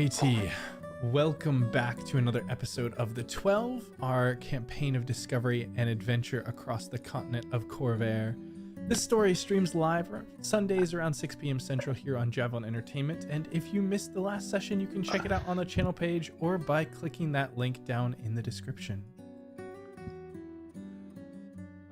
Alrighty, welcome back to another episode of The 12, our campaign of discovery and adventure across the continent of Corvair. This story streams live Sundays around 6 p.m. Central here on Javelin Entertainment, and if you missed the last session, you can check it out on the channel page or by clicking that link down in the description.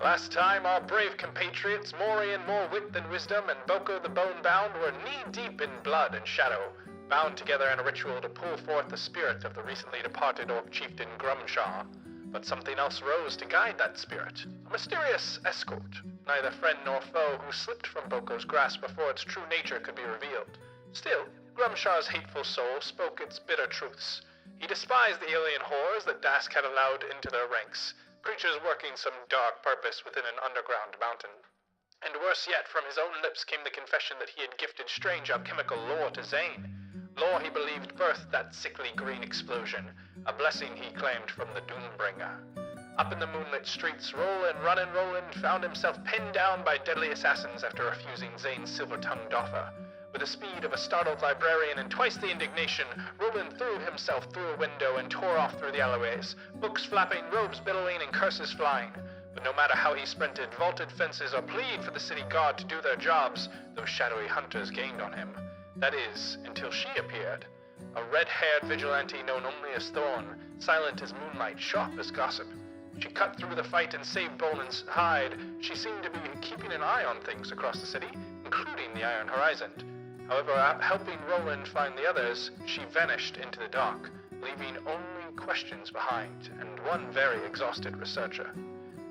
Last time, our brave compatriots, Morien, More-Wit-Than-Wisdom, and Boko the Bone-Bound were knee-deep in blood and shadow, bound together in a ritual to pull forth the spirit of the recently departed orc chieftain Grum'shar. But something else rose to guide that spirit, a mysterious escort, neither friend nor foe, who slipped from Boko's grasp before its true nature could be revealed. Still, Grum'shar's hateful soul spoke its bitter truths. He despised the alien horrors that Daask had allowed into their ranks, creatures working some dark purpose within an underground mountain. And worse yet, from his own lips came the confession that he had gifted strange alchemical lore to Zayne. Lore he believed birthed that sickly green explosion, a blessing he claimed from the Doombringer. Up in the moonlit streets, Roland found himself pinned down by deadly assassins after refusing Zayne's silver-tongued offer. With the speed of a startled librarian and twice the indignation, Roland threw himself through a window and tore off through the alleyways, books flapping, robes billowing, and curses flying. But no matter how he sprinted, vaulted fences, or plead for the city guard to do their jobs, those shadowy hunters gained on him. That is, until she appeared. A red-haired vigilante known only as Thorn, silent as moonlight, sharp as gossip. She cut through the fight and saved Boland's hide. She seemed to be keeping an eye on things across the city, including the Iron Horizon. However, helping Roland find the others, she vanished into the dark, leaving only questions behind, and one very exhausted researcher.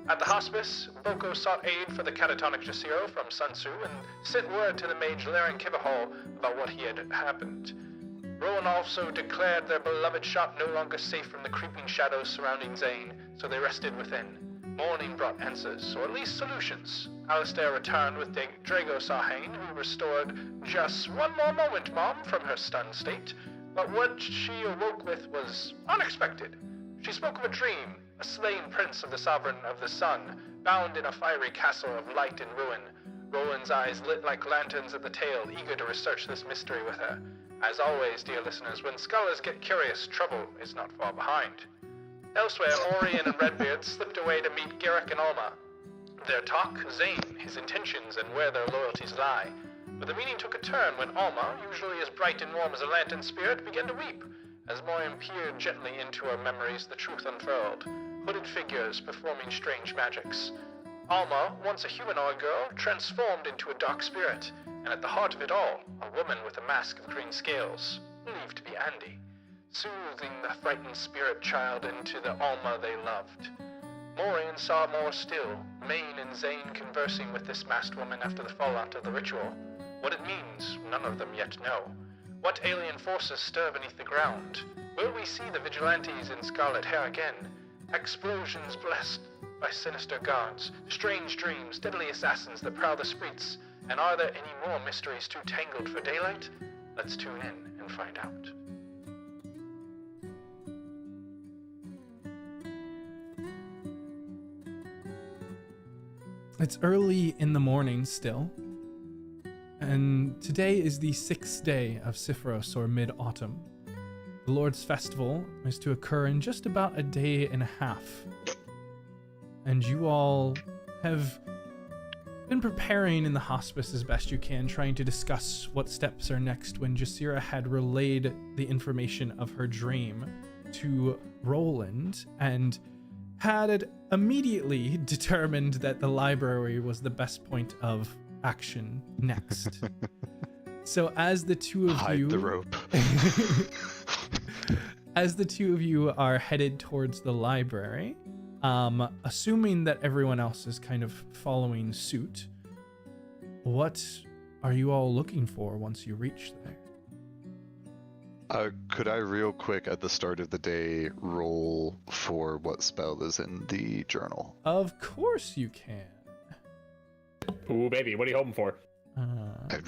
At the hospice, Boko sought aid for the catatonic Jasiro from Sun Tzu and sent word to the mage Laren Kibahol about what had happened. Rowan also declared their beloved shop no longer safe from the creeping shadows surrounding Zayne, so they rested within. Morning brought answers, or at least solutions. Alistair returned with Drago Sahane, who restored just one more moment, Mom, from her stunned state. But what she awoke with was unexpected. She spoke of a dream, a slain prince of the Sovereign of the Sun, bound in a fiery castle of light and ruin. Roland's eyes lit like lanterns at the tale, eager to research this mystery with her. As always, dear listeners, when scholars get curious, trouble is not far behind. Elsewhere, Morien and Redbeard slipped away to meet Garrick and Alma. Their talk, Zayne, his intentions, and where their loyalties lie. But the meeting took a turn when Alma, usually as bright and warm as a lantern spirit, began to weep. As Morien peered gently into her memories, the truth unfurled. Hooded figures performing strange magics. Alma, once a humanoid girl, transformed into a dark spirit, and at the heart of it all, a woman with a mask of green scales, believed to be Andy, soothing the frightened spirit child into the Alma they loved. Morien saw more still, Maine and Zayne conversing with this masked woman after the fallout of the ritual. What it means, none of them yet know. What alien forces stir beneath the ground? Will we see the vigilantes in scarlet hair again? Explosions blessed by sinister guards, strange dreams, deadly assassins that prowl the streets. And are there any more mysteries too tangled for daylight? Let's tune in and find out. It's early in the morning still, and today is the 6th day of Sifros, or mid-autumn. The Lord's Festival is to occur in just about a day and a half, and you all have been preparing in the hospice as best you can, trying to discuss what steps are next when Jasira had relayed the information of her dream to Roland and had immediately determined that the library was the best point of action next. So as the two of Hide you the rope. as the two of you are headed towards the library, assuming that everyone else is kind of following suit, what are you all looking for once you reach there? Could I real quick at the start of the day roll for what spell is in the journal? Of course you can. Ooh, baby, what are you hoping for? I'm I'm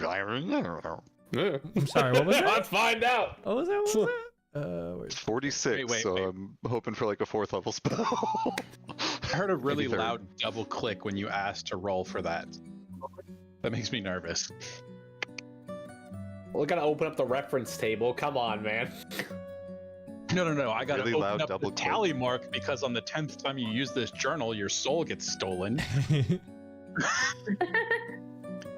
sorry, what was that? Let's find out. What was that? What was that? It's 46, Wait. so I'm hoping for like a 4th level spell. I heard a really Maybe third. loud double click when you asked to roll for that. That makes me nervous. We're gonna open up the reference table. Come on, man. No. I gotta Really open loud up the double quote. tally mark because on the 10th time you use this journal, your soul gets stolen.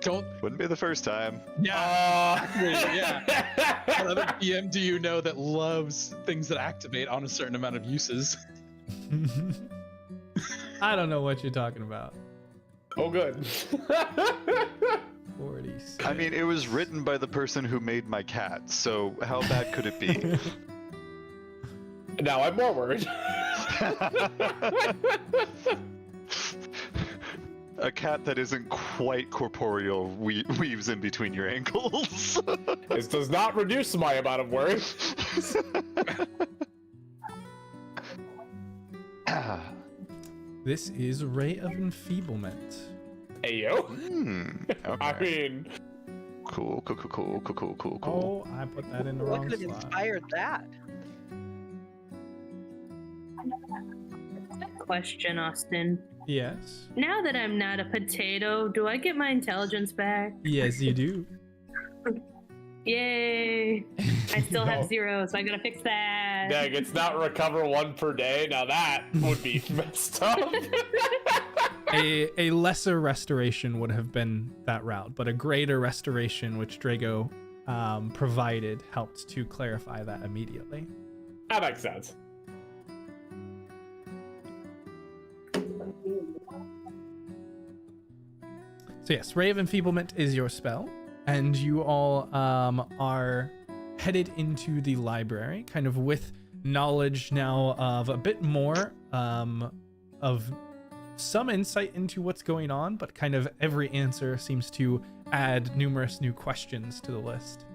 Don't. Wouldn't be the first time. Yeah. Exactly, yeah. What other PM do you know that loves things that activate on a certain amount of uses? I don't know what you're talking about. Oh, good. 46. I mean, it was written by the person who made my cat, so how bad could it be? Now I'm more worried. A cat that isn't quite corporeal weaves in between your ankles. This does not reduce my amount of worry. This is Ray of Enfeeblement. Ayo. Okay. I mean, Cool. Oh, I put that in the What wrong could have slot. inspired that? Question, Austin. Yes. Now that I'm not a potato, do I get my intelligence back? Yes, you do. Yay! I still No. have 0, so I gotta fix that. dang, it's not recover 1 per day. Now that would be messed up. A lesser restoration would have been that route, but a greater restoration, which Drago provided, helped to clarify that immediately. That makes sense. So yes, Ray of Enfeeblement is your spell, and you all are headed into the library, kind of with knowledge now of a bit more of some insight into what's going on, but kind of every answer seems to add numerous new questions to the list.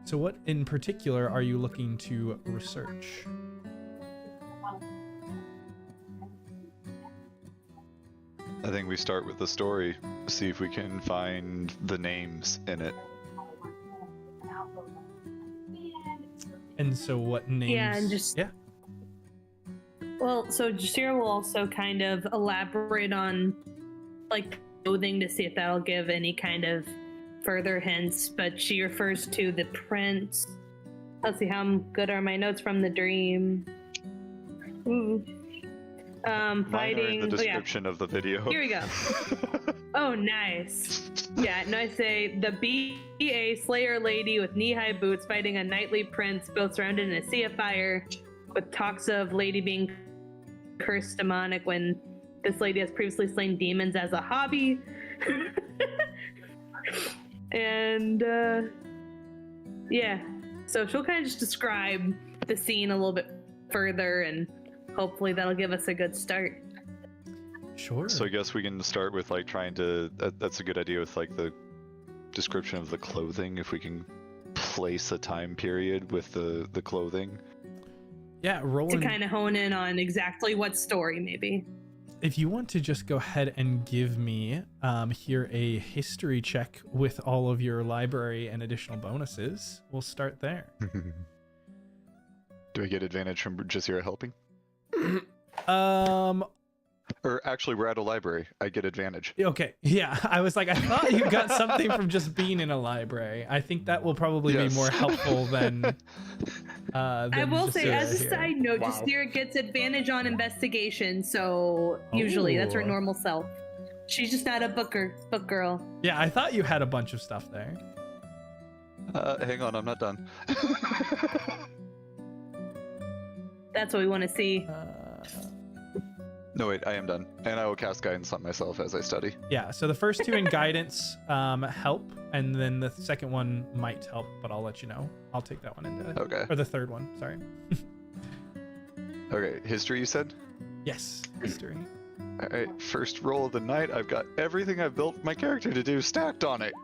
So what in particular are you looking to research? I think we start with the story, see if we can find the names in it. And so what names? Yeah, and just- yeah. Well, so Jasira will also kind of elaborate on like clothing to see if that'll give any kind of further hints, but she refers to the prince. Let's see, how good are my notes from the dream? Ooh. Mine are in Fighting. the Oh, yeah. description of the video. Here we go. Oh, nice. Yeah, no, I say the BA Slayer lady with knee-high boots fighting a knightly prince, both surrounded in a sea of fire, with talks of lady being cursed demonic when this lady has previously slain demons as a hobby. And yeah, so she'll kind of just describe the scene a little bit further, and hopefully that'll give us a good start. Sure. So I guess we can start with like trying to. That's a good idea with like the description of the clothing. If we can place a time period with the clothing. Yeah, To Roland. kind of hone in on exactly what story, maybe. If you want to just go ahead and give me here a history check with all of your library and additional bonuses, we'll start there. Do I get advantage from Jasira helping? Or actually, we're at a library. I get advantage. Okay, yeah. I was like, I thought you got something from just being in a library. I think that will probably Yes. be more helpful than. I will say, Jasira as a here. side note, Wow. Jasira gets advantage on investigation, so usually that's her Ooh. normal self. She's just not a book girl. Yeah, I thought you had a bunch of stuff there. Hang on, I'm not done. That's what we want to see. No, wait, I am done. And I will cast guidance on myself as I study. Yeah, so the first two in guidance help, and then the second one might help, but I'll let you know. I'll take that one into. Okay. Or the third one, sorry. Okay, history you said? Yes, history. Alright, first roll of the night. I've got everything I've built my character to do stacked on it.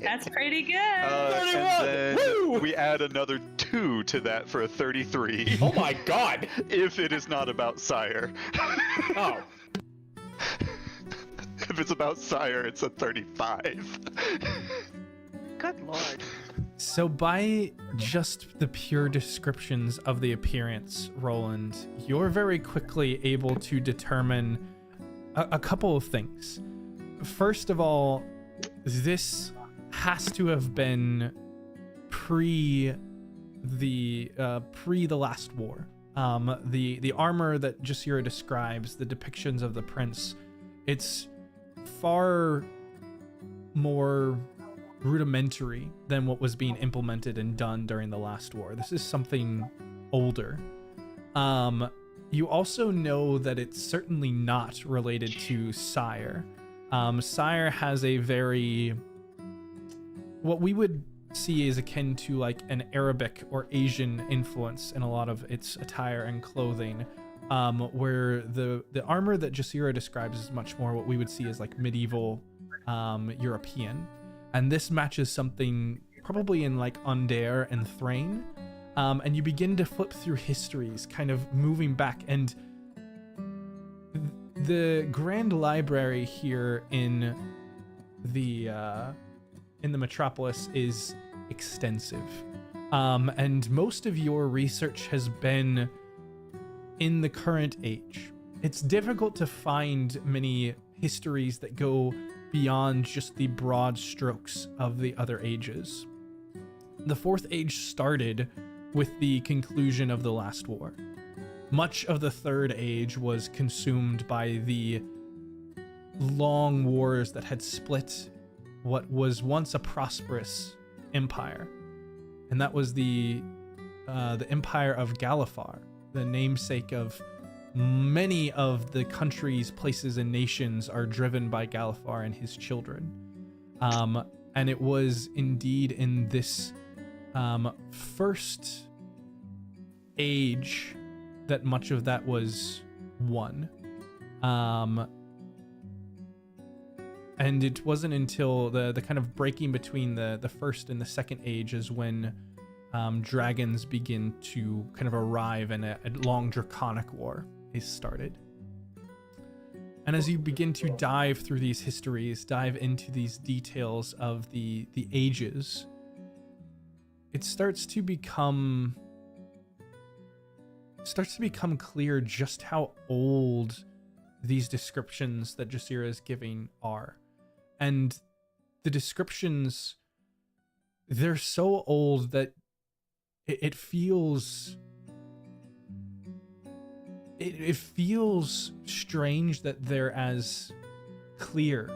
That's pretty good. And then Woo! we add another 2 to that for a 33. Oh my god. If it is not about Sire. Oh. If it's about Sire, it's a 35. Good lord. So by just the pure descriptions of the appearance, Roland, you're very quickly able to determine a couple of things. First of all, this has to have been pre the last war. The armor that Jasira describes, the depictions of the prince, it's far more rudimentary than what was being implemented and done during the last war. This is something older. You also know that it's certainly not related to Sire. Sire has a very, what we would see is akin to like an Arabic or Asian influence in a lot of its attire and clothing, where the armor that Jasira describes is much more what we would see as like medieval European. And this matches something probably in like Undair and Thrain. And you begin to flip through histories, kind of moving back, and the Grand Library here in the metropolis is extensive, and most of your research has been in the current age. It's difficult to find many histories that go beyond just the broad strokes of the other ages. The Fourth Age started with the conclusion of the last war. Much of the Third Age was consumed by the long wars that had split what was once a prosperous empire, and that was the Empire of Galifar, the namesake of many of the countries, places, and nations are driven by Galifar and his children. And it was indeed in this first age that much of that was won. And it wasn't until the kind of breaking between the first and the second age is when dragons begin to kind of arrive and a long draconic war is started. And as you begin to dive through these histories, dive into these details of the ages, it starts to become clear just how old these descriptions that Jasira is giving are. And the descriptions, they're so old that it feels strange that they're as clear.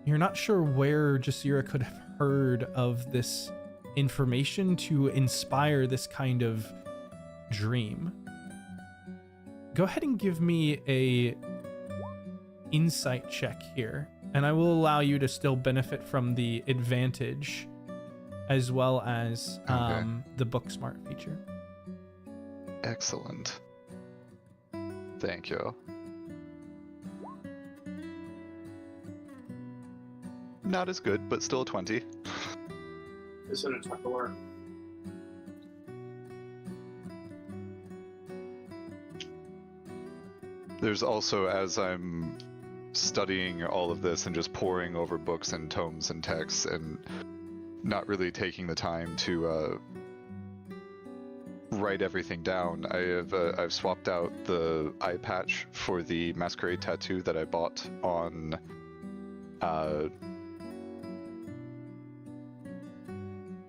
You're not sure where Jasira could have heard of this information to inspire this kind of dream. Go ahead and give me a insight check here, and I will allow you to still benefit from the advantage as well as the book smart feature. Excellent. Thank you. Not as good, but still a 20. This is a tough work. There's also, as I'm studying all of this and just poring over books and tomes and texts and not really taking the time to write everything down, I've swapped out the eye patch for the masquerade tattoo that I bought on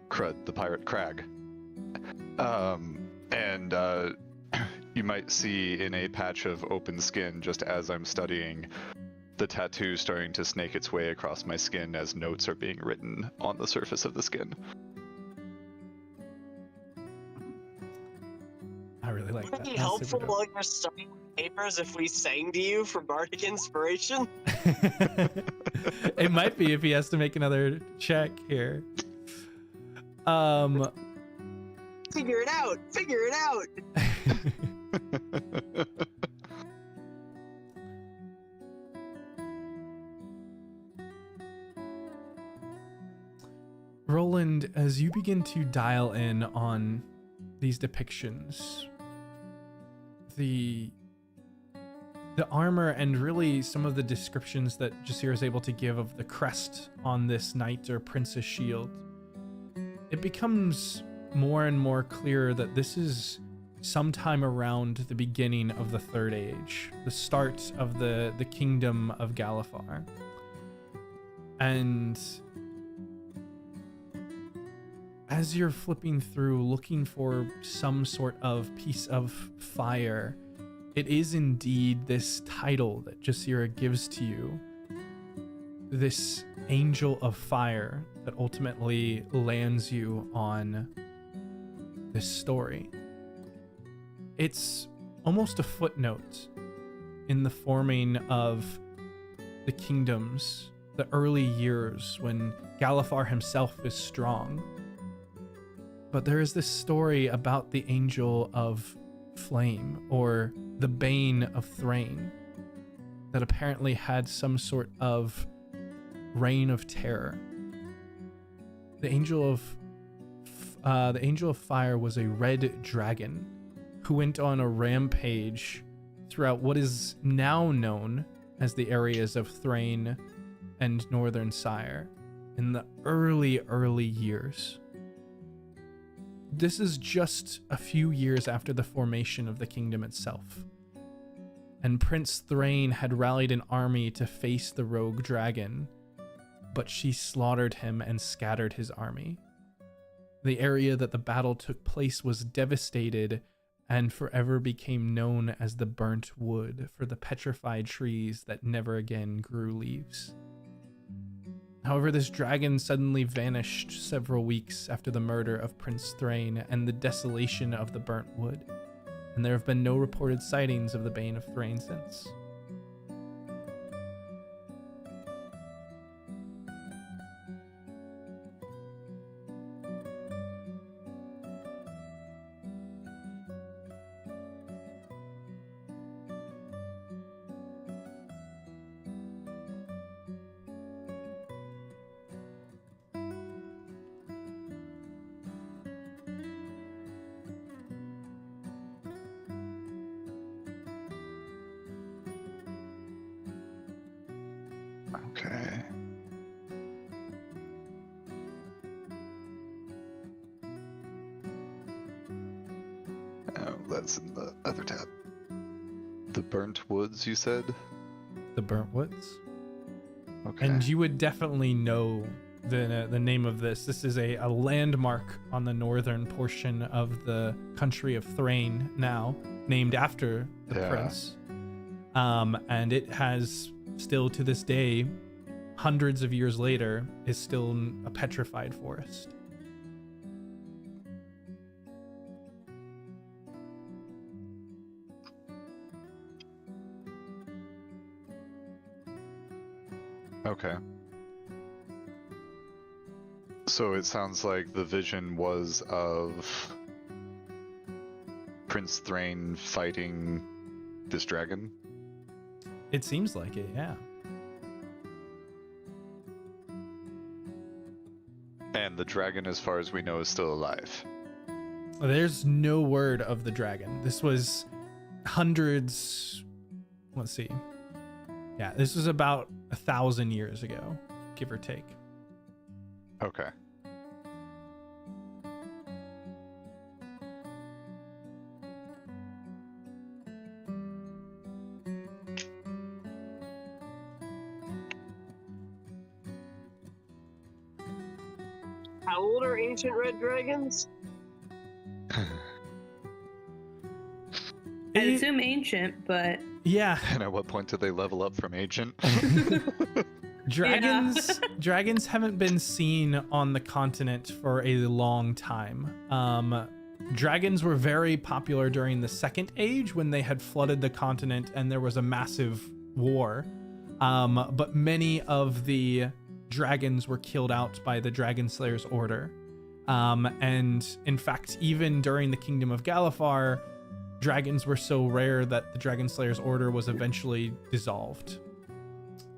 Crud, the pirate Crag. And you might see in a patch of open skin, just as I'm studying, the tattoo starting to snake its way across my skin as notes are being written on the surface of the skin. I really like Would that. it be That's helpful super dope. while you're studying papers if we sang to you for bardic inspiration? It might be if he has to make another check here. Figure it out! Figure it out! Roland, as you begin to dial in on these depictions, the armor and really some of the descriptions that Jasira is able to give of the crest on this knight or prince's shield, it becomes more and more clear that this is sometime around the beginning of the Third Age, the start of the kingdom of Galifar. And as you're flipping through looking for some sort of piece of fire, it is indeed this title that Jasira gives to you, this angel of fire, that ultimately lands you on this story. It's almost a footnote in the forming of the kingdoms, the early years when Galifar himself is strong. But there is this story about the Angel of Flame, or the Bane of Thrain, that apparently had some sort of reign of terror. The Angel of Fire was a red dragon who went on a rampage throughout what is now known as the areas of Thrain and Northern Sire in the early years. This is just a few years after the formation of the kingdom itself, and Prince Thrain had rallied an army to face the rogue dragon, but she slaughtered him and scattered his army. The area that the battle took place was devastated and forever became known as the Burnt Wood for the petrified trees that never again grew leaves. However, this dragon suddenly vanished several weeks after the murder of Prince Thrain and the desolation of the Burnt Wood, and there have been no reported sightings of the Bane of Thrain since. Okay. Oh, that's in the other tab. The Burnt Woods, you said? The Burnt Woods? Okay. And you would definitely know the name of this. This is a landmark on the northern portion of the country of Thrain now, named after the prince. And it has still to this day, hundreds of years later, is still a petrified forest. Okay. So it sounds like the vision was of Prince Thrain fighting this dragon? It seems like it, yeah. And the dragon, as far as we know, is still alive. There's no word of the dragon. This was hundreds... Let's see. Yeah, this was about 1,000 years ago, give or take. Okay. How old are ancient red dragons? I'd assume ancient, but Yeah, And at what point did they level up from ancient? dragons haven't been seen on the continent for a long time. Dragons were very popular during the Second Age when they had flooded the continent and there was a massive war. But many of the dragons were killed out by the Dragon Slayer's Order. And in fact, even during the Kingdom of Galifar, dragons were so rare that the Dragon Slayer's Order was eventually dissolved.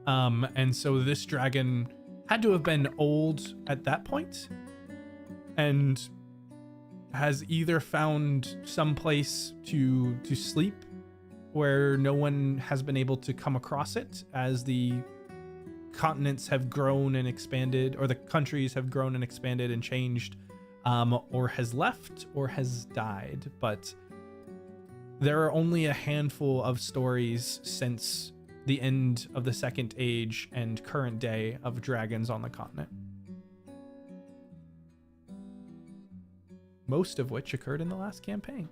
And so this dragon had to have been old at that point and has either found some place to sleep where no one has been able to come across it as the continents have grown and expanded, or the countries have grown and expanded and changed, or has left or has died. But there are only a handful of stories since the end of the Second Age and current day of dragons on the continent. Most of which occurred in the last campaign.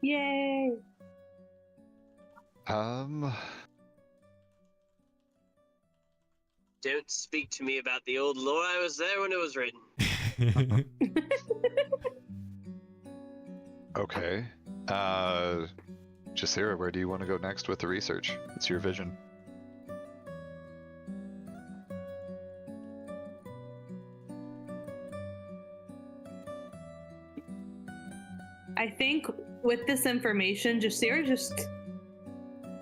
Yay! Don't speak to me about the old lore. I was there when it was written. Okay. Jasira, where do you want to go next with the research? It's your vision. I think with this information, Jasira just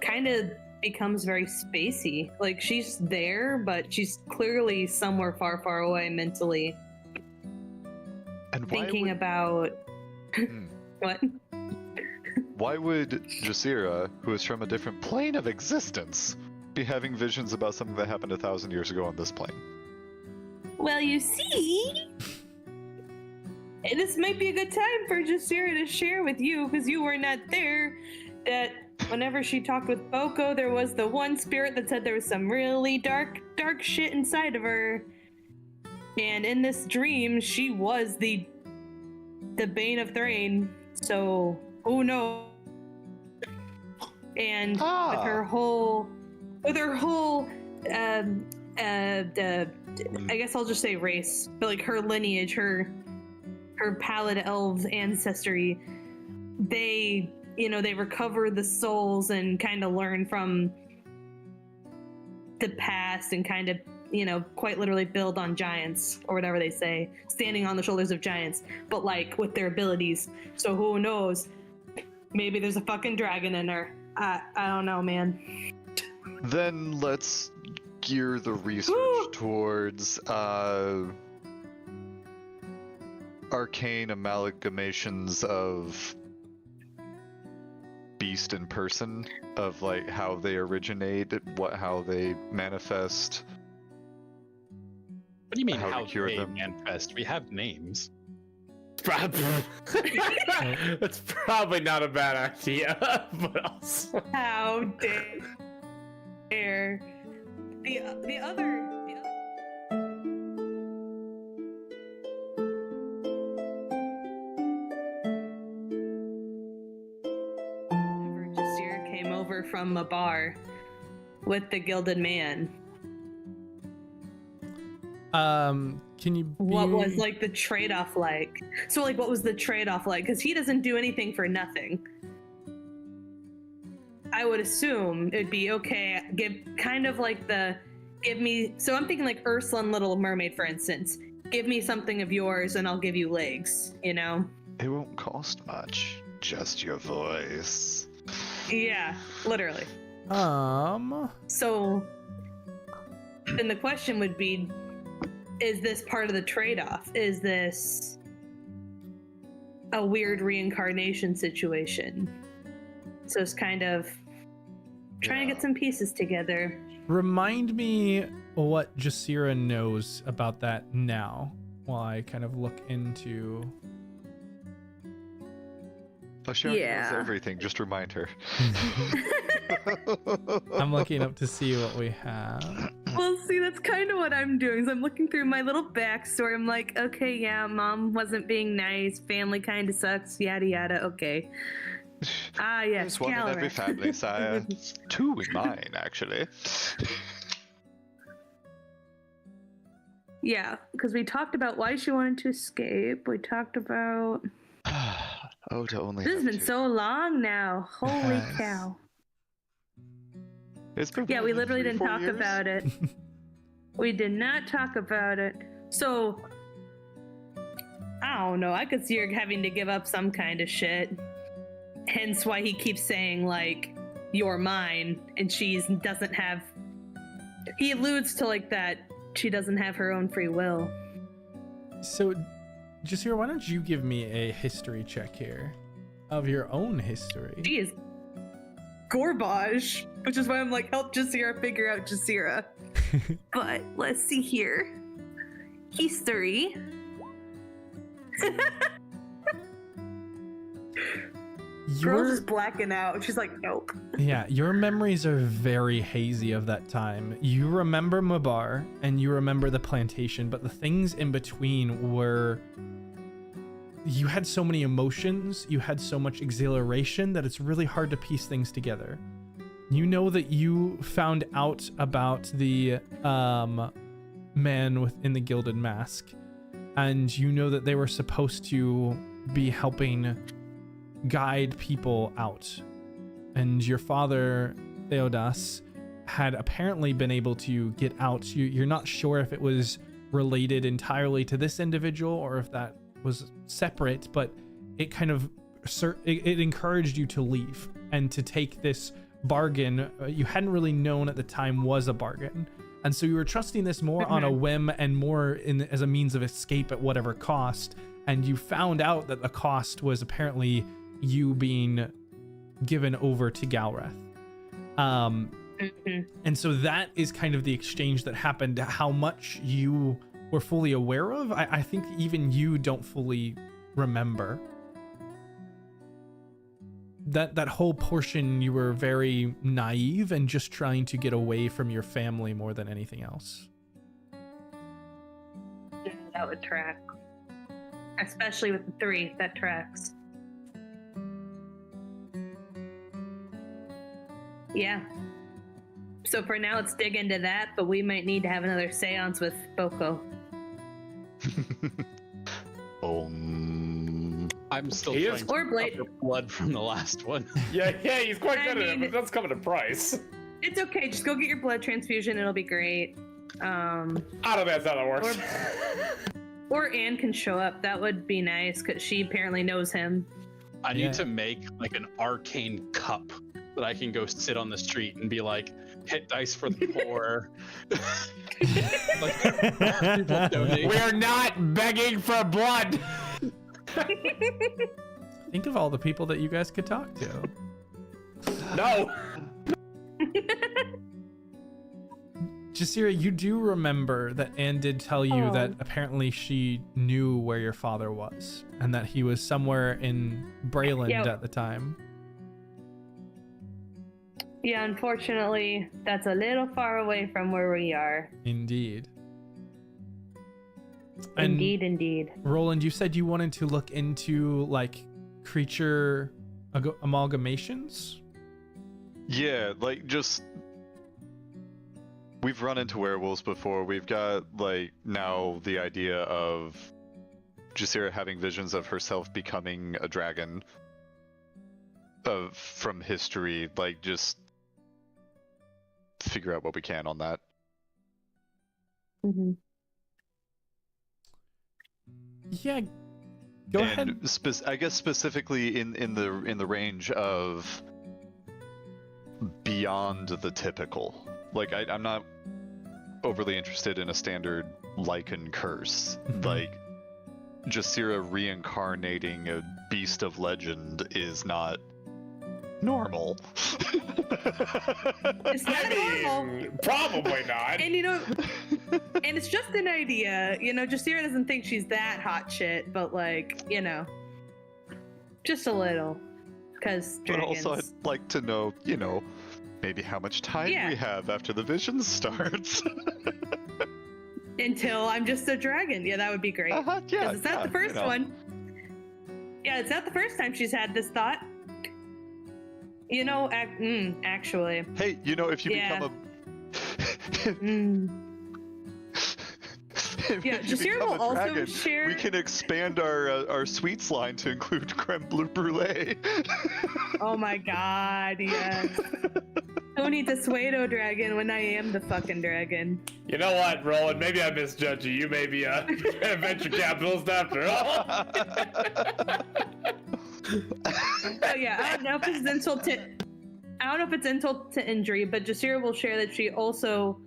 kind of becomes very spacey. Like, she's there, but she's clearly somewhere far, far away mentally. And Thinking about... What? Why would Jasira, who is from a different plane of existence, be having visions about something that happened 1,000 years ago on this plane? Well, you see... This might be a good time for Jasira to share with you, because you were not there, that whenever she talked with Boko, there was the one spirit that said there was some really dark shit inside of her. And in this dream, she was the Bane of Thrain. So, who knows? And with her whole, I guess I'll just say race, but like her lineage, her pallid elves ancestry, they recover the souls and kind of learn from the past and kind of, quite literally build on giants, or whatever they say, standing on the shoulders of giants, but like with their abilities. So who knows? Maybe there's a fucking dragon in her. I don't know, man. Then let's gear the research towards arcane amalgamations of beast and person, of like how they originate, how they manifest. What do you mean how how we cure they them? manifest? We have names. That's probably not a bad idea, but also... How dare the other Jasira came over from a bar with the Gilded Man. Can you What was like the trade-off like? So like, what was the trade-off like? Because he doesn't do anything for nothing. I would assume it'd be okay. Give me. So I'm thinking like Ursula and Little Mermaid, for instance. Give me something of yours, and I'll give you legs. It won't cost much. Just your voice. Yeah, literally. So then the question would be, is this part of the trade-off? Is this a weird reincarnation situation? So it's kind of trying to get some pieces together. Remind me what Jasira knows about that now, while I kind of look into... She already knows everything, just remind her. I'm looking up to see what we have. Well, see, that's kind of what I'm doing. So I'm looking through my little backstory. I'm like, okay, yeah, mom wasn't being nice. Family kind of sucks. Yada, yada. Okay. Ah, yes, There's one in every family, sire. 2 in mine, actually. Yeah, because we talked about why she wanted to escape. We talked about... Oh, to only This has have been 2. so long now. Holy Yes. cow. It's been Yeah, more we than literally 3, didn't 4 talk years. about it. We did not talk about it. So, I don't know. I could see her having to give up some kind of shit. Hence why he keeps saying, like, you're mine, and she doesn't have... He alludes to, like, that she doesn't have her own free will. So, Jasira, why don't you give me a history check here of your own history? She is garbage, which is why I'm like, help Jasira figure out Jasira. But let's see here. History. Girl's just blacking out. She's like, nope. Yeah, your memories are very hazy of that time. You remember Mabar and you remember the plantation, but the things in between were... You had so many emotions, you had so much exhilaration that it's really hard to piece things together. You know that you found out about the man within the Gilded Mask, and you know that they were supposed to be helping guide people out. And your father, Theodas, had apparently been able to get out. You're not sure if it was related entirely to this individual or if that was separate, but it kind of it encouraged you to leave and to take this bargain you hadn't really known at the time was a bargain. And so you were trusting this more on a whim and more as a means of escape at whatever cost. And you found out that the cost was apparently you being given over to Galrath. And so that is kind of the exchange that happened. How much you were fully aware of, I think even you don't fully remember. That whole portion, you were very naive and just trying to get away from your family more than anything else. Yeah, that would track. Especially with the 3, that tracks. Yeah. So for now, let's dig into that, but we might need to have another seance with Boko. I'm still He trying is- to Or Blade. recover blood from the last one. Yeah, he's quite I good at it, mean- but that's coming at a price. It's okay. Just go get your blood transfusion. It'll be great. I don't think that's how that works. Or Anne can show up. That would be nice because she apparently knows him. I Yeah. need to make like an arcane cup that I can go sit on the street and be like, hit dice for the poor. Like, people donate. We're not begging for blood. Think of all the people that you guys could talk to. No. Jasira, you do remember that Anne did tell you Oh. that apparently she knew where your father was and that he was somewhere in Brayland Yeah. at the time. Yeah, unfortunately, that's a little far away from where we are. Indeed. And Indeed. Roland, you said you wanted to look into like creature amalgamations? Yeah, like just we've run into werewolves before. We've got like now the idea of Jasira having visions of herself becoming a dragon from history. Like just figure out what we can on that. Mm-hmm. Yeah. Go ahead. I guess specifically in the range of beyond the typical. Like I'm not overly interested in a standard lichen curse. Mhm. Like Jasira reincarnating a beast of legend is not normal. It's not normal. Probably not. And you know, and it's just an idea. You know, Jasira doesn't think she's that hot shit, but like, you know, just a little. Because But dragons. also I'd like to know, maybe how much time Yeah. we have after the vision starts. Until I'm just a dragon. Yeah, that would be great. Yeah, Because it's not yeah, the first one. Yeah, it's not the first time she's had this thought. You know, actually. Hey, if you Yeah. become Mm. if Yeah, you Jasira become will a also dragon, share. we can expand our sweets line to include creme brulee. Oh my god, yes. Who needs a pseudo dragon when I am the fucking dragon? You know what, Roland? Maybe I misjudged you. You may be a venture capitalist after all. Oh yeah, I don't know if it's insult to injury, but Jasira will share that she also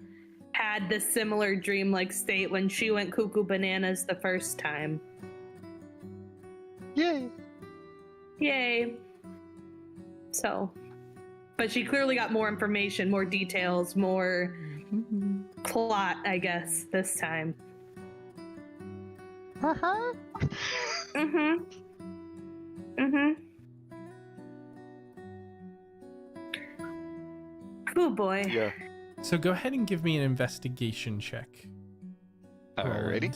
had this similar dream-like state when she went cuckoo bananas the first time. Yay! Yay. So, but she clearly got more information, more details, more plot, I guess, this time. Mm-hmm. Oh boy. Yeah. So go ahead and give me an investigation check. Alrighty.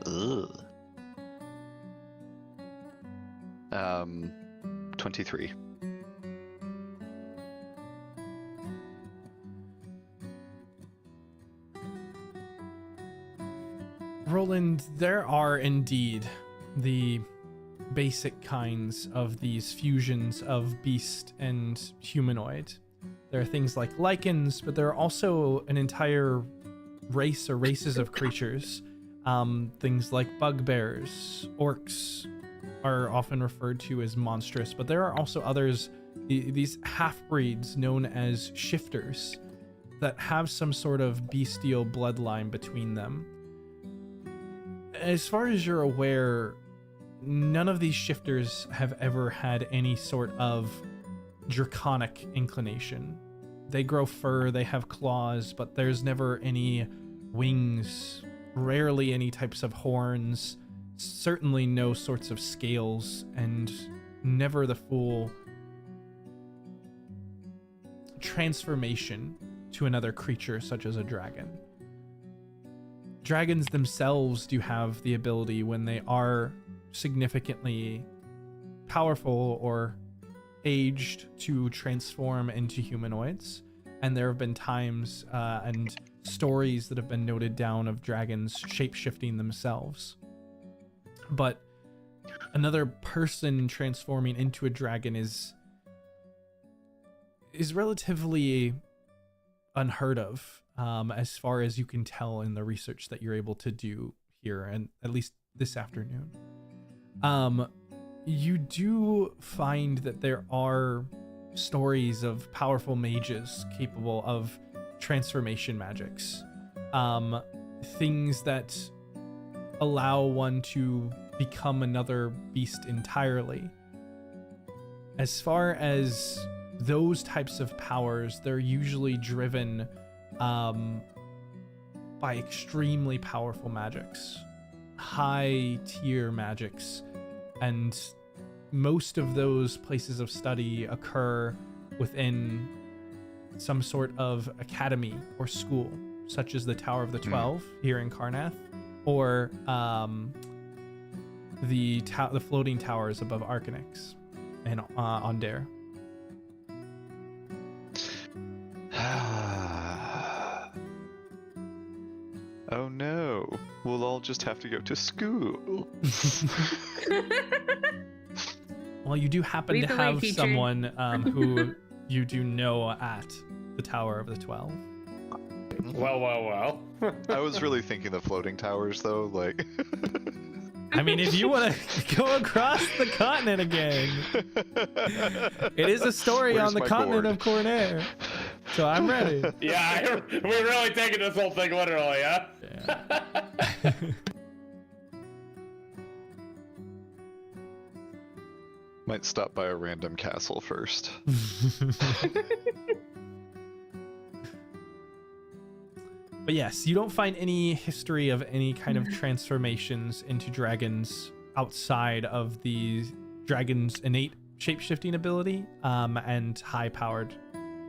Ugh. 23. Roland, there are indeed the basic kinds of these fusions of beast and humanoid. There are things like lichens, but there are also an entire race or races of creatures. Things like bugbears, orcs are often referred to as monstrous, but there are also others, these half-breeds known as shifters, that have some sort of bestial bloodline between them. As far as you're aware, none of these shifters have ever had any sort of draconic inclination. They grow fur, they have claws, but there's never any wings, rarely any types of horns, certainly no sorts of scales, and never the full transformation to another creature such as a dragon. Dragons themselves do have the ability, when they are significantly powerful or aged, to transform into humanoids. And there have been times and stories that have been noted down of dragons shape-shifting themselves. But another person transforming into a dragon is relatively unheard of, as far as you can tell in the research that you're able to do here, and at least this afternoon. You do find that there are stories of powerful mages capable of transformation magics, things that allow one to become another beast entirely. As far as those types of powers, they're usually driven by extremely powerful magics, high tier magics, and most of those places of study occur within some sort of academy or school, such as the Tower of the 12 here in Karnath, or the floating towers above Arcanix and Onder. Oh no, we'll all just have to go to school. Well, you do happen Lead to the way, have teacher. someone who you do know at the Tower of the 12. Well. I was really thinking the floating towers though, like. I mean, if you want to go across the continent again, it is a story Where's on the my continent board? of Cornair. So I'm ready. Yeah, we're really taking this whole thing literally, huh? Yeah. Might stop by a random castle first. But yes, you don't find any history of any kind of transformations into dragons outside of the dragon's innate shape-shifting ability and high-powered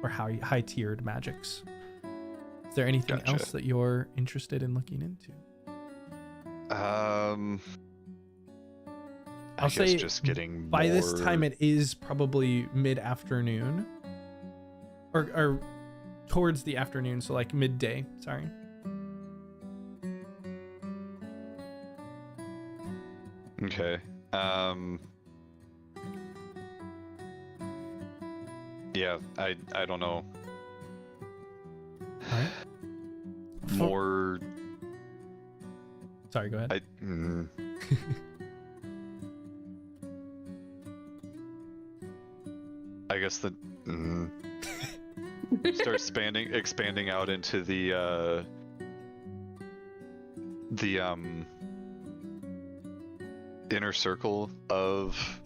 or high-tiered magics. Is there anything Gotcha. else that you're interested in looking into? I I'll guess say just getting by this more- time it is probably mid-afternoon or towards the afternoon, so like midday, sorry. Okay. Yeah, I don't know. All right. More. Sorry, go ahead. I guess the start expanding out into the inner circle of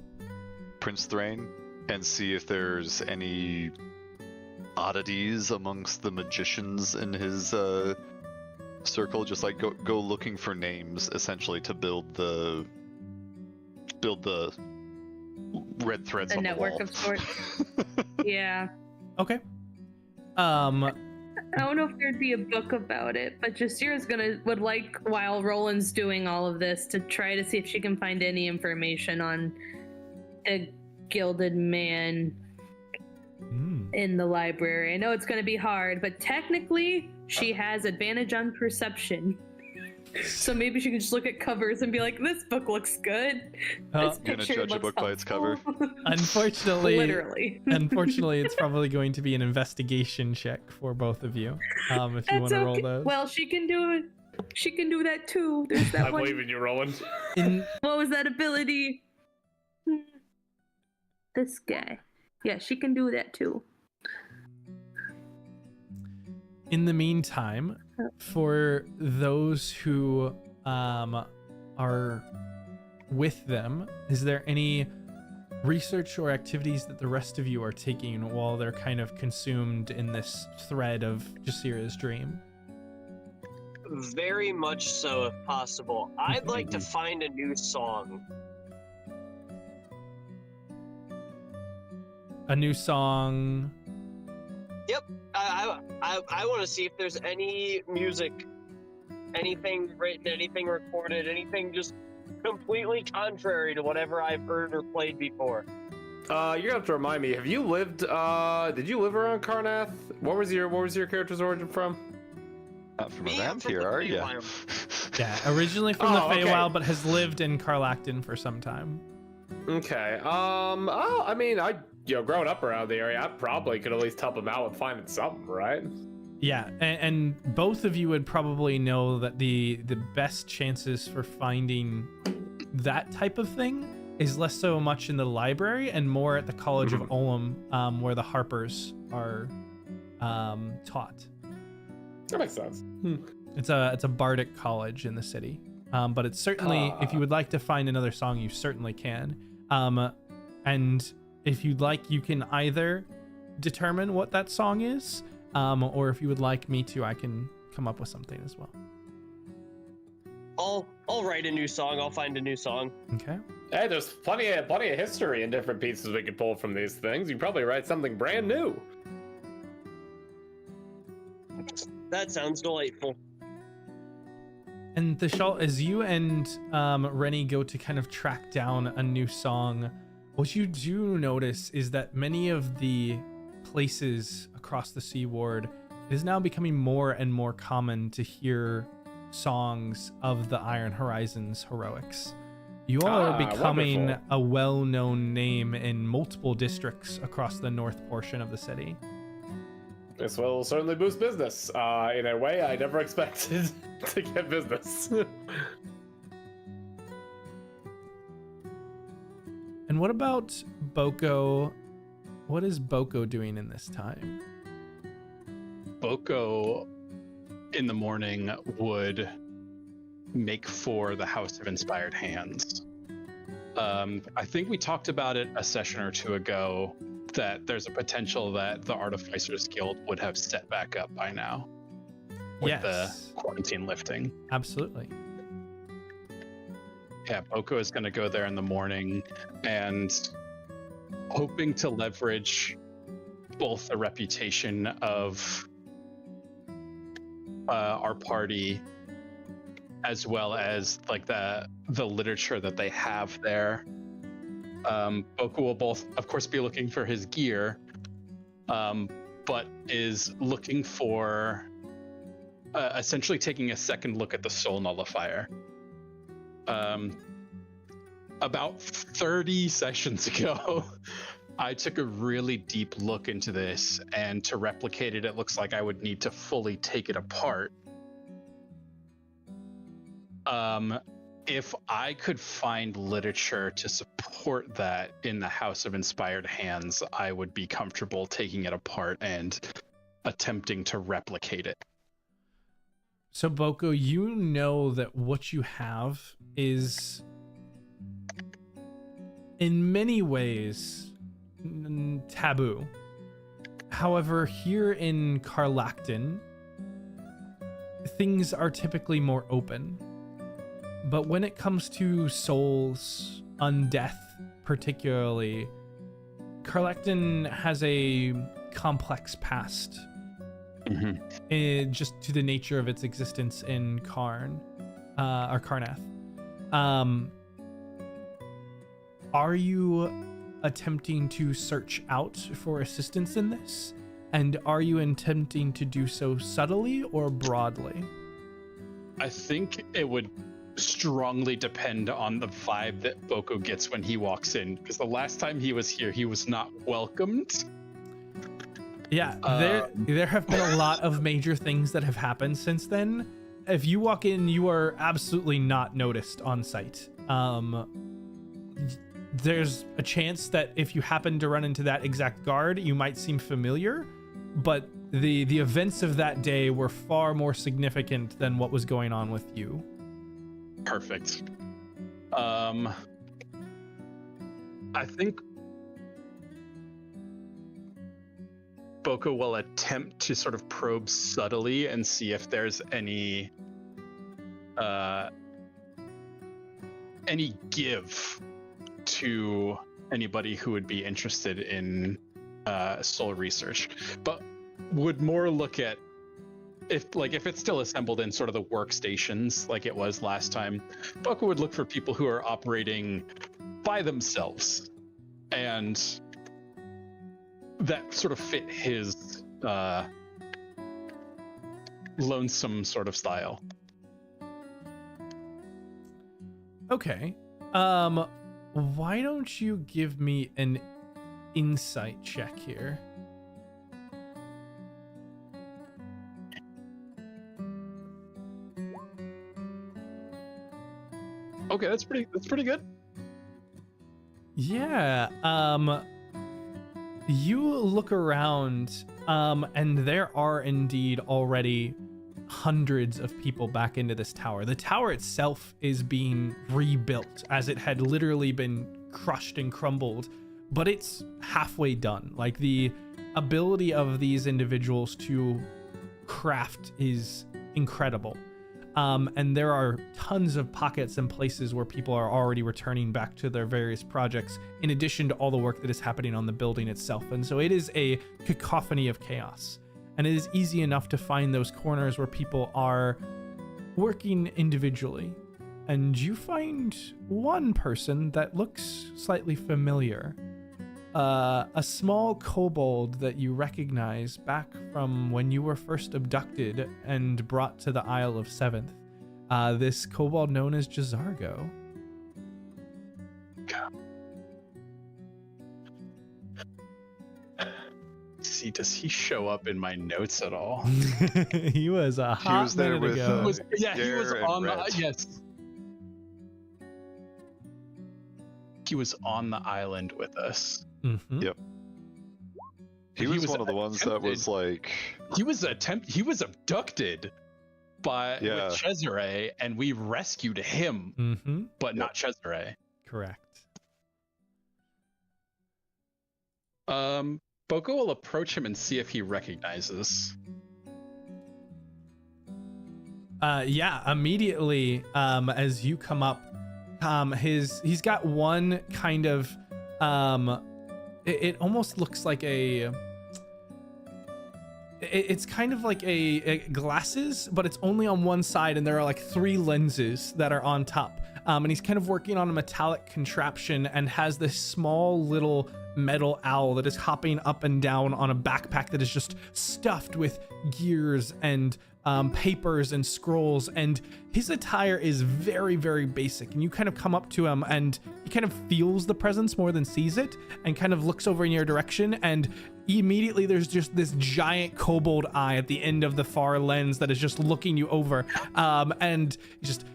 Prince Thrain and see if there's any oddities amongst the magicians in his circle. Just like go looking for names essentially to build the build the red threads A on network the wall. of sorts. Yeah. Okay. I don't know if there'd be a book about it, but Jasira's would like, while Roland's doing all of this, to try to see if she can find any information on the gilded man in the library. I know it's going to be hard, but technically she has advantage on perception. So maybe she can just look at covers and be like, this book looks good. This You're gonna picture judge a looks book by its cover? helpful." Unfortunately, Literally. unfortunately, it's probably going to be an investigation check for both of you. If you want That's to roll okay. those. Well, she can do it. She can do that too. There's that I one. believe in you, Roland. In What was that ability? This guy. Yeah, she can do that too. In the meantime, for those who are with them, is there any research or activities that the rest of you are taking while they're kind of consumed in this thread of Jasira's dream? Very much so, if possible. I'd like to find a new song. A new song. I want to see if there's any music, anything written, anything recorded, anything just completely contrary to whatever I've heard or played before. You're gonna have to remind me. Have you lived? Did you live around Karnath? What was your character's origin from? Not from Me, I'm around from here, the are you? Feywild. Yeah, originally from the Oh, okay. Feywild, but has lived in Karlakton for some time. Okay. I mean, growing up around the area, I probably could at least help him out with finding something, right? Yeah, and both of you would probably know that the best chances for finding that type of thing is less so much in the library and more at the College of Olam, where the Harpers are taught. That makes sense. It's a bardic college in the city, but it's certainly, if you would like to find another song, you certainly can. And if you'd like, you can either determine what that song is, or if you would like me to, I can come up with something as well. I'll write a new song. I'll find a new song. Okay. Hey, there's plenty of history in different pieces we could pull from these things. You probably write something brand new. That sounds delightful. And Thishal, as you and Rennie go to kind of track down a new song, what you do notice is that many of the places across the Seaward, it is now becoming more and more common to hear songs of the Iron Horizons heroics. You all are becoming wonderful. a well-known name in multiple districts across the north portion of the city. This will certainly boost business in a way I never expected to get business. And what about Boko? What is Boko doing in this time? Boko in the morning would make for the House of Inspired Hands. I think we talked about it a session or two ago, that there's a potential that the Artificers Guild would have set back up by now with the quarantine lifting. Absolutely. Yeah, Boko is going to go there in the morning and hoping to leverage both the reputation of our party as well as like the literature that they have there. Boko will both, of course, be looking for his gear, but is looking for essentially taking a second look at the Soul Nullifier. About 30 sessions ago, I took a really deep look into this, and to replicate it, it looks like I would need to fully take it apart. If I could find literature to support that in the House of Inspired Hands, I would be comfortable taking it apart and attempting to replicate it. So Boko, you know that what you have is in many ways taboo. However, here in Karlakton, things are typically more open. But when it comes to souls undeath particularly, Carlecton has a complex past. Just to the nature of its existence in Karn, or Karnath. Are you attempting to search out for assistance in this? And are you attempting to do so subtly or broadly? I think it would strongly depend on the vibe that Boko gets when he walks in, because the last time he was here, he was not welcomed. Yeah, there have been a lot of major things that have happened since then. If you walk in, you are absolutely not noticed on sight. There's a chance that if you happen to run into that exact guard, you might seem familiar, but the events of that day were far more significant than what was going on with you. Perfect. I think Boko will attempt to sort of probe subtly and see if there's any give to anybody who would be interested in soul research, but would more look at if it's still assembled in sort of the workstations like it was last time. Boko would look for people who are operating by themselves and that sort of fit his lonesome sort of style. Okay. Why don't you give me an insight check here? Okay, that's pretty good. Yeah. You look around, and there are indeed already hundreds of people back into this tower. The tower itself is being rebuilt as it had literally been crushed and crumbled, but it's halfway done. Like, the ability of these individuals to craft is incredible. And there are tons of pockets and places where people are already returning back to their various projects, in addition to all the work that is happening on the building itself. And so it is a cacophony of chaos. And it is easy enough to find those corners where people are working individually. And you find one person that looks slightly familiar. A small kobold that you recognize back from when you were first abducted and brought to the Isle of Seventh. This kobold known as Jazargo. See, does he show up in my notes at all? He was a hot He was there minute with, ago. He was Gare on and the Rhett. yes. He was on the island with us. Mm-hmm. Yep. He was one of the ones that was like... He was abducted by Yeah. with Cesare, and we rescued him, Mm-hmm. but not Cesare. Correct. Boko will approach him and see if he recognizes. Yeah, immediately, as you come up, he's got one kind of, it almost looks like it's kind of like a glasses, but it's only on one side, and there are like 3 lenses that are on top. And he's kind of working on a metallic contraption and has this small little metal owl that is hopping up and down on a backpack that is just stuffed with gears and papers and scrolls, and his attire is very, very basic. And you kind of come up to him, and he kind of feels the presence more than sees it, and kind of looks over in your direction, and immediately there's just this giant kobold eye at the end of the far lens that is just looking you over, and just,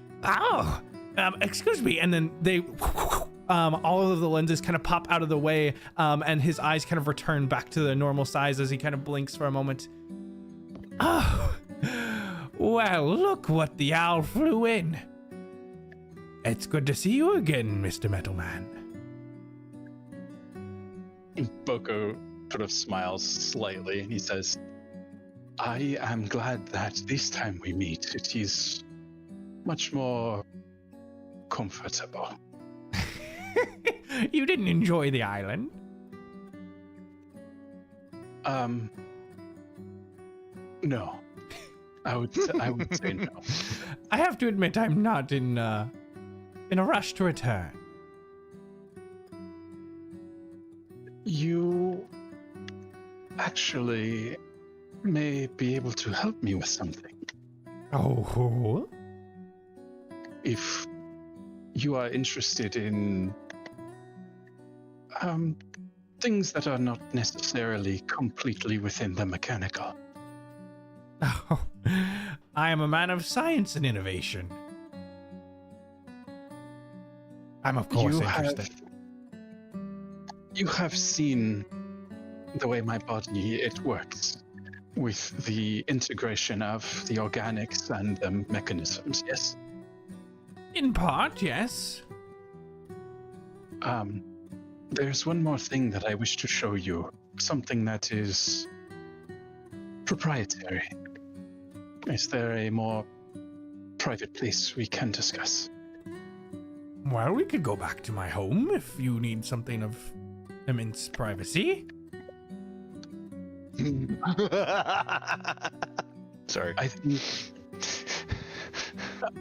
excuse me, and then they all of the lenses kind of pop out of the way, and his eyes kind of return back to the normal size as he kind of blinks for a moment. Oh, well, look what the owl flew in. It's good to see you again, Mr. Metalman. Boko sort of smiles slightly, and he says, I am glad that this time we meet, it is much more comfortable. You didn't enjoy the island? No. I would say no. I have to admit, I'm not in a rush to return. You actually may be able to help me with something. Oh? If you are interested in things that are not necessarily completely within the mechanical. Oh, I am a man of science and innovation. I'm of course interested. You have seen the way my body works with the integration of the organics and the mechanisms, yes? In part, yes. There's one more thing that I wish to show you. Something that is proprietary. Is there a more private place we can discuss? Well, we could go back to my home if you need something of immense privacy. Sorry.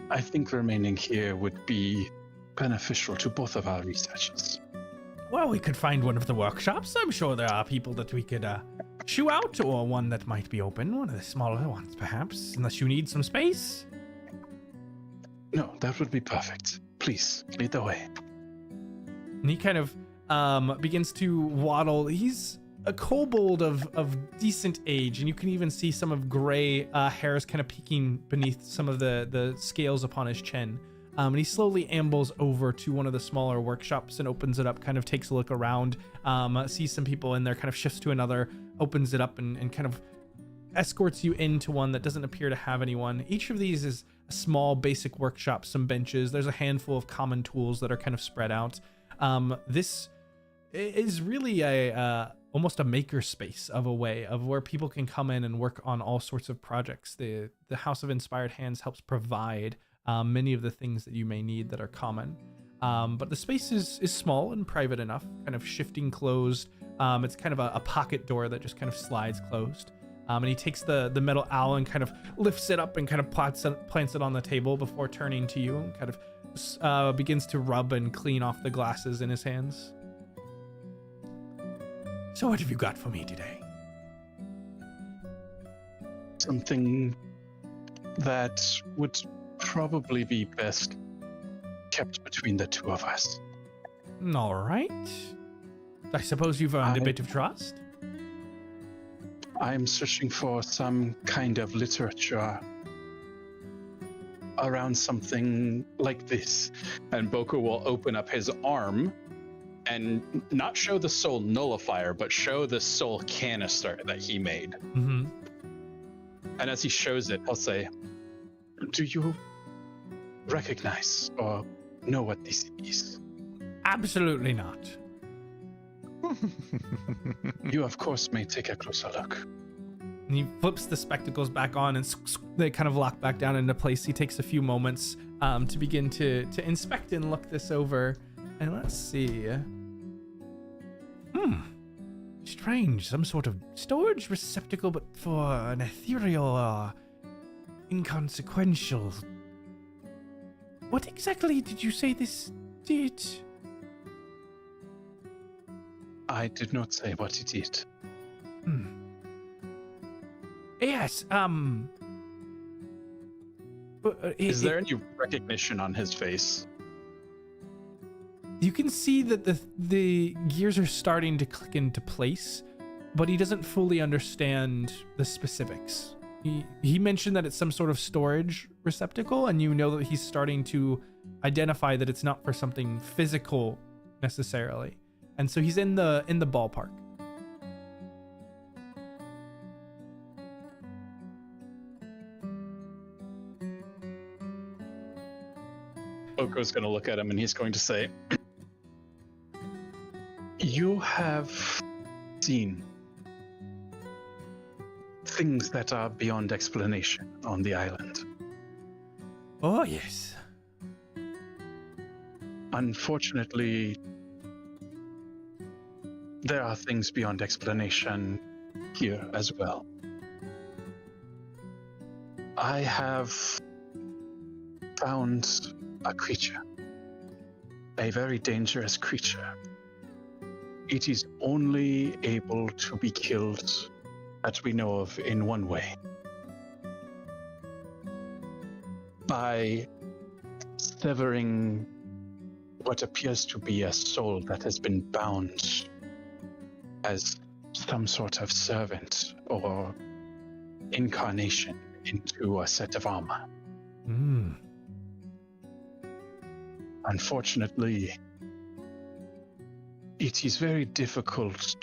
I think remaining here would be beneficial to both of our researches. Well, we could find one of the workshops. I'm sure there are people that we could shoo out, or one that might be open, one of the smaller ones, perhaps, unless you need some space. No, that would be perfect. Please, lead the way. And he kind of begins to waddle. He's a kobold of decent age, and you can even see some of gray hairs kind of peeking beneath some of the scales upon his chin. And he slowly ambles over to one of the smaller workshops and opens it up, kind of takes a look around, sees some people in there, kind of shifts to another, opens it up, and kind of escorts you into one that doesn't appear to have anyone. Each of these is a small basic workshop, some benches. There's a handful of common tools that are kind of spread out. This is really almost a maker space of a way of where people can come in and work on all sorts of projects. The House of Inspired Hands helps provide many of the things that you may need that are common. But the space is small and private enough, kind of shifting closed. It's kind of a pocket door that just kind of slides closed. And he takes the metal owl and kind of lifts it up and kind of plants it on the table before turning to you and kind of begins to rub and clean off the glasses in his hands. So what have you got for me today? Something that would probably be best kept between the two of us. All right. I suppose you've earned a bit of trust. I'm searching for some kind of literature around something like this. And Boko will open up his arm and not show the soul nullifier, but show the soul canister that he made. Mm-hmm. And as he shows it, I'll say, do you recognize or know what this is? Absolutely not. You, of course, may take a closer look. And he flips the spectacles back on and they kind of lock back down into place. He takes a few moments to begin to inspect and look this over. And let's see. Strange. Some sort of storage receptacle, but for an ethereal, inconsequential. What exactly did you say this did? I did not say what it did. Yes, Is there any recognition on his face? You can see that the gears are starting to click into place, but he doesn't fully understand the specifics. He mentioned that it's some sort of storage receptacle, and you know that he's starting to identify that it's not for something physical necessarily. And so he's in the ballpark. Boko's going to look at him and he's going to say, you have seen things that are beyond explanation on the island. Oh, yes. Unfortunately, there are things beyond explanation here as well. I have found a creature, a very dangerous creature. It is only able to be killed, that we know of, in one way. By severing what appears to be a soul that has been bound as some sort of servant or incarnation into a set of armor. Unfortunately, it is very difficult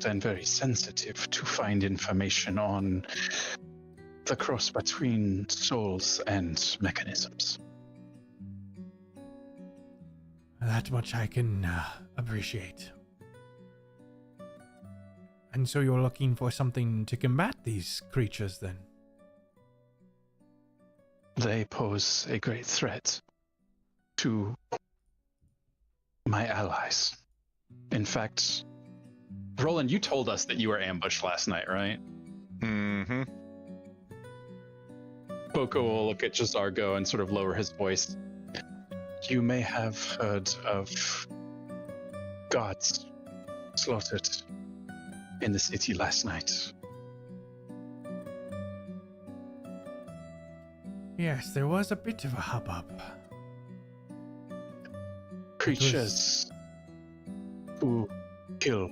and very sensitive to find information on the cross between souls and mechanisms. That much I can appreciate. And so you're looking for something to combat these creatures, then? They pose a great threat to my allies. In fact, Roland, you told us that you were ambushed last night, right? Mm-hmm. Boko will look at Jazargo and sort of lower his voice. you may have heard of guards slaughtered in the city last night. Yes, there was a bit of a hubbub. Creatures who kill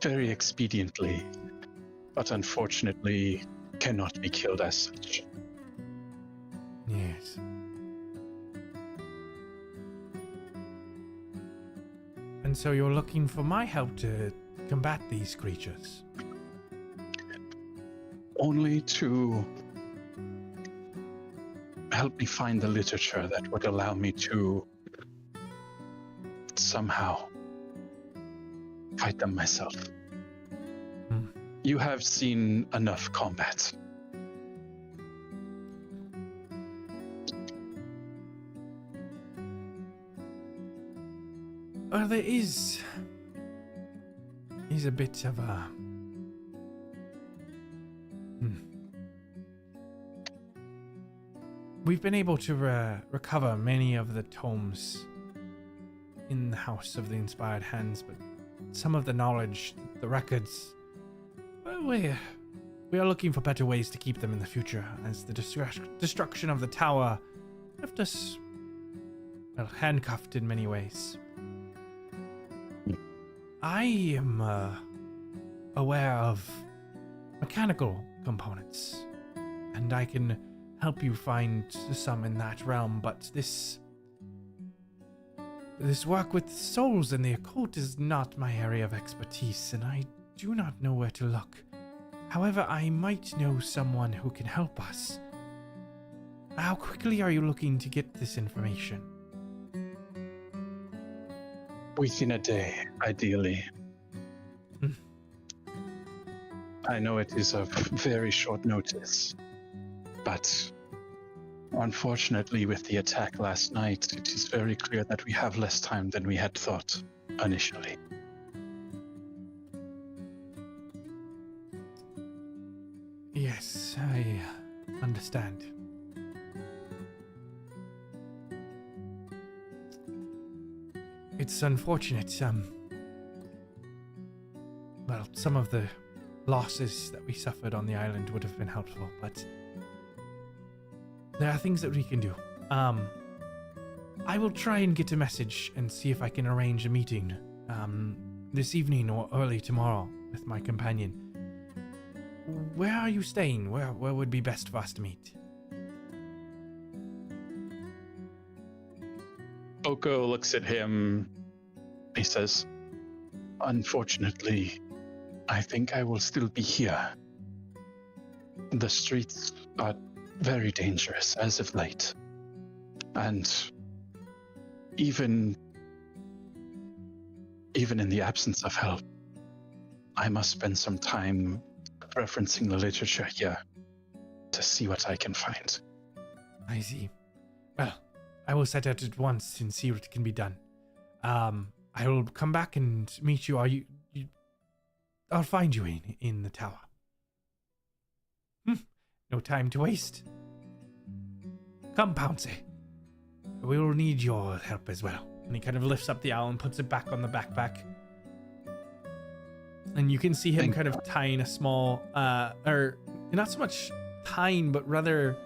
very expediently, but unfortunately cannot be killed as such. Yes. And so you're looking for my help to combat these creatures? Only to help me find the literature that would allow me to somehow fight them myself. You have seen enough combat. Well, there is a bit of a... We've been able to recover many of the tomes in the House of the Inspired Hands, but some of the knowledge, the records, well, we are looking for better ways to keep them in the future, as the destruction of the tower left us, well, handcuffed in many ways. I am aware of mechanical components, and I can help you find some in that realm, but this work with souls and the occult is not my area of expertise, and I do not know where to look. However, I might know someone who can help us. How quickly are you looking to get this information? Within a day, ideally. I know it is of very short notice, but unfortunately with the attack last night, it is very clear that we have less time than we had thought initially. Yes, I understand. It's unfortunate, well, some of the losses that we suffered on the island would have been helpful, but there are things that we can do. I will try and get a message and see if I can arrange a meeting, this evening or early tomorrow with my companion. Where are you staying? Where would be best for us to meet? Boko looks at him. He says, "Unfortunately, I think I will still be here. The streets are very dangerous as of late. And even in the absence of help, I must spend some time referencing the literature here to see what I can find." I see. Well, I will set out at once and see what can be done. I will come back and meet you. I'll find you in the tower. No time to waste. Come, Pouncy. We will need your help as well. And he kind of lifts up the owl and puts it back on the backpack. And you can see him kind of tying a small, or not so much tying, but rather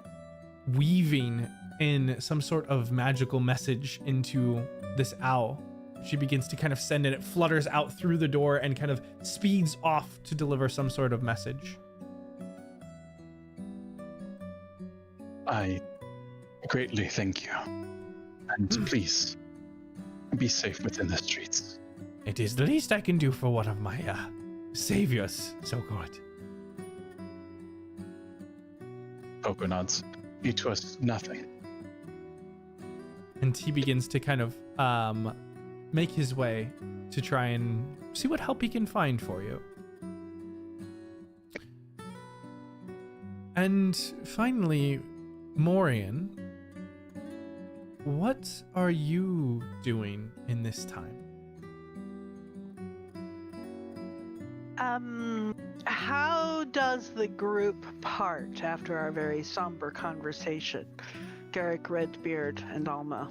weaving in some sort of magical message into this owl. She begins to kind of send it. It flutters out through the door and kind of speeds off to deliver some sort of message. I greatly thank you. And please, be safe within the streets. It is the least I can do for one of my saviors. So good. Boko nods. It was nothing. And he begins to kind of make his way to try and see what help he can find for you. And finally, Morien, what are you doing in this time? How does the group part after our very somber conversation? Garrick, Redbeard, and Alma.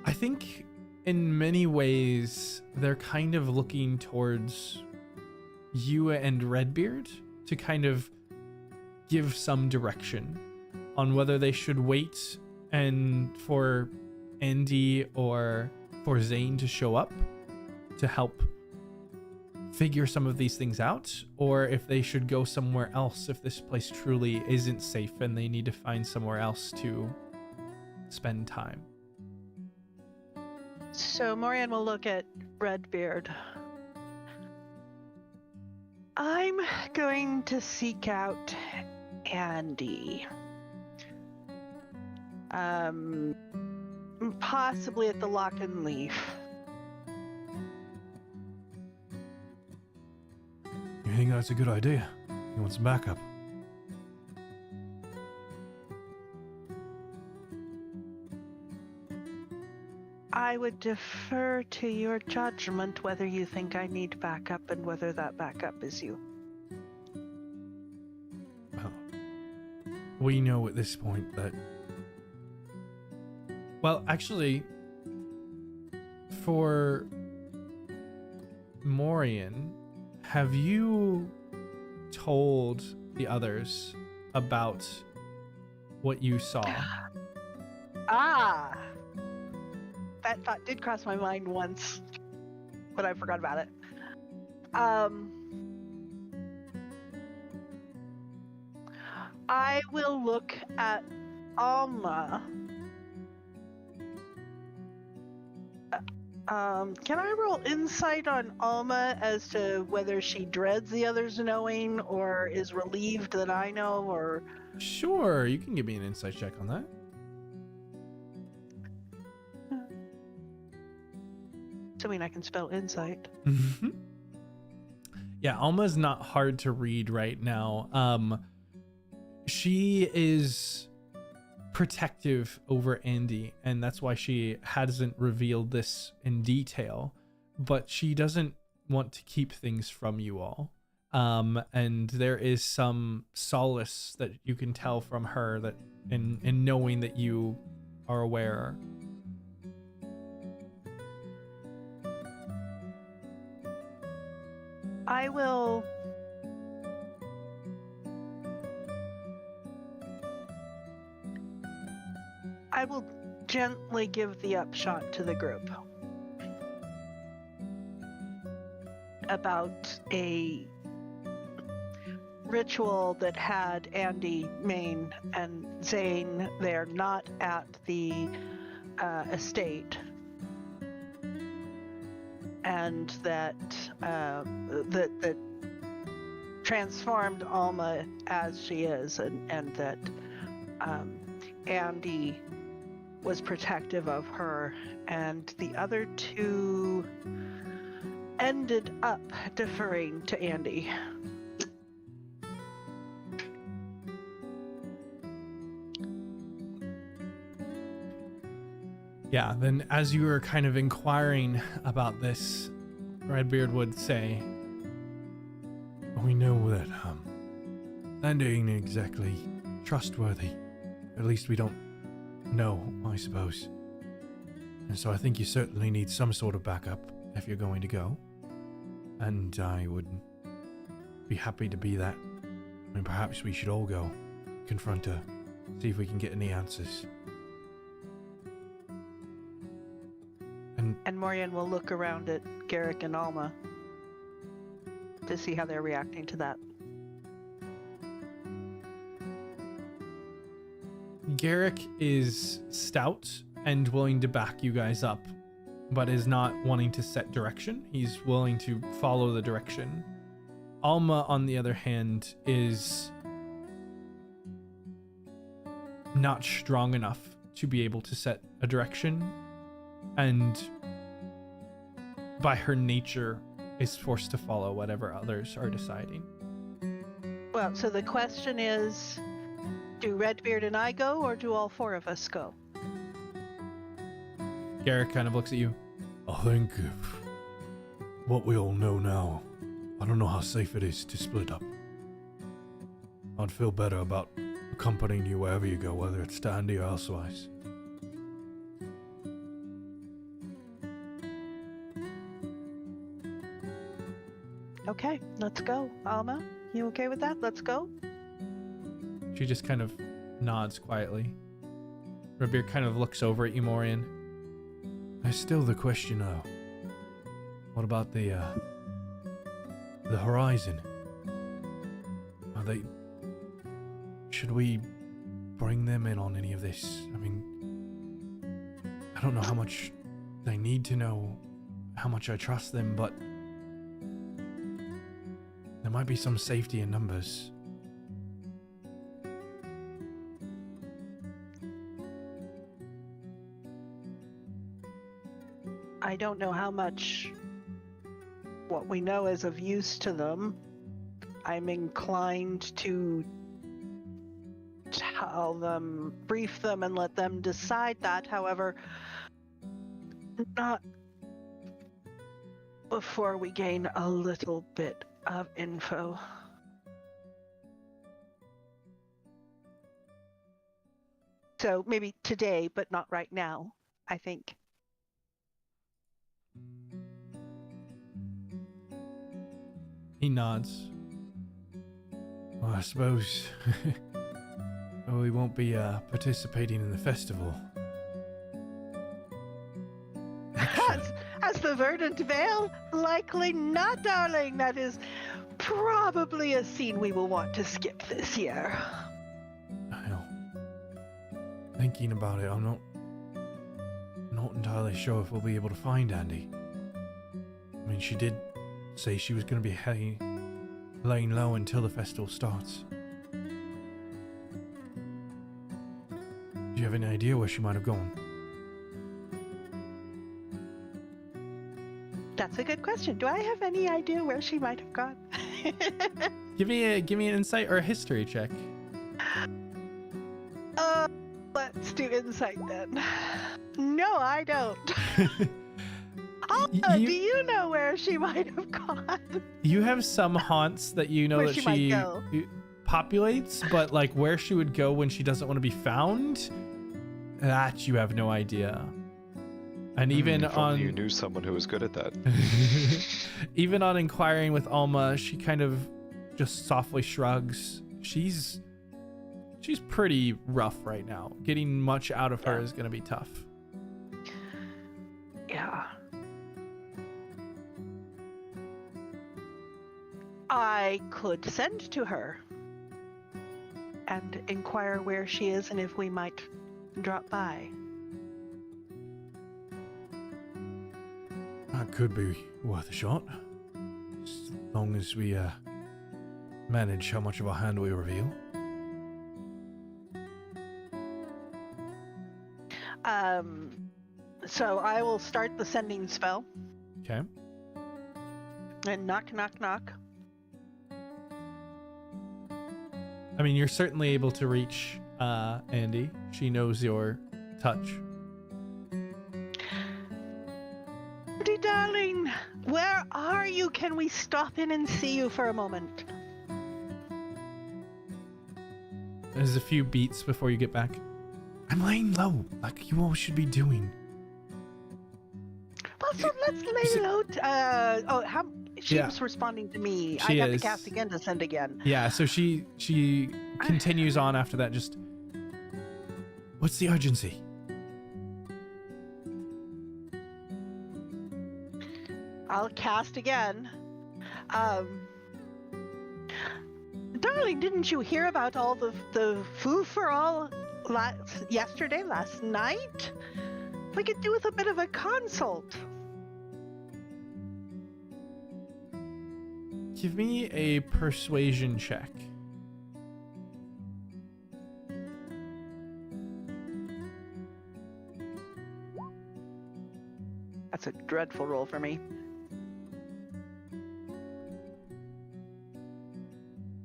I think in many ways they're kind of looking towards you and Redbeard to kind of give some direction on whether they should wait and for Andy or for Zayne to show up to help figure some of these things out, or if they should go somewhere else if this place truly isn't safe and they need to find somewhere else to spend time. So Morien will look at Redbeard. I'm going to seek out Andy. Possibly at the Lock and Leaf. You think that's a good idea? You want some backup? I would defer to your judgment whether you think I need backup and whether that backup is you. Well, we know at this point that... Well, actually, for Morien, have you told the others about what you saw? Ah! That thought did cross my mind once, but I forgot about it. I will look at Alma. Can I roll insight on Alma as to whether she dreads the others knowing or is relieved that I know, or... Sure, you can give me an insight check on that. Assuming I can spell insight. Yeah, Alma's not hard to read right now. She is protective over Andy, and that's why she hasn't revealed this in detail, but she doesn't want to keep things from you all. And there is some solace that you can tell from her that in knowing that you are aware. I will gently give the upshot to the group about a ritual that had Andy, Maine, and Zayne there, not at the estate, and that that transformed Alma as she is, and that Andy was protective of her, and the other two ended up deferring to Andy. Yeah, then as you were kind of inquiring about this, Redbeard would say, we know that that ain't exactly trustworthy. At least we don't know, I suppose. And so I think you certainly need some sort of backup if you're going to go. And I would be happy to be that. I mean, perhaps we should all go confront her, see if we can get any answers. And Morien will look around at Garrick and Alma to see how they're reacting to that. Garrick is stout and willing to back you guys up, but is not wanting to set direction. He's willing to follow the direction. Alma, on the other hand, is not strong enough to be able to set a direction, and by her nature is forced to follow whatever others are deciding. Well, so the question is, do Redbeard and I go, or do all four of us go? Garrick kind of looks at you. I think what we all know now, I don't know how safe it is to split up. I'd feel better about accompanying you wherever you go, whether it's to Andy or elsewise. Okay, let's go. Alma, you okay with that? Let's go. She just kind of nods quietly. Redbeard kind of looks over at you, Morien. There's still the question, what about the horizon? Are they... Should we bring them in on any of this? I mean, I don't know how much they need to know, how much I trust them, but there might be some safety in numbers. I don't know how much what we know is of use to them. I'm inclined to tell them, brief them, and let them decide that. However, not before we gain a little bit of info. So maybe today, but not right now, I think. He nods. Well, I suppose we won't be participating in the festival. As the Verdant Vale? Likely not, darling. That is probably a scene we will want to skip this year. I know. Thinking about it, I'm not entirely sure if we'll be able to find Andy. I mean, she did say she was going to be laying low until the festival starts. Do you have any idea where she might have gone? That's a good question. Do I have any idea where she might have gone? Give me an insight or a history check. Let's do insight then. No, I don't. Do you know where she might have gone? You have some haunts that you know Where that she might go. populates, but like where she would go when she doesn't want to be found, that you have no idea. And even if on only you knew someone who was good at that. even on inquiring with Alma, she kind of just softly shrugs. She's pretty rough right now. Getting much out of her is going to be tough. Yeah. I could send to her and inquire where she is and if we might drop by. That could be worth a shot. As long as we manage how much of our hand we reveal. So I will start the sending spell. Okay. And knock, knock, knock. I mean, you're certainly able to reach Andy. She knows your touch. darling, where are you? Can we stop in and see you for a moment? There's a few beats before you get back. I'm laying low, like you all should be doing. Well, so let's lay low. She's responding to me. She I got is. to cast again to send again. Yeah, so she continues on after that. Just, what's the urgency? I'll cast again. Darling, didn't you hear about all the foo-for-all last night? We could do with a bit of a consult. Give me a persuasion check. That's a dreadful roll for me.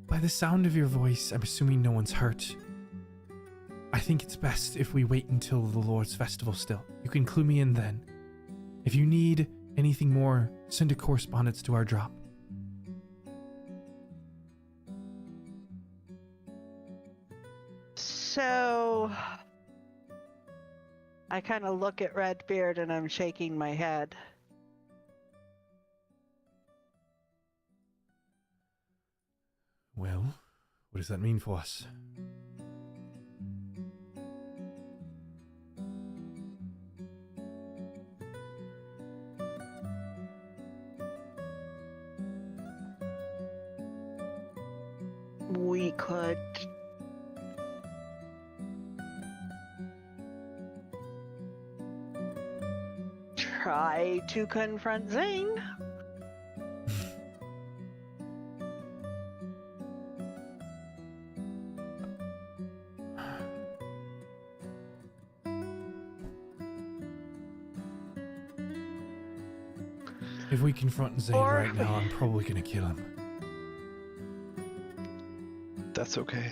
By the sound of your voice, I'm assuming no one's hurt. I think it's best if we wait until the Lord's Festival still. You can clue me in then. If you need anything more, send a correspondence to our drop. So, I kind of look at Redbeard and I'm shaking my head. Well, what does that mean for us? We could try to confront Zayne. If we confront Zayne right now, I'm probably gonna kill him. That's okay.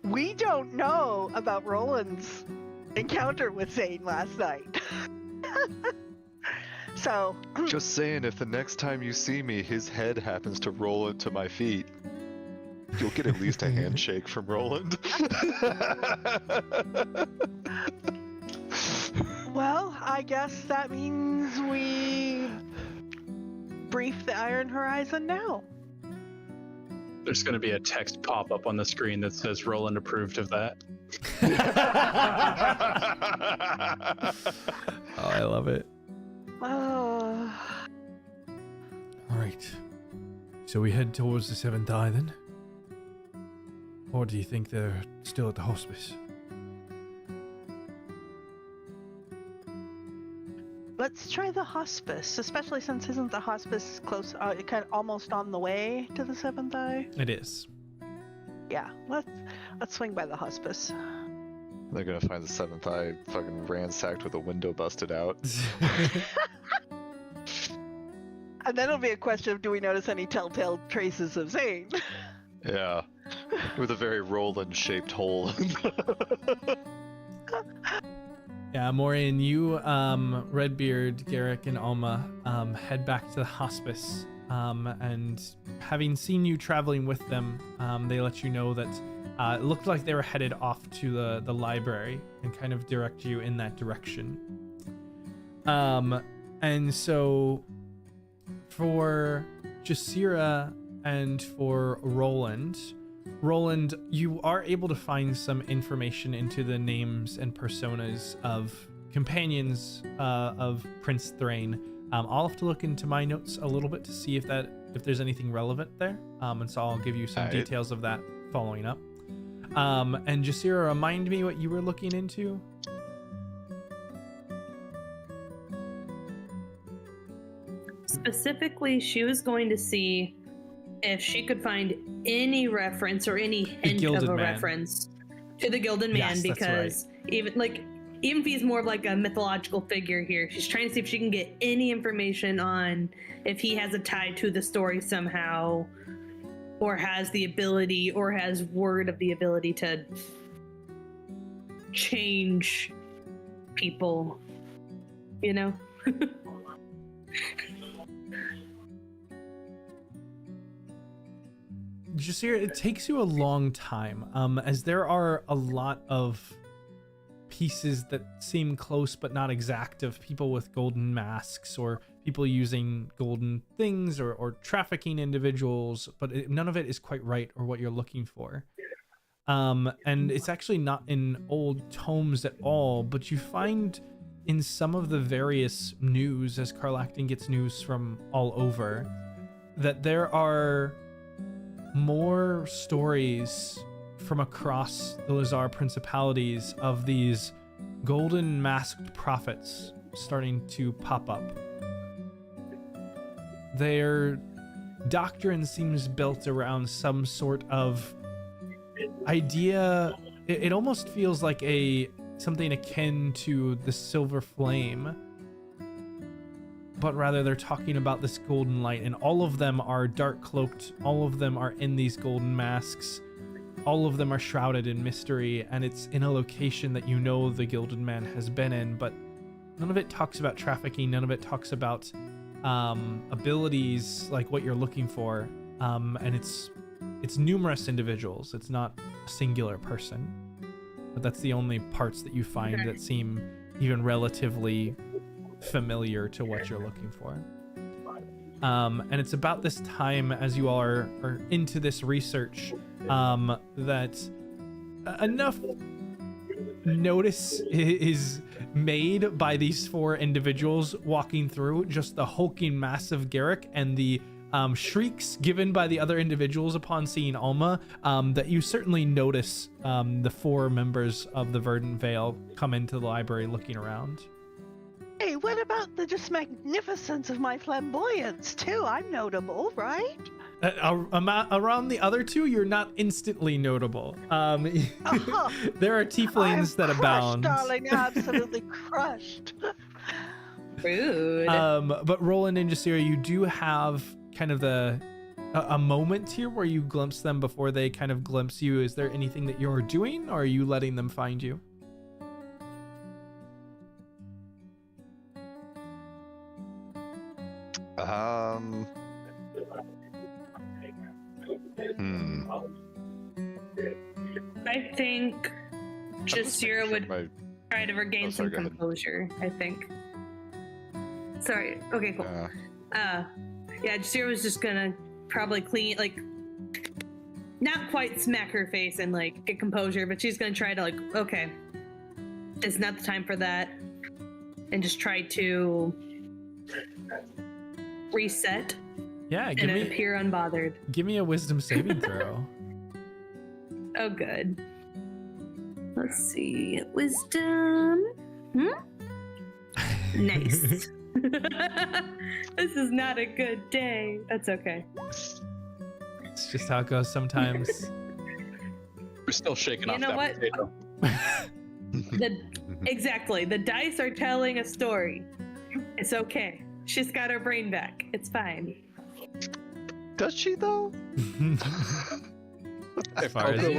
We don't know about Roland's encounter with Zayne last night. So, Just saying, if the next time you see me, his head happens to roll into my feet, you'll get at least a handshake from Roland. well, I guess that means we brief the Iron Horizon now. There's going to be a text pop up on the screen that says Roland approved of that. Oh, I love it. Oh. Alright. So we head towards the Seventh Eye then? Or do you think they're still at the hospice? Let's try the hospice, especially since isn't the hospice close, kind of almost on the way to the Seventh Eye? It is. Yeah, let's swing by the hospice. They're gonna find the Seventh Eye fucking ransacked with a window busted out. And then it'll be a question of, do we notice any telltale traces of Zayne? Yeah. With a very Roland-shaped hole. Yeah, Morien, you, Redbeard, Garrick, and Alma head back to the hospice. And having seen you traveling with them, they let you know that it looked like they were headed off to the library and kind of direct you in that direction. And so for Jasira and for Roland, you are able to find some information into the names and personas of companions of Prince Thrain. I'll have to look into my notes a little bit to see if there's anything relevant there. And so I'll give you some details of that following up. And Jasira, remind me what you were looking into. Specifically, she was going to see if she could find any reference or any hint of a reference to the Gilded Man, because even if he's more of like a mythological figure here, she's trying to see if she can get any information on if he has a tie to the story somehow, or has the ability, or has word of the ability to change people, you know? Jasir, it takes you a long time, as there are a lot of pieces that seem close but not exact, of people with golden masks or people using golden things or trafficking individuals, but none of it is quite right or what you're looking for. And it's actually not in old tomes at all, but you find in some of the various news, as Karlachtin gets news from all over, that there are more stories from across the Lazar principalities of these golden masked prophets starting to pop up. Their doctrine seems built around some sort of idea. It almost feels like something akin to the Silver Flame, but rather they're talking about this golden light, and all of them are dark cloaked, all of them are in these golden masks, all of them are shrouded in mystery, and it's in a location that you know the Gilded Man has been in, but none of it talks about trafficking, none of it talks about abilities like what you're looking for, and it's numerous individuals, it's not a singular person, but that's the only parts that you find that seem even relatively familiar to what you're looking for. And it's about this time, as you all are into this research, that enough notice is made by these four individuals walking through, just the hulking mass of Garrick and the shrieks given by the other individuals upon seeing Alma, that you certainly notice the four members of the Verdant Vale come into the library looking around. Hey, what about the just magnificence of my flamboyance, too? I'm notable, right? Around the other two, you're not instantly notable. There are tieflings that abound. Darling, absolutely crushed. Rude. But Roland and Jasira, you do have kind of a moment here where you glimpse them before they kind of glimpse you. Is there anything that you're doing, or are you letting them find you? I think Jasira would try to regain some composure, I think. Sorry. Okay, cool. Yeah, Jasira was just gonna probably clean, like, not quite smack her face and, like, get composure, but she's gonna try to, like, okay, it's not the time for that, and just try to reset. Yeah, and appear unbothered. Give me a wisdom saving throw. Oh, good. Let's see. Wisdom. Nice. This is not a good day. That's okay. It's just how it goes sometimes. We're still shaking off that what? potato. Exactly. The dice are telling a story. It's okay. She's got her brain back. It's fine. Does she, though? If Boko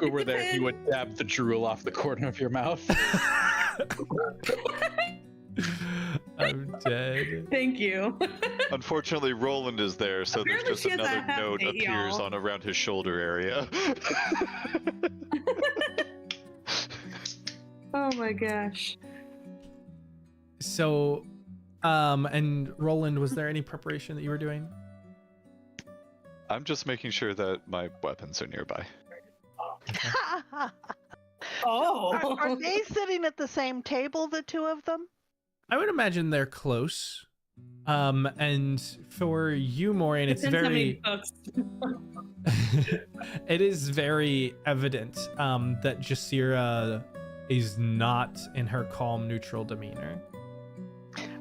were there, he would dab the drool off the corner of your mouth. I'm dead. Thank you. Unfortunately, Roland is there, so Apparently there's just another note appears y'all. on around his shoulder area. Oh my gosh. So, and Roland, was there any preparation that you were doing? I'm just making sure that my weapons are nearby. Oh. Are they sitting at the same table, the two of them? I would imagine they're close. And for you, Morien, it's very... it is very evident that Jasira is not in her calm, neutral demeanor.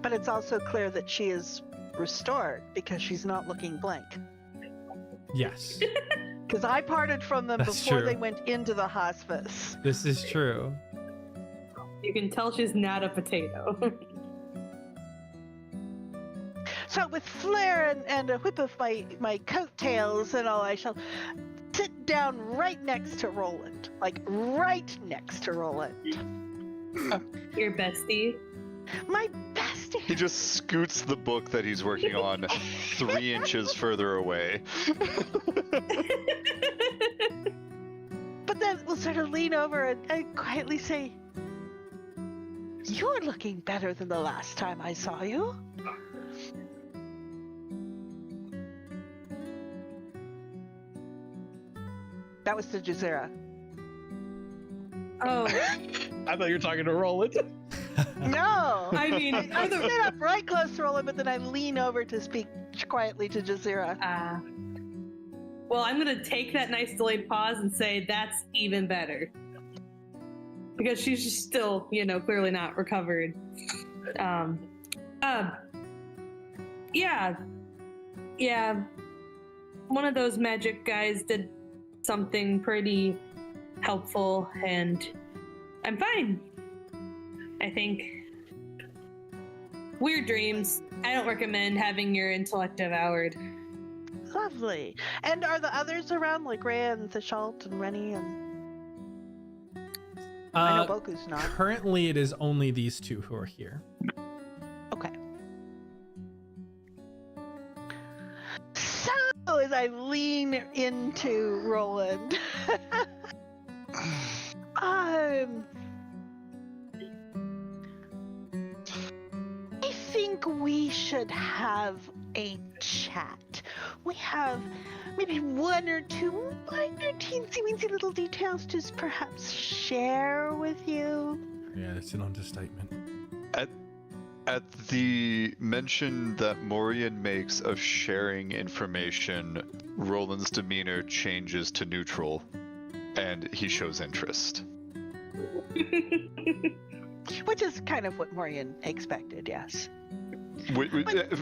But it's also clear that she is restored because she's not looking blank. Yes. Because I parted from them That's before true. they went into the hospice. This is true. You can tell she's not a potato. So with flair and a whip of my coattails and all, I shall sit down right next to Roland. Like, right next to Roland. Your bestie. My bestie. He just scoots the book that he's working on 3 inches further away. But then we'll sort of lean over and quietly say, "You're looking better than the last time I saw you." That was to Jazeera. Oh, I thought you were talking to Roland. No! I mean, I sit up right close to Roland, but then I lean over to speak quietly to Jazeera. well, I'm gonna take that nice delayed pause and say that's even better. Because she's just still, clearly not recovered. Yeah. One of those magic guys did something pretty helpful, and I'm fine. I think. Weird dreams. I don't recommend having your intellect devoured. Lovely. And are the others around, like Rhea and Thishalt and Rennie and... I know Boku's not. Currently, it is only these two who are here. Okay. So, as I lean into Roland, I think we should have a chat. We have maybe 1 or 2 minor teensy-weensy little details to perhaps share with you. Yeah, it's an understatement. At the mention that Morien makes of sharing information, Roland's demeanor changes to neutral, and he shows interest. Which is kind of what Morien expected, yes.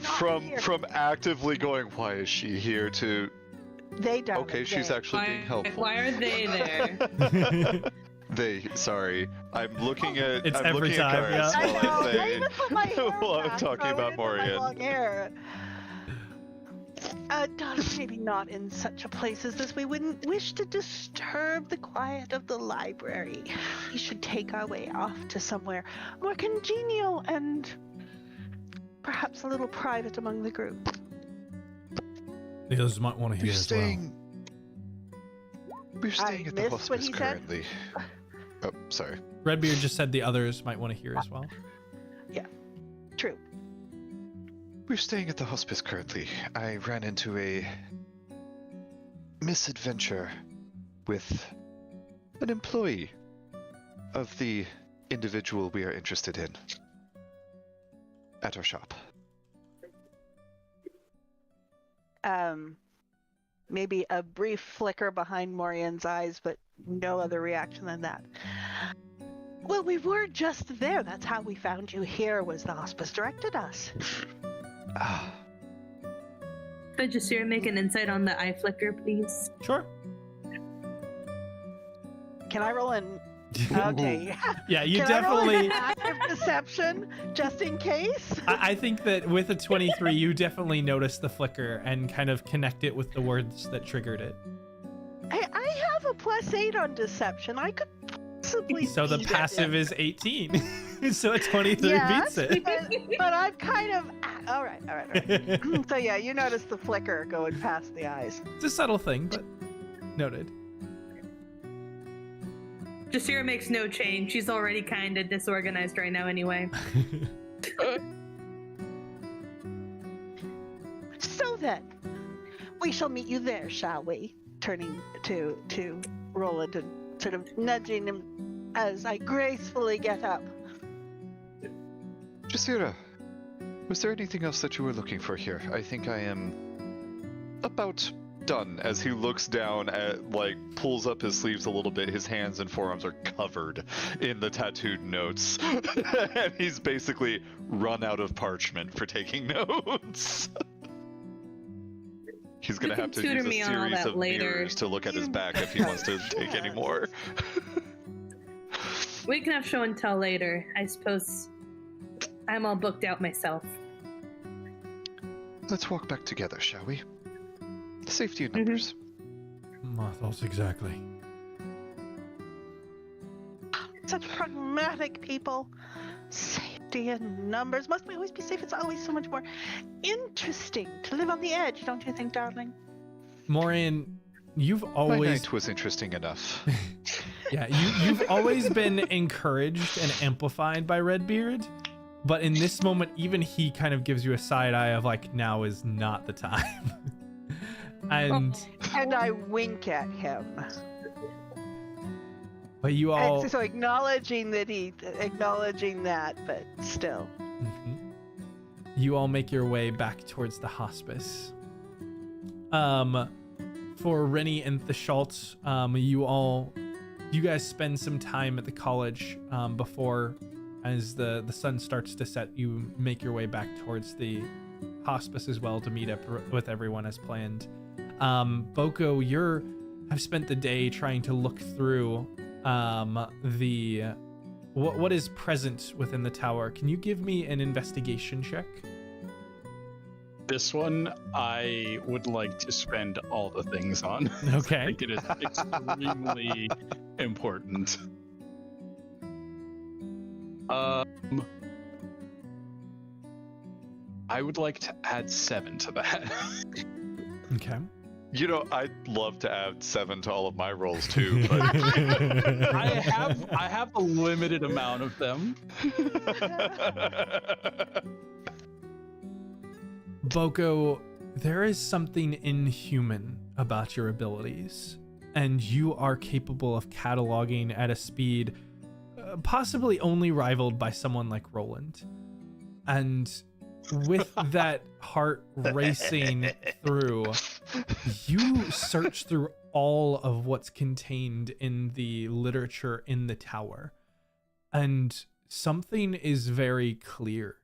From actively going, why is she here, to they don't. Okay, she's actually being helpful. Why are they there? Sorry, I'm looking at. It's I'm every looking time, at yeah. Gareth while I I'm even put my hair while I'm back, talking so about I didn't put my Morien. long hair. Daask, maybe not in such a place as this. We wouldn't wish to disturb the quiet of the library. We should take our way off to somewhere more congenial and perhaps a little private among the group. The others might want to hear as well. We're staying at the missed what hospice he said. currently. Oh, sorry. Redbeard just said the others might want to hear as well. True. We're staying at the hospice currently. I ran into a misadventure with an employee of the individual we are interested in at our shop. Maybe a brief flicker behind Morien's eyes, but no other reaction than that. Well, we were just there. That's how we found you here, was the hospice directed us. Could Jasira make an insight on the eye flicker, please? Sure. Can I roll in? Okay. Yeah, you Can I roll definitely. an active deception, just in case? I think that with a 23, you definitely notice the flicker and kind of connect it with the words that triggered it. I have a +8 on deception. I could possibly. So the beat passive it. is 18. So a 23 Yes, beats it. but I'm kind of. All right. So yeah, you notice the flicker going past the eyes. It's a subtle thing, but noted. Jasira makes no change. She's already kind of disorganized right now anyway. So then, we shall meet you there, shall we? Turning to Roland and sort of nudging him as I gracefully get up. Jasira, was there anything else that you were looking for here? I think I am about done, as he looks down at, pulls up his sleeves a little bit. His hands and forearms are covered in the tattooed notes. And he's basically run out of parchment for taking notes. He's gonna You have can to tutor use a me on all series that of later. mirrors to look at his back if he wants to take any more. We can have show and tell later. I suppose I'm all booked out myself. Let's walk back together, shall we? Safety in numbers. My thoughts exactly. Such pragmatic people. Safety in numbers. Must we always be safe? It's always so much more interesting to live on the edge, don't you think, darling? Morien, you've My always night was interesting enough. yeah, you've always been encouraged and amplified by Redbeard, but in this moment, even he kind of gives you a side eye of like, now is not the time. And I wink at him. but you all And so acknowledging that, but still. Mhm. You all make your way back towards the hospice. For Rennie and the Schultz, you guys spend some time at the college before, as the sun starts to set, you make your way back towards the hospice as well to meet up with everyone as planned. Boko, have spent the day trying to look through what is present within the tower. Can you give me an investigation check? This one, I would like to spend all the things on. Okay. I think it is extremely important. I would like to add 7 to that. Okay. You know, I'd love to add 7 to all of my rolls too, but I have a limited amount of them. Boko, there is something inhuman about your abilities, and you are capable of cataloging at a speed possibly only rivaled by someone like Roland. And with that heart racing through, you search through all of what's contained in the literature in the tower, and something is very clear.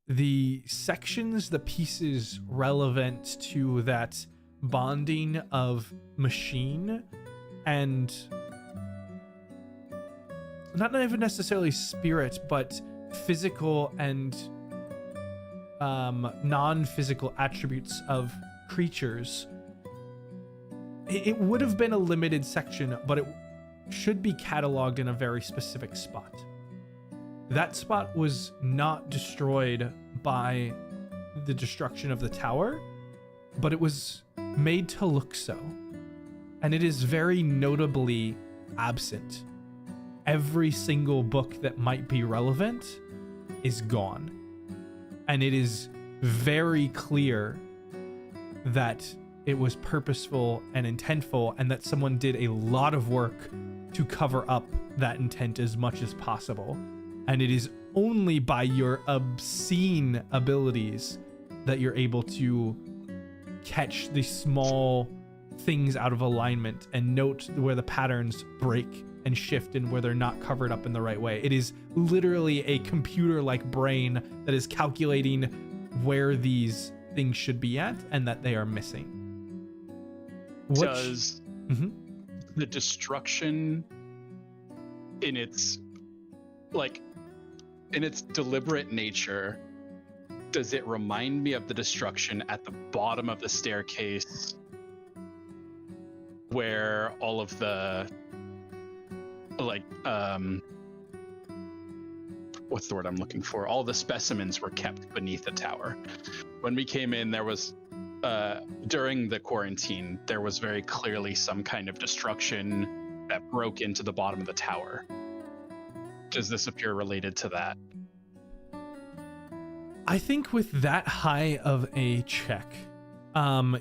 The sections, the pieces relevant to that bonding of machine and not even necessarily spirit, but physical and non-physical attributes of creatures. It would have been a limited section, but it should be cataloged in a very specific spot. That spot was not destroyed by the destruction of the tower, but it was made to look so. And it is very notably absent. Every single book that might be relevant is gone. And it is very clear that it was purposeful and intentful, and that someone did a lot of work to cover up that intent as much as possible. And it is only by your obscene abilities that you're able to catch the small things out of alignment and note where the patterns break and shift and where they're not covered up in the right way. It is literally a computer-like brain that is calculating where these things should be at and that they are missing. Does the destruction in its deliberate nature, does it remind me of the destruction at the bottom of the staircase where all of the what's the word I'm looking for? All the specimens were kept beneath the tower. When we came in, there was during the quarantine, there was very clearly some kind of destruction that broke into the bottom of the tower. Does this appear related to that? I think with that high of a check,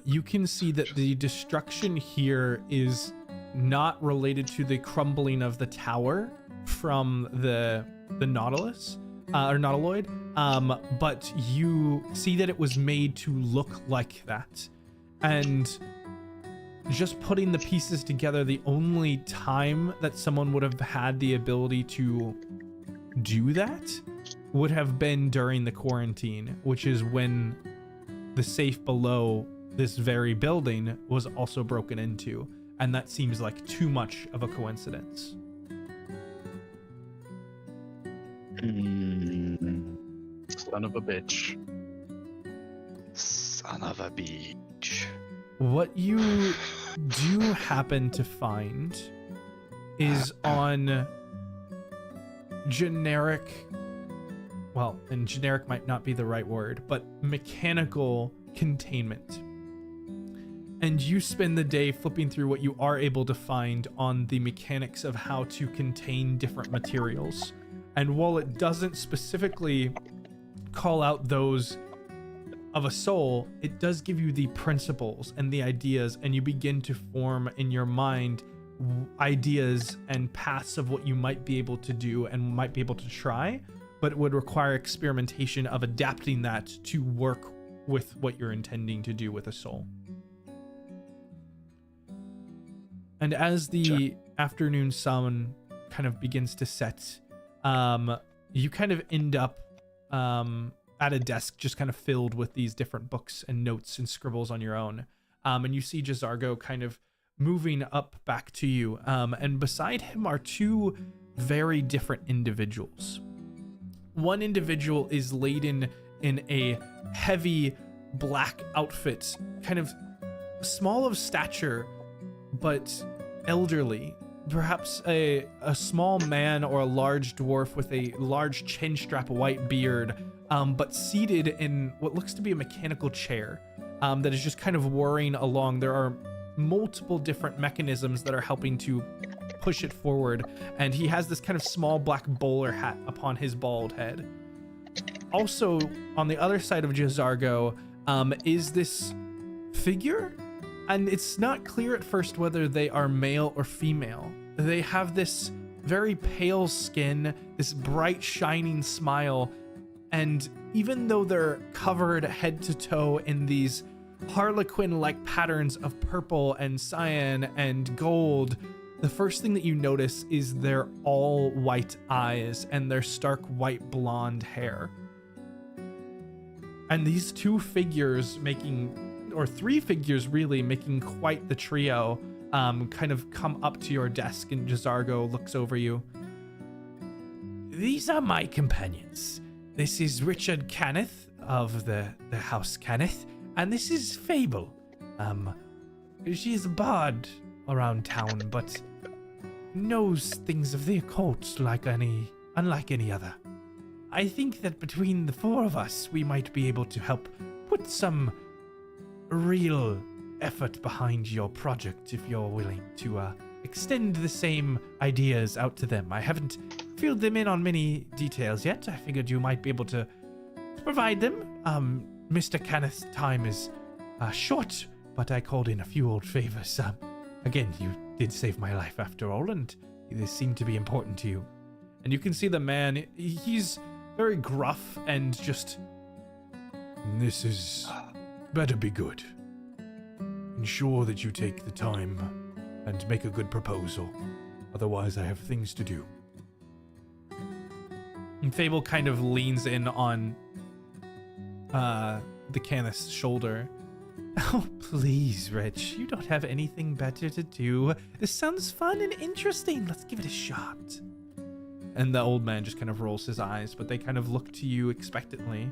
you can see that the destruction here is not related to the crumbling of the tower from the Nautilus or Nautiloid, but you see that it was made to look like that. And just putting the pieces together, the only time that someone would have had the ability to do that would have been during the quarantine, which is when the safe below this very building was also broken into. And that seems like too much of a coincidence. Son of a bitch. Son of a bitch. What you do happen to find is on generic, well, and generic might not be the right word, but mechanical containment. And you spend the day flipping through what you are able to find on the mechanics of how to contain different materials. And while it doesn't specifically call out those of a soul, it does give you the principles and the ideas, and you begin to form in your mind ideas and paths of what you might be able to do and might be able to try, but it would require experimentation of adapting that to work with what you're intending to do with a soul. And as the afternoon sun kind of begins to set, you kind of end up at a desk just kind of filled with these different books and notes and scribbles on your own. And you see Jazargo kind of moving up back to you. And beside him are two very different individuals. One individual is laden in a heavy black outfit, kind of small of stature, but elderly. Perhaps a small man or a large dwarf with a large chin strap white beard, but seated in what looks to be a mechanical chair that is just kind of whirring along. There are multiple different mechanisms that are helping to push it forward, and he has this kind of small black bowler hat upon his bald head. Also, on the other side of Jazargo is this figure, and it's not clear at first whether they are male or female. They have this very pale skin, this bright shining smile, and even though they're covered head to toe in these harlequin-like patterns of purple and cyan and gold, the first thing that you notice is their all white eyes and their stark white blonde hair. And these two figures or three figures really, making quite the trio, kind of come up to your desk, and Jazargo looks over you. These are my companions. This is Richard Cannith of the House Cannith, and this is Fable. She is a bard around town, but knows things of the occult unlike any other. I think that between the four of us, we might be able to help put some real effort behind your project if you're willing to extend the same ideas out to them. I haven't filled them in on many details yet. I figured you might be able to provide them. Mr. Cannith's time is short, but I called in a few old favors. Again, you did save my life after all, and they seem to be important to you. And you can see the man, he's very gruff and just... This is... better be good. Ensure that you take the time and make a good proposal. Otherwise, I have things to do. And Fable kind of leans in on the Cannith's shoulder. Oh, please, Rich. You don't have anything better to do. This sounds fun and interesting. Let's give it a shot. And the old man just kind of rolls his eyes, but they kind of look to you expectantly.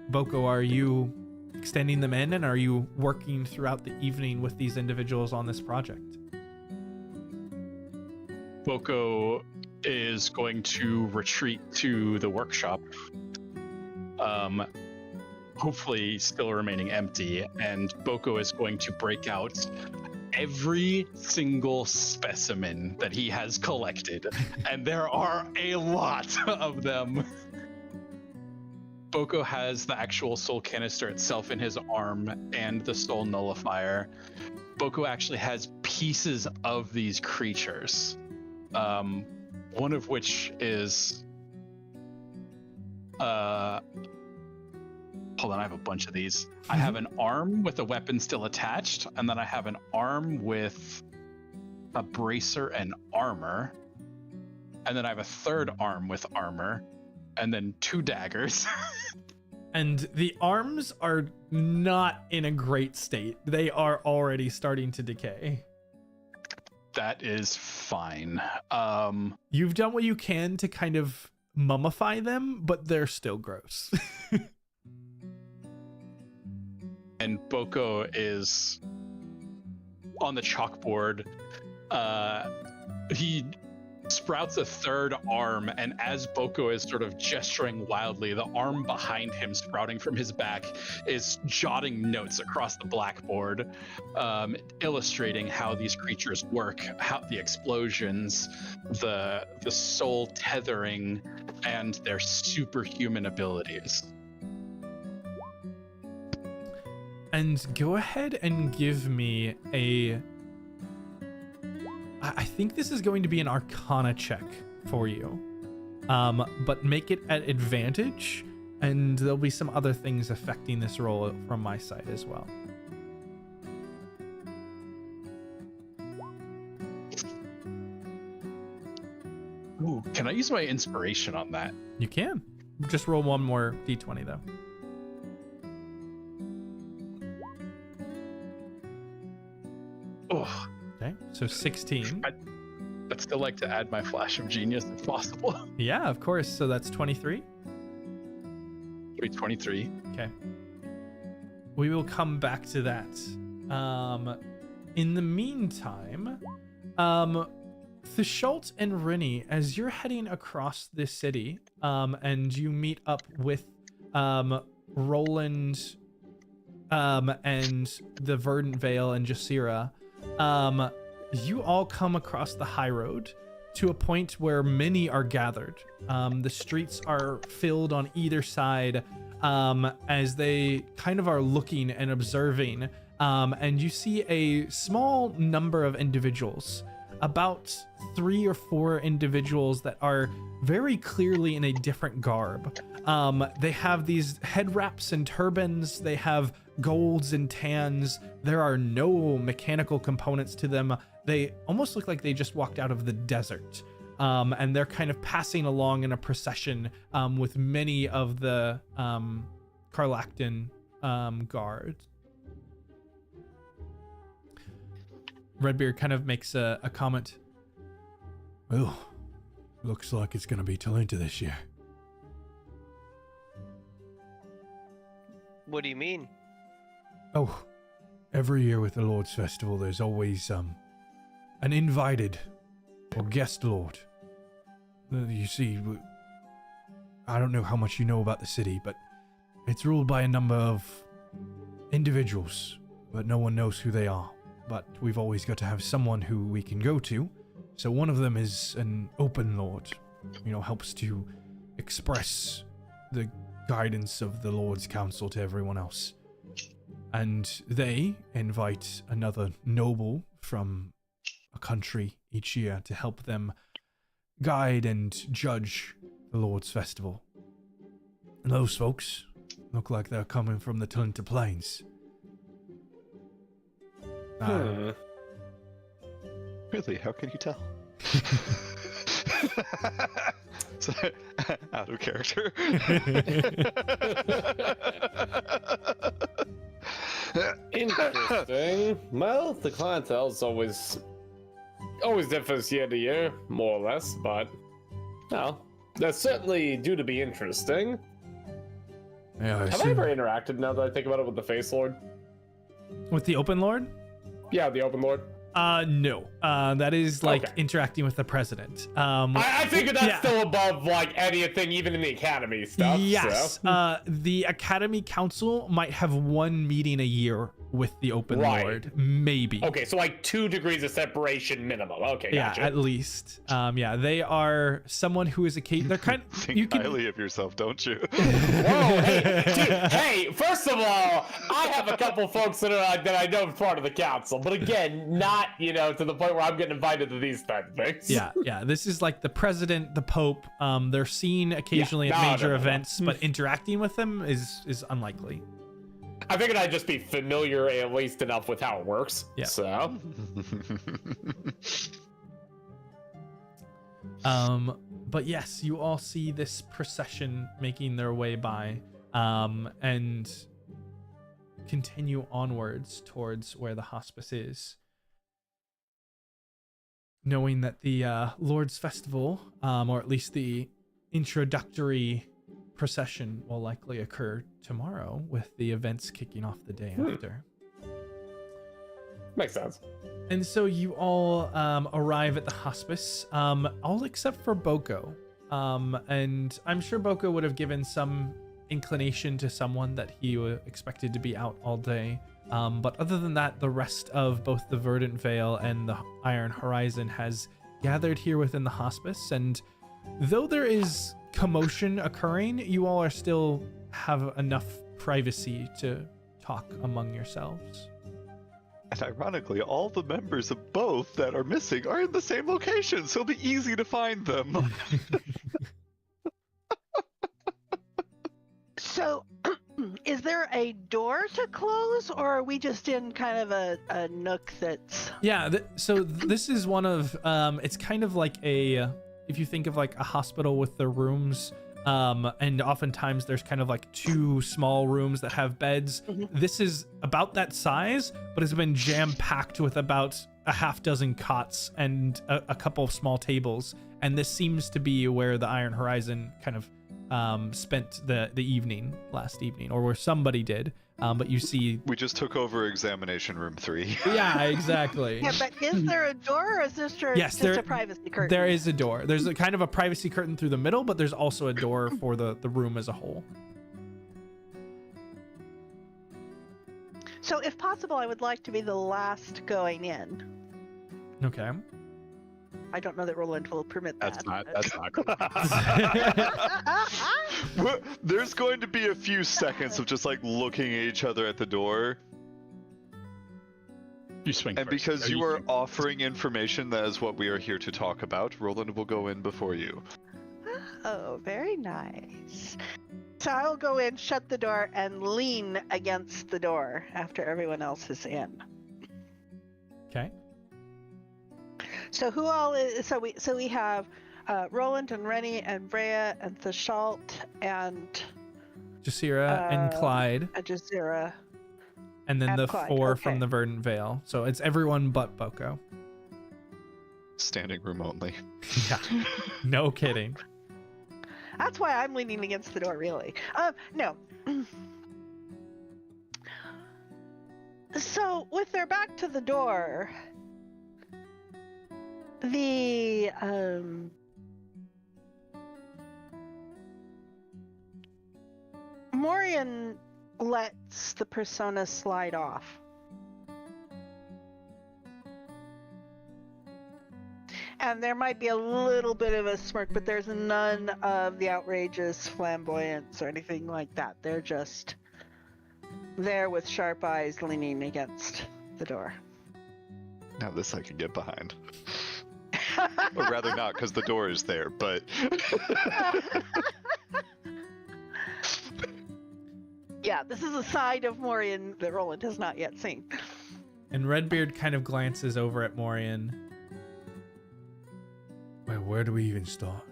Boko, are you extending them in, and are you working throughout the evening with these individuals on this project? Boko is going to retreat to the workshop, hopefully still remaining empty, and Boko is going to break out every single specimen that he has collected, and there are a lot of them. Boko has the actual soul canister itself in his arm and the soul nullifier. Boko actually has pieces of these creatures, one of which is hold on, I have a bunch of these. I have an arm with a weapon still attached, and then I have an arm with a bracer and armor, and then I have a third arm with armor, and then 2 daggers. And the arms are not in a great state. They are already starting to decay. That is fine. You've done what you can to kind of mummify them, but they're still gross. And Boko is on the chalkboard, he sprouts a third arm, and as Boko is sort of gesturing wildly, the arm behind him sprouting from his back is jotting notes across the blackboard, illustrating how these creatures work, how the explosions, the soul tethering, and their superhuman abilities. And go ahead and give me a... I think this is going to be an Arcana check for you. But make it at advantage, and there'll be some other things affecting this roll from my side as well. Ooh, can I use my inspiration on that? You can. Just roll one more d20 though. Oh, Okay, so 16. I'd still like to add my flash of genius if possible. Yeah, of course. So that's 23. 23. Okay. We will come back to that. In the meantime, Thishult and Rinny, as you're heading across this city, and you meet up with Roland and the Verdant Vale and Jasira, you all come across the high road to a point where many are gathered. The streets are filled on either side as they kind of are looking and observing. And you see a small number of individuals, about 3 or 4 individuals that are very clearly in a different garb. They have these head wraps and turbans. They have golds and tans. There are no mechanical components to them. They almost look like they just walked out of the desert. And they're kind of passing along in a procession with many of the Karlaktan guards. Redbeard kind of makes a comment. Well, looks like it's going to be Talenta this year. What do you mean? Oh, every year with the Lord's Festival, there's always an invited or guest lord. You see, I don't know how much you know about the city, but it's ruled by a number of individuals, but no one knows who they are. But we've always got to have someone who we can go to. So one of them is an open lord, helps to express the guidance of the Lord's Council to everyone else. And they invite another noble from a country each year to help them guide and judge the Lord's Festival. And those folks look like they're coming from the Talenta Plains. Really? How can you tell? So, out of character. Interesting. Well, the clientele's always differs year to year, more or less, but no, that's certainly due to be interesting. Yeah, Have I ever interacted, now that I think about it, with the Face Lord? With the Open Lord? Yeah, the Open Lord. No. That is like Okay. interacting with the president. I figured that's yeah. still above like anything, even in the Academy stuff. Yes. So. The Academy Council might have one meeting a year with the Open Right. Lord, maybe. Okay, so like 2 degrees of separation minimum. Okay, Yeah, gotcha. at least. Yeah, they are someone who is they're kind of Think highly of yourself, don't you? Whoa, hey, dude, hey, first of all, I have a couple folks that I know as part of the council, but again, not, to the point where I'm getting invited to these type of things. Yeah. This is like the president, the pope. They're seen occasionally at major events, but interacting with them is unlikely. I figured I'd just be familiar at least enough with how it works. Yeah. So. But yes, you all see this procession making their way by, and continue onwards towards where the hospice is, knowing that the Lord's Festival, or at least the introductory procession, will likely occur tomorrow, with the events kicking off the day after. Makes sense. And so you all arrive at the hospice, all except for Boko. And I'm sure Boko would have given some inclination to someone that he expected to be out all day. But other than that, the rest of both the Verdant Vale and the Iron Horizon has gathered here within the hospice. And though there is commotion occurring, you all are still have enough privacy to talk among yourselves. And ironically, all the members of both that are missing are in the same location, so it'll be easy to find them. So, is there a door to close, or are we just in kind of a nook that's... Yeah, so this is one of, it's kind of like if you think of like a hospital with the rooms, and oftentimes there's kind of like two small rooms that have beds. This is about that size, but it's been jam-packed with about a half dozen cots and a couple of small tables. And this seems to be where the Iron Horizon kind of spent the evening last evening, or where somebody did. But you see, we just took over examination room 3. Yeah, exactly. Yeah, but is there a door, or is this just a privacy curtain? There is a door. There's a kind of a privacy curtain through the middle, but there's also a door for the room as a whole. So, if possible, I would like to be the last going in. Okay. I don't know that Roland will permit that. That's not cool. There's going to be a few seconds of just like looking at each other at the door. You swing. And first. because you are offering information that is what we are here to talk about, Roland will go in before you. Oh, very nice. So I'll go in, shut the door, and lean against the door after everyone else is in. Okay. So who all is? So we have Roland and Rennie and Brea and Thashalt and Jasira and Clyde. And Jasira. And then and the Clyde, 4 okay. from the Verdant Vale. So it's everyone but Boko. Standing room only. Yeah. No kidding. That's why I'm leaning against the door, really. No. So with their back to the door, the Morien lets the persona slide off. And there might be a little bit of a smirk, but there's none of the outrageous flamboyance or anything like that. They're just there with sharp eyes leaning against the door. Now this I can get behind. Or rather not, because the door is there, but... Yeah, this is a side of Morien that Roland has not yet seen. And Redbeard kind of glances over at Morien. Well, where do we even start?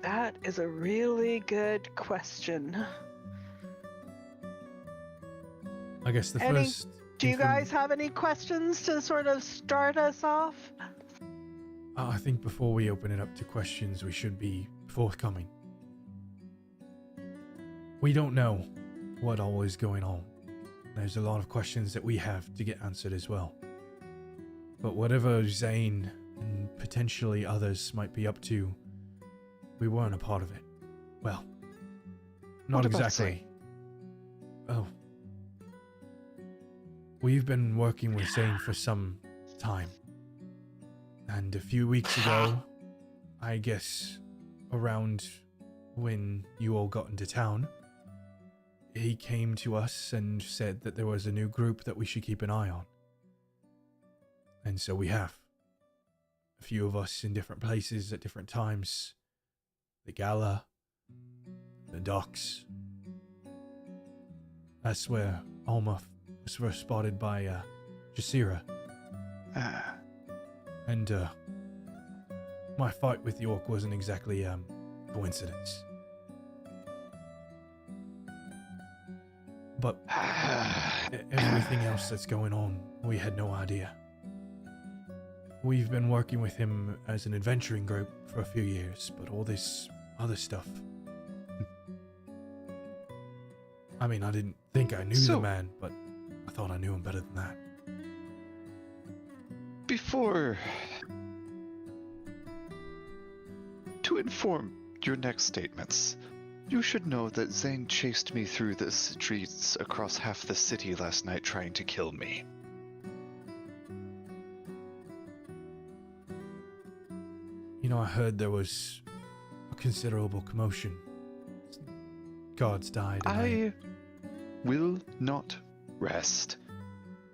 That is a really good question. I guess the Any- first... Do you guys have any questions to sort of start us off? I think before we open it up to questions, we should be forthcoming. We don't know what all is going on. There's a lot of questions that we have to get answered as well. But whatever Zayne and potentially others might be up to, we weren't a part of it. Well, not What about exactly. Oh. We've been working with Zayne for some time. And a few weeks ago, I guess around when you all got into town, he came to us and said that there was a new group that we should keep an eye on. And so we have. A few of us in different places at different times. The gala, the docks. That's where Alma was first spotted by Jasira. And my fight with York wasn't exactly coincidence. But everything else that's going on, we had no idea. We've been working with him as an adventuring group for a few years, but all this other stuff. I mean, I didn't think I knew the So- man, but I thought I knew him better than that. To inform your next statements, you should know that Zayne chased me through the streets across half the city last night trying to kill me. You know, I heard there was a considerable commotion. Guards died. And I will not rest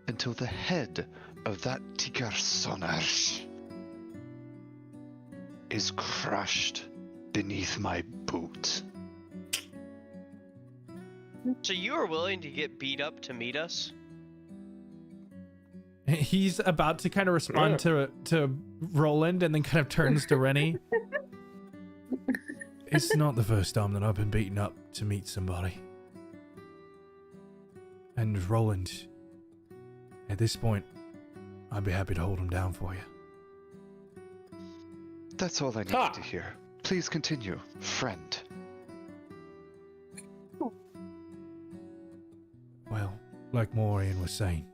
until the head of that Tigarsonar is crushed beneath my boot. So you are willing to get beat up to meet us? He's about to kind of respond to Roland and then kind of turns to Rennie. It's not the first time that I've been beaten up to meet somebody. And Roland, at this point, I'd be happy to hold him down for you. That's all I need Ha! to hear. Please continue, friend. Well, like Morien was saying,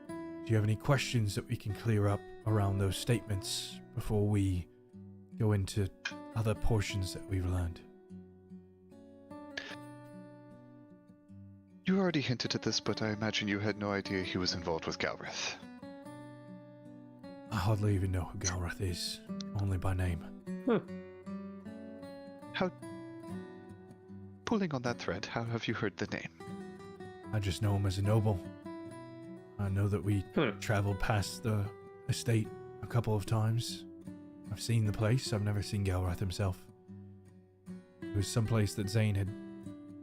do you have any questions that we can clear up around those statements before we go into other portions that we've learned? You already hinted at this, but I imagine you had no idea he was involved with Galrath. I hardly even know who Galrath is, only by name. Pulling on that thread, how have you heard the name? I just know him as a noble. I know that we traveled past the estate a couple of times. I've seen the place. I've never seen Galrath himself. It was someplace that Zayne had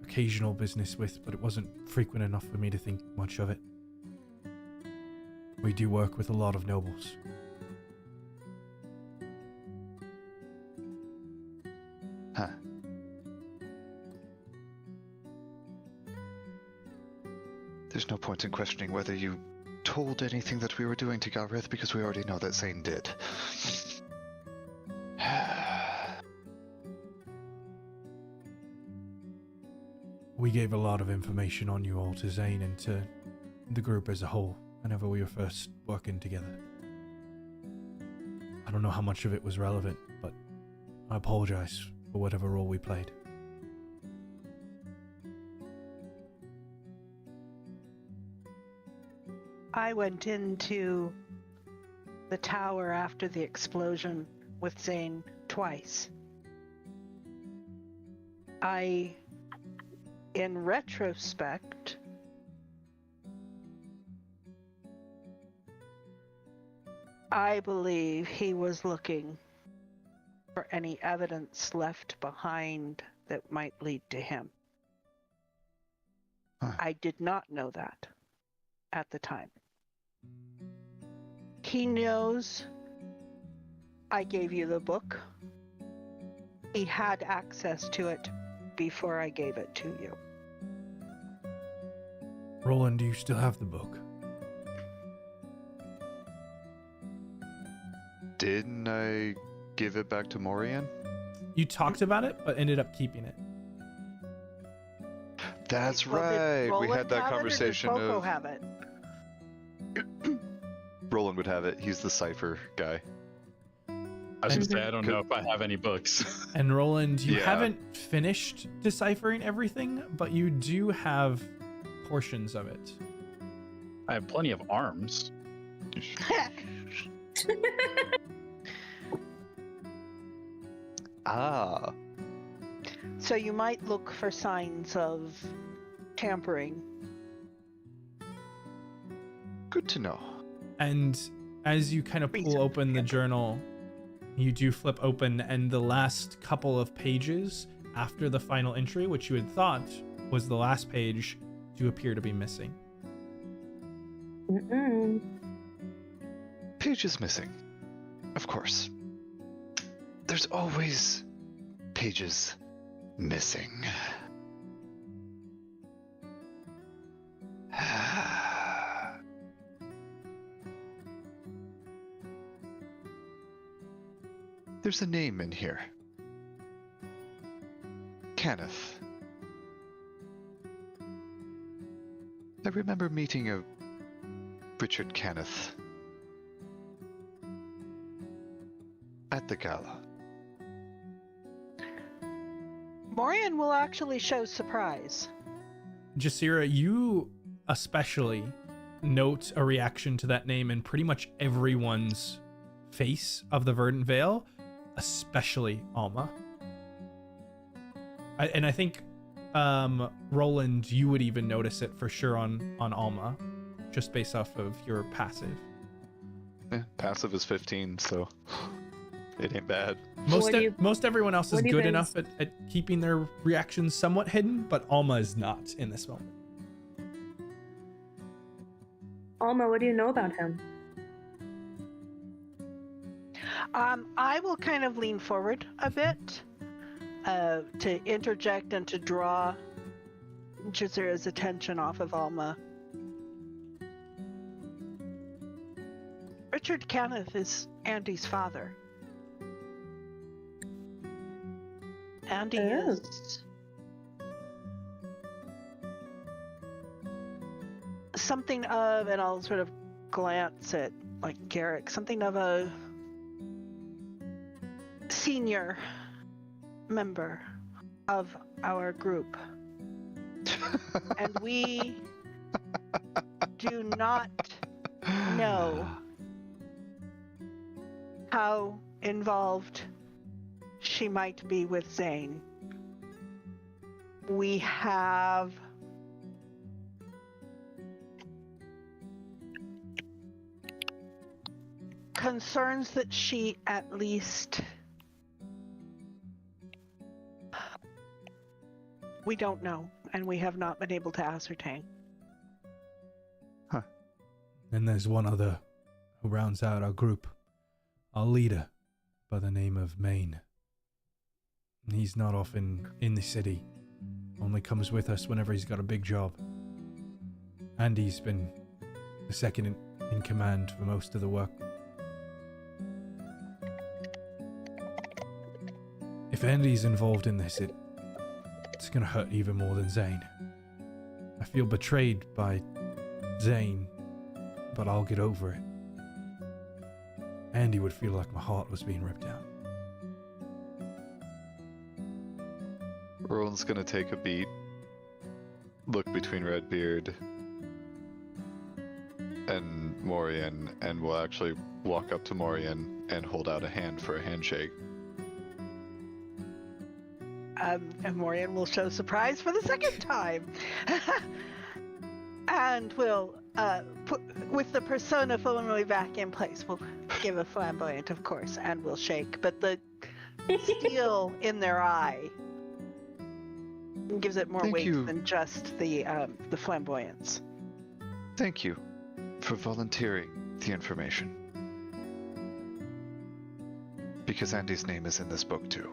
occasional business with, but it wasn't frequent enough for me to think much of it. We do work with a lot of nobles. Huh. There's no point in questioning whether you told anything that we were doing to Galrath, because we already know that Zayne did. We gave a lot of information on you all to Zayne and to the group as a whole whenever we were first working together. I don't know how much of it was relevant, but I apologize for whatever role we played. I went into the tower after the explosion with Zayne twice. In retrospect, I believe he was looking for any evidence left behind that might lead to him. Huh. I did not know that at the time. He knows I gave you the book. He had access to it before I gave it to you. Roland, do you still have the book? Didn't I give it back to Morien? You talked about it, but ended up keeping it. That's Well, did right. We Roland had that have it, or did conversation Boko of have it? Roland would have it. He's the cipher guy. I was gonna say I don't know if I have any books. And Roland, you Yeah. haven't finished deciphering everything, but you do have portions of it. I have plenty of arms. Ah, So you might look for signs of tampering. good to know. And as you kind of pull Reason. open the journal, you do flip open, and the last couple of pages after the final entry, which you had thought was the last page, do appear to be missing. Page is missing. Of course. There's always pages missing. There's a name in here. Kenneth. I remember meeting a Richard Kenneth at the gala. Morien will actually show surprise. Jasira, you especially note a reaction to that name in pretty much everyone's face of the Verdant Vale, especially Alma. I think, Roland, you would even notice it for sure on Alma, just based off of your passive. Yeah, passive is 15, so it ain't bad. Most everyone else is good think- enough at keeping their reactions somewhat hidden, but Alma is not in this moment. Alma, what do you know about him? I will kind of lean forward a bit to interject and to draw Jasira's attention off of Alma. Richard Kenneth is Andy's father. Andy is something of, and I'll sort of glance at like Garrick, something of a senior member of our group. And we do not know how involved she might be with Zayne. We have concerns that she at least, we don't know, and we have not been able to ascertain. And there's one other who rounds out our group, our leader, by the name of Maine. He's not often in the city, only comes with us whenever he's got a big job. Andy's been the second in command for most of the work. If Andy's involved in this, it's gonna hurt even more than Zayne. I feel betrayed by Zayne, but I'll get over it. Andy would feel like my heart was being ripped out. Roland's gonna take a beat, look between Redbeard and Morien, and will actually walk up to Morien and hold out a hand for a handshake. And Morien will show surprise for the second time. And we'll put, with the persona formally back in place, we'll give a flamboyant, of course, and we'll shake. But the steel in their eye gives it more Thank weight you. than just the flamboyance. Thank you for volunteering the information. Because Andy's name is in this book too.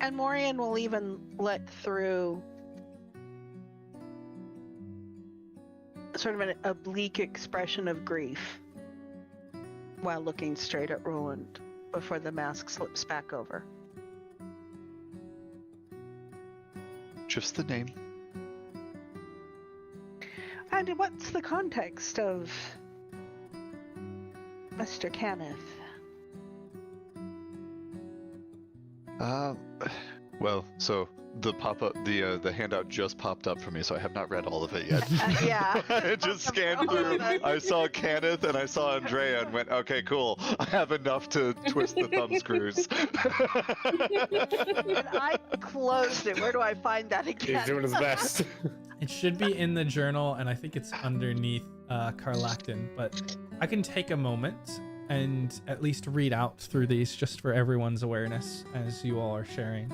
And Morien will even let through sort of an oblique expression of grief while looking straight at Roland before the mask slips back over. Just the name. And what's the context of Mr. Kenneth? Well, so the pop-up, the handout just popped up for me, so I have not read all of it yet. Yeah. I just scanned through. I saw Kenneth and I saw Andrea and went, okay, cool. I have enough to twist the thumb screws. And I closed it. Where do I find that again? He's doing his best. It should be in the journal, and I think it's underneath Carlactin, but I can take a moment and at least read out through these just for everyone's awareness as you all are sharing.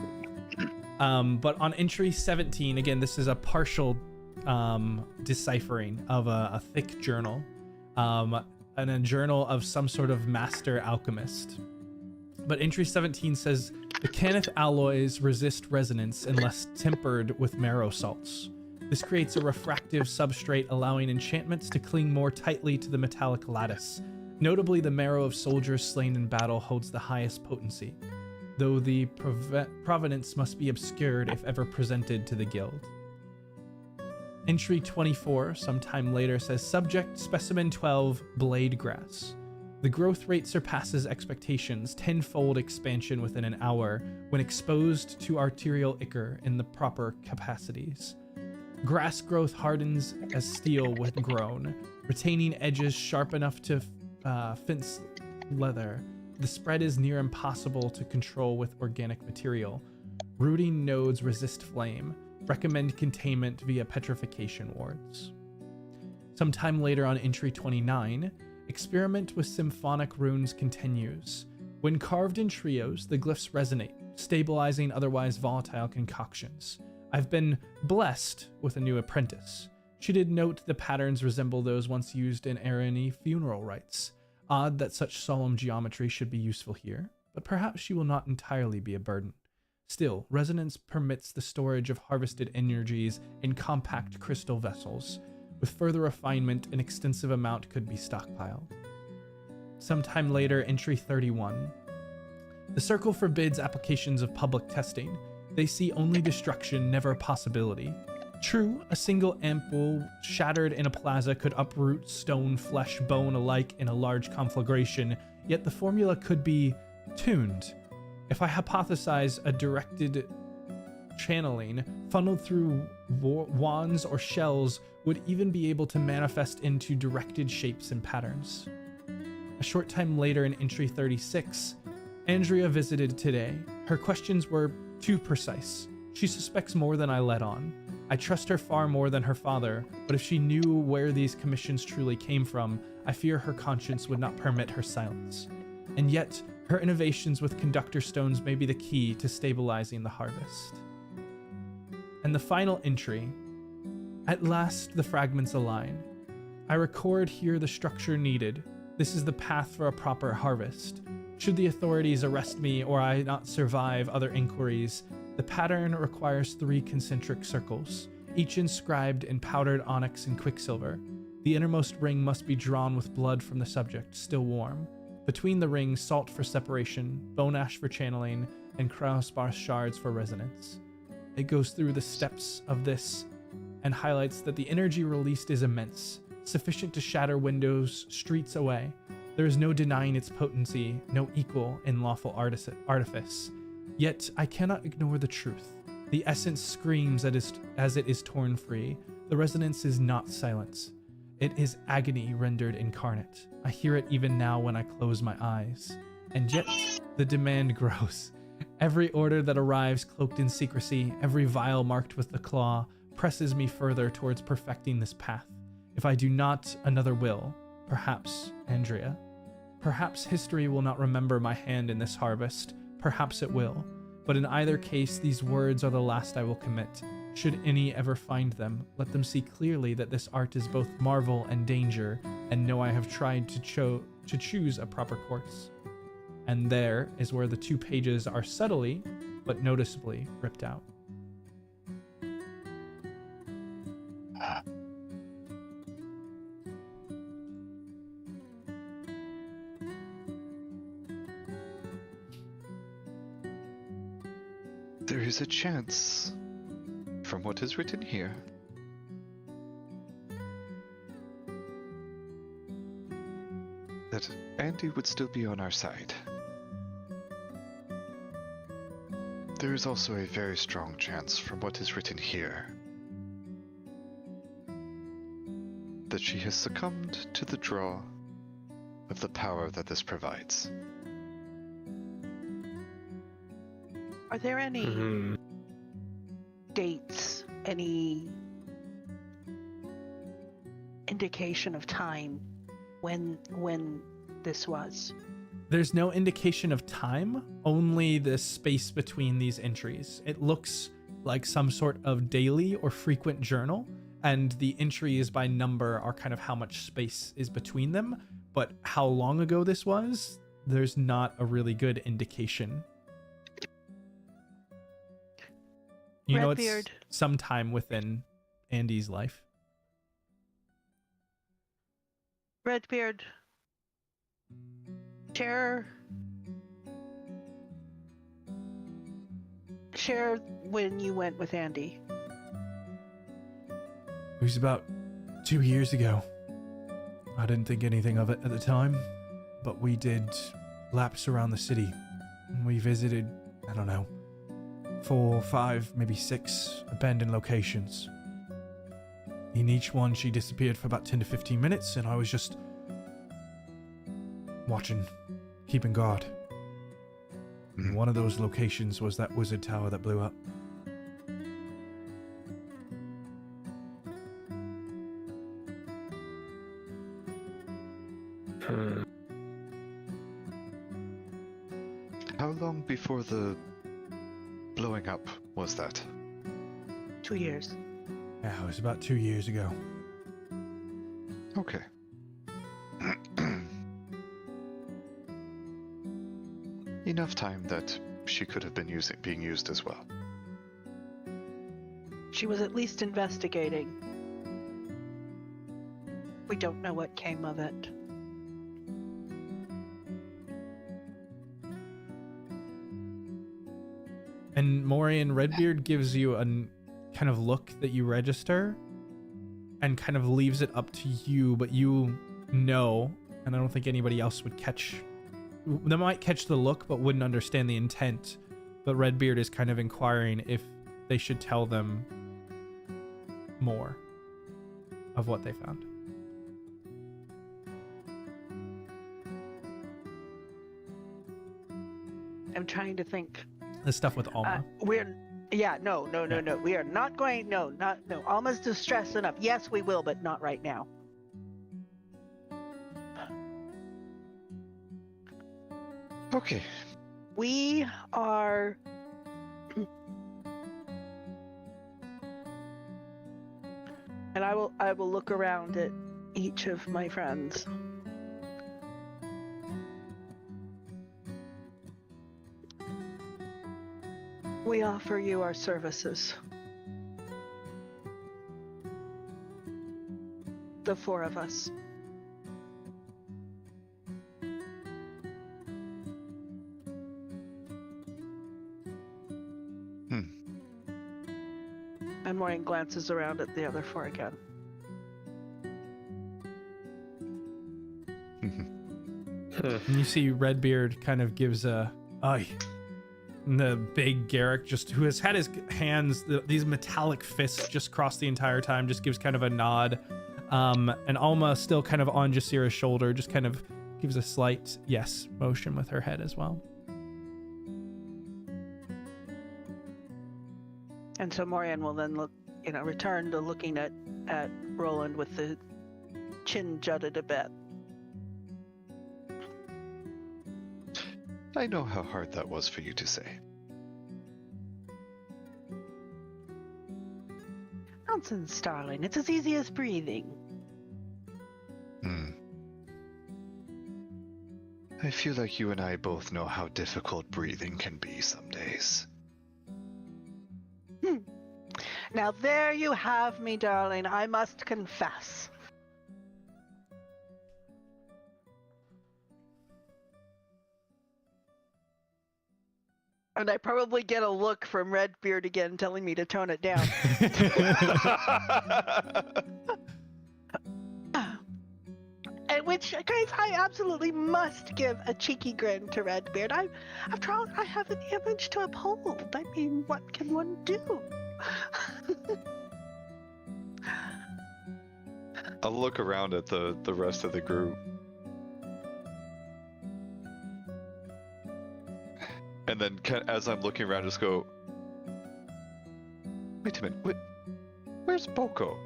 But on entry 17, again, this is a partial deciphering of a thick journal, and a journal of some sort of master alchemist. But entry 17 says, the Kenneth alloys resist resonance unless tempered with marrow salts. This creates a refractive substrate allowing enchantments to cling more tightly to the metallic lattice. Notably, the marrow of soldiers slain in battle holds the highest potency, though the provenance must be obscured if ever presented to the guild. Entry 24, sometime later, says Subject Specimen 12, Blade Grass. The growth rate surpasses expectations, 10-fold expansion within an hour when exposed to arterial ichor in the proper capacities. Grass growth hardens as steel when grown, retaining edges sharp enough to fence leather. The spread is near impossible to control with organic material. Rooting nodes resist flame. Recommend containment via petrification wards. Sometime later on entry 29, experiment with symphonic runes continues. When carved in trios, the glyphs resonate, stabilizing otherwise volatile concoctions. I've been blessed with a new apprentice. She did note the patterns resemble those once used in Arani funeral rites. Odd that such solemn geometry should be useful here, but perhaps she will not entirely be a burden. Still, resonance permits the storage of harvested energies in compact crystal vessels. With further refinement, an extensive amount could be stockpiled. Sometime later, entry 31. The circle forbids applications of public testing. They see only destruction, never possibility. True, a single ampoule shattered in a plaza could uproot stone, flesh, bone alike in a large conflagration, yet the formula could be tuned. If I hypothesize a directed channeling funneled through wands or shells would even be able to manifest into directed shapes and patterns. A short time later in entry 36, Andrea visited today. Her questions were too precise. She suspects more than I let on. I trust her far more than her father, but if she knew where these commissions truly came from, I fear her conscience would not permit her silence. And yet, her innovations with conductor stones may be the key to stabilizing the harvest. And the final entry. At last, the fragments align. I record here the structure needed. This is the path for a proper harvest. Should the authorities arrest me or I not survive other inquiries, the pattern requires 3 concentric circles, each inscribed in powdered onyx and quicksilver. The innermost ring must be drawn with blood from the subject, still warm. Between the rings, salt for separation, bone ash for channeling, and crossbar shards for resonance. It goes through the steps of this and highlights that the energy released is immense, sufficient to shatter windows streets away. There is no denying its potency, no equal in lawful artifice. Yet I cannot ignore the truth. The essence screams as it is torn free. The resonance is not silence. It is agony rendered incarnate. I hear it even now when I close my eyes. And yet, the demand grows. Every order that arrives cloaked in secrecy, every vial marked with the claw, presses me further towards perfecting this path. If I do not, another will. Perhaps Andrea. Perhaps history will not remember my hand in this harvest. Perhaps it will. But in either case, these words are the last I will commit. Should any ever find them, let them see clearly that this art is both marvel and danger, and know I have tried to choose a proper course. And there is where the 2 pages are subtly, but noticeably ripped out. There is a chance, from what is written here, that Andy would still be on our side. There is also a very strong chance, from what is written here, that she has succumbed to the draw of the power that this provides. Are there any dates, any indication of time when this was? There's no indication of time, only the space between these entries. It looks like some sort of daily or frequent journal, and the entries by number are kind of how much space is between them, but how long ago this was, there's not a really good indication. You know, it's sometime within Andy's life. Redbeard, Share when you went with Andy. It was about 2 years ago. I didn't think anything of it at the time, but we did laps around the city. And we visited, I don't know, 4, 5, maybe 6 abandoned locations. In each one, she disappeared for about 10 to 15 minutes, and I was just watching, keeping guard. And one of those locations was that wizard tower that blew up. How long before the blowing up was that? 2 years. Yeah, it was about 2 years ago. Okay. Enough time that she could have been being used as well. She was at least investigating. We don't know what came of it. And Morien, Redbeard gives you a kind of look that you register and kind of leaves it up to you, but you know, and I don't think anybody else would catch. They might catch the look, but wouldn't understand the intent. But Redbeard is kind of inquiring if they should tell them more of what they found. I'm trying to think. The stuff with Alma. No. We are not going. No. Alma's distressed enough. Yes, we will, but not right now. Okay. We are. And I will look around at each of my friends. We offer you our services. The 4 of us. And Morien glances around at the other 4 again. And you see Redbeard kind of gives a aye. And the big Garrick, just who has had his hands, these metallic fists just cross the entire time, just gives kind of a nod. And Alma, still kind of on Jasira's shoulder, just kind of gives a slight yes motion with her head as well. And so Morien will then return to looking at Roland with the chin jutted a bit. I know how hard that was for you to say. Nonsense, darling. It's as easy as breathing. I feel like you and I both know how difficult breathing can be some days. Now there you have me, darling. I must confess. And I probably get a look from Redbeard again telling me to tone it down. At which, guys, I absolutely must give a cheeky grin to Redbeard. After all, I have an image to uphold. I mean, what can one do? I'll look around at the rest of the group. And then as I'm looking around, just go, wait a minute, where's Boko?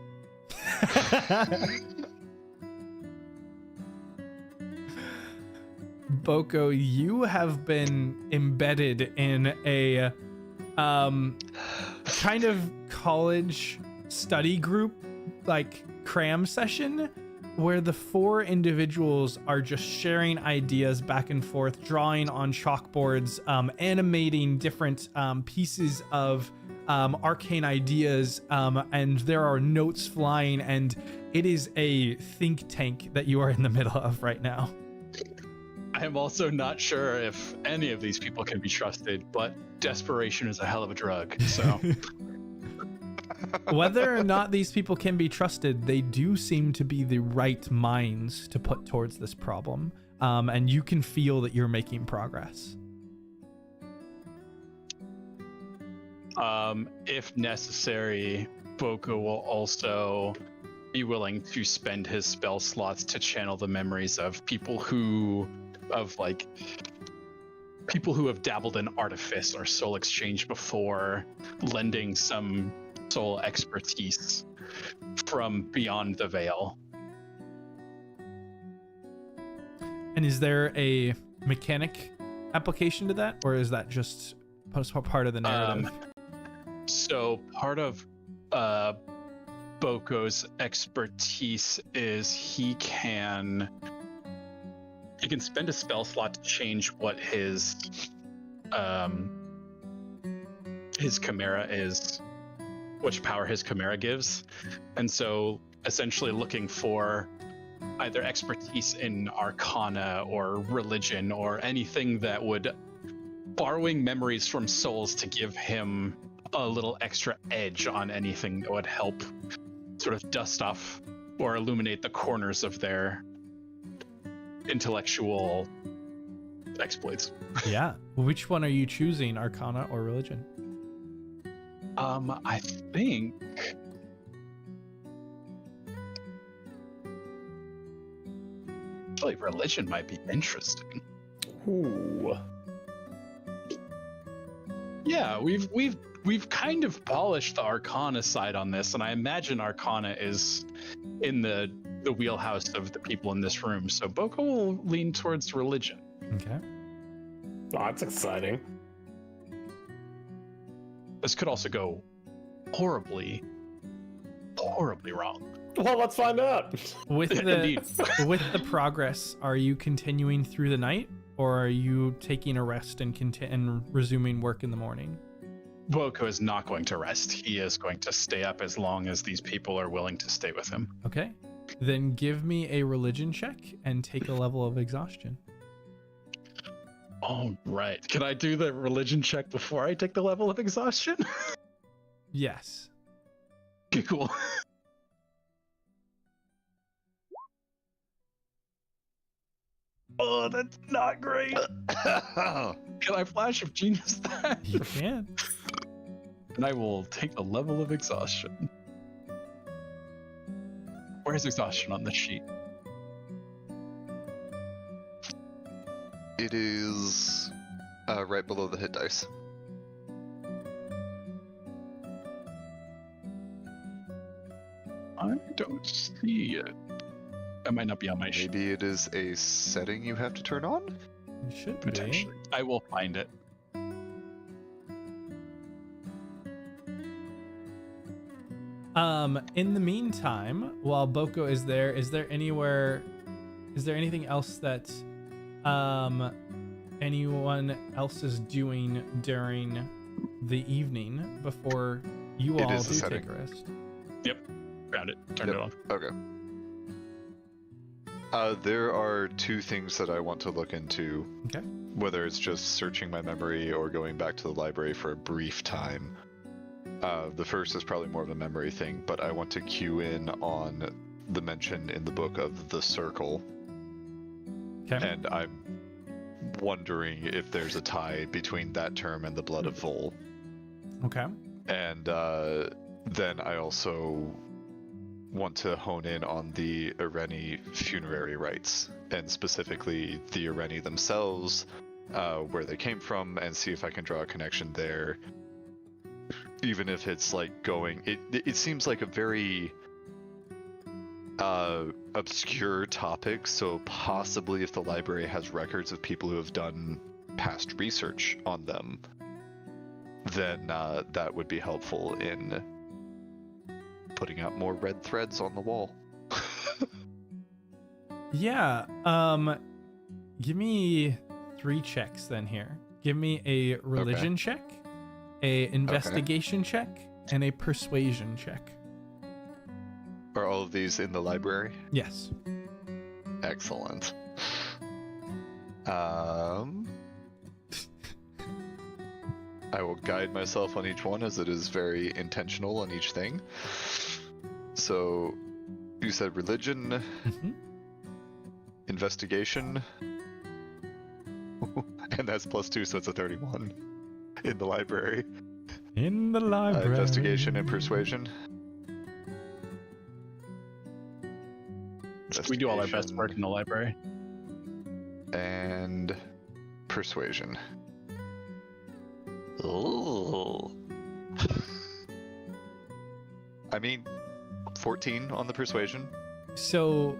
Boko, you have been embedded in a kind of college study group, like cram session, where the 4 individuals are just sharing ideas back and forth, drawing on chalkboards, animating different pieces of arcane ideas, and there are notes flying, and it is a think tank that you are in the middle of right now. I I am also not sure if any of these people can be trusted, but desperation is a hell of a drug. So Whether or not these people can be trusted, they do seem to be the right minds to put towards this problem. And you can feel that you're making progress. If necessary, Boko will also be willing to spend his spell slots to channel the memories of people who have dabbled in artifice or soul exchange before, lending some soul expertise from beyond the veil. And is there a mechanic application to that, or is that just part of the narrative? So part of Boko's expertise is he can spend a spell slot to change what his chimera is, which power his chimera gives, and so essentially looking for either expertise in arcana or religion or anything that would borrowing memories from souls to give him a little extra edge on anything that would help sort of dust off or illuminate the corners of their intellectual exploits. Yeah. Which one are you choosing, arcana or religion? I think like religion might be interesting. Ooh. Yeah, we've kind of polished the arcana side on this, and I imagine arcana is in the wheelhouse of the people in this room. So Boko will lean towards religion. Okay. Oh, that's exciting. This could also go horribly wrong. Well, let's find out. With the progress, are you continuing through the night, or are you taking a rest and resuming work in the morning? Boko is not going to rest. He is going to stay up as long as these people are willing to stay with him. Okay. Then give me a religion check and take a level of exhaustion. All right. Can I do the religion check before I take the level of exhaustion? Yes. Okay, cool. Oh, that's not great. Can I flash of genius that? You can. And I will take the level of exhaustion. Where's exhaustion on the sheet? It is right below the hit dice. I don't see it. That might not be on my sheet. Maybe it is a setting you have to turn on? It should be. Potentially. I will find it. In the meantime, while Boko is there anything else that anyone else is doing during the evening before you all do take a rest? Yep. Found it. Turned it on. Okay. There are two things that I want to look into. Okay. Whether it's just searching my memory or going back to the library for a brief time. The first is probably more of a memory thing, but I want to cue in on the mention in the book of the circle. Okay. And I'm wondering if there's a tie between that term and the blood of Vol. Okay. And then I also want to hone in on the Ireni funerary rites, and specifically the Ireni themselves, where they came from, and see if I can draw a connection there. Even if it's like going, it seems like a very obscure topic, so possibly if the library has records of people who have done past research on them, then that would be helpful in putting out more red threads on the wall. Yeah. Give me 3 checks then here. Give me a religion check, a investigation check, and a persuasion check. Are all of these in the library? Yes. Excellent. I will guide myself on each one as it is very intentional on each thing. So, you said religion, investigation, and that's +2, so it's a 31 in the library. In the library. Investigation and persuasion. We do all our best work in the library. And persuasion. Ooh. I mean, 14 on the persuasion. So...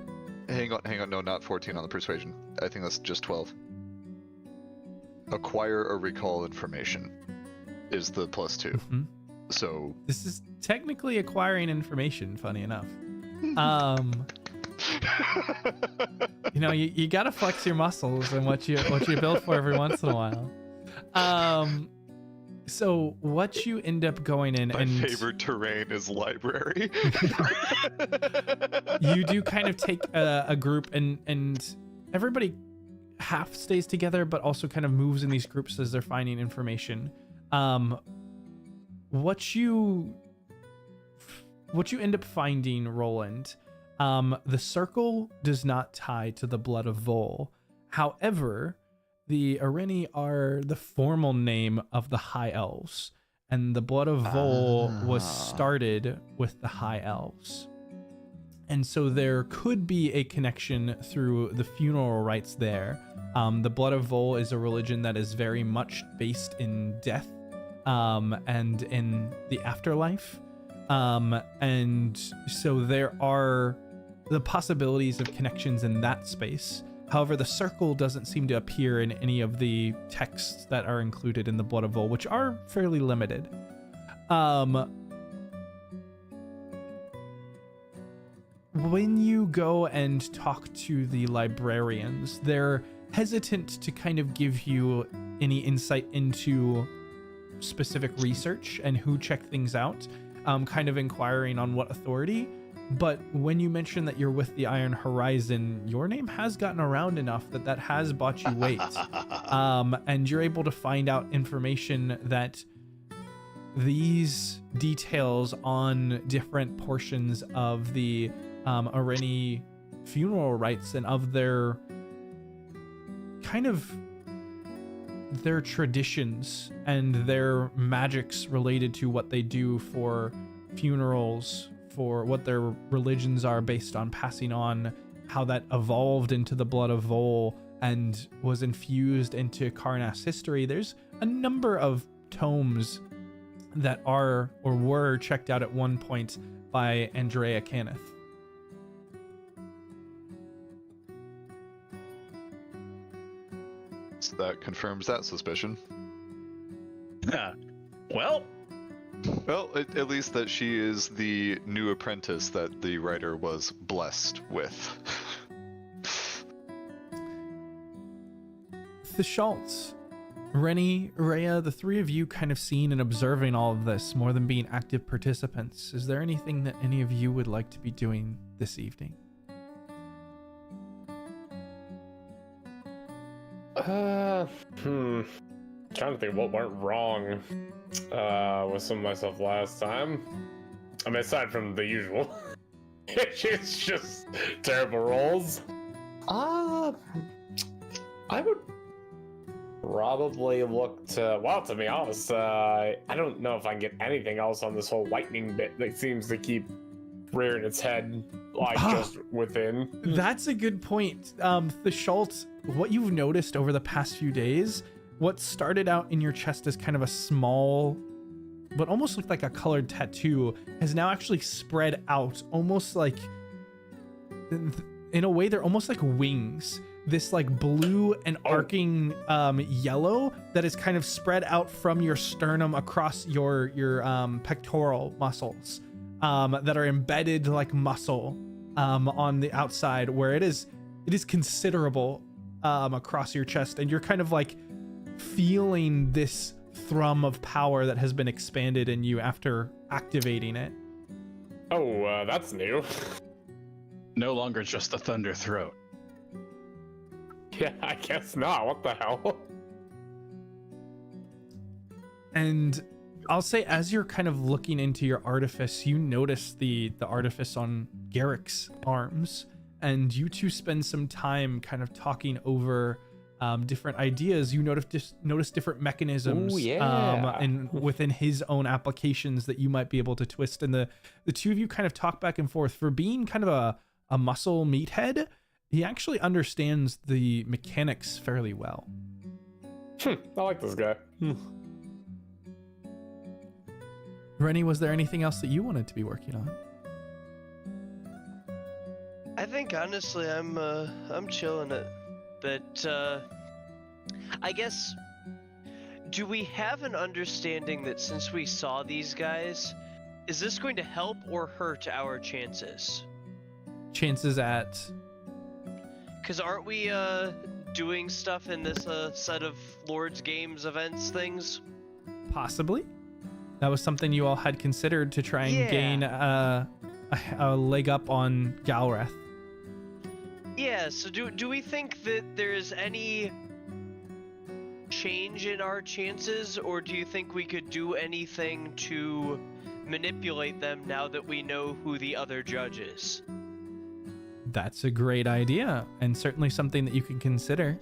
Hang on, no, not 14 on the persuasion. I think that's just 12. Acquire or recall information is the +2. So... This is technically acquiring information, funny enough. You know, you gotta flex your muscles and what you build for every once in a while. So what you end up going in, my favorite terrain is library. You do kind of take a group and everybody half stays together, but also kind of moves in these groups as they're finding information. What you end up finding, Roland, the circle does not tie to the blood of Vol. However, the Areni are the formal name of the High Elves, and the blood of Vol was started with the High Elves. And so there could be a connection through the funeral rites there. The blood of Vol is a religion that is very much based in death and in the afterlife. And so there are the possibilities of connections in that space. However, the circle doesn't seem to appear in any of the texts that are included in the Blood of Vol, which are fairly limited. When you go and talk to the librarians, they're hesitant to kind of give you any insight into specific research and who checked things out, kind of inquiring on what authority. But when you mention that you're with the Iron Horizon, your name has gotten around enough that has bought you weight. And you're able to find out information that these details on different portions of the Areni funeral rites and of their kind of their traditions and their magics related to what they do for funerals, for what their religions are based on passing on, how that evolved into the blood of Vol and was infused into Karnas history. There's a number of tomes that are or were checked out at one point by Andrea Cannith. So that confirms that suspicion. Well, at least that she is the new apprentice that the writer was blessed with. The Schultz, Rennie, Rhea, the three of you kind of seeing and observing all of this more than being active participants. Is there anything that any of you would like to be doing this evening? Trying to think of what went wrong with some of my stuff last time. I mean, aside from the usual, it's just terrible rolls. I would probably look to, well, to be honest, I don't know if I can get anything else on this whole lightning bit that seems to keep rearing its head, like, just within. That's a good point. The Schultz, what you've noticed over the past few days, what started out in your chest as kind of a small, but almost looked like a colored tattoo, has now actually spread out, almost like, in a way, they're almost like wings. This like blue and arcing yellow that is kind of spread out from your sternum across your pectoral muscles that are embedded like muscle on the outside, where it is considerable across your chest, and you're kind of like feeling this thrum of power that has been expanded in you after activating it. Oh, that's new. No longer just a thunder throat. Yeah, I guess not. What the hell? And I'll say, as you're kind of looking into your artifice, you notice the artifice on Garrick's arms, and you two spend some time kind of talking over different ideas. You notice different mechanisms and within his own applications that you might be able to twist. And the two of you kind of talk back and forth. For being kind of a muscle meathead, he actually understands the mechanics fairly well. I like this guy. Rennie, was there anything else that you wanted to be working on? I think honestly, I'm chilling it, but I guess, do we have an understanding that since we saw these guys, is this going to help or hurt our chances? Chances at? Because aren't we doing stuff in this set of Lord's Games events things? Possibly. That was something you all had considered to try and gain a leg up on Galrath. Yeah, so do we think that there's any change in our chances, or do you think we could do anything to manipulate them now that we know who the other judge is? That's a great idea, and certainly something that you can consider.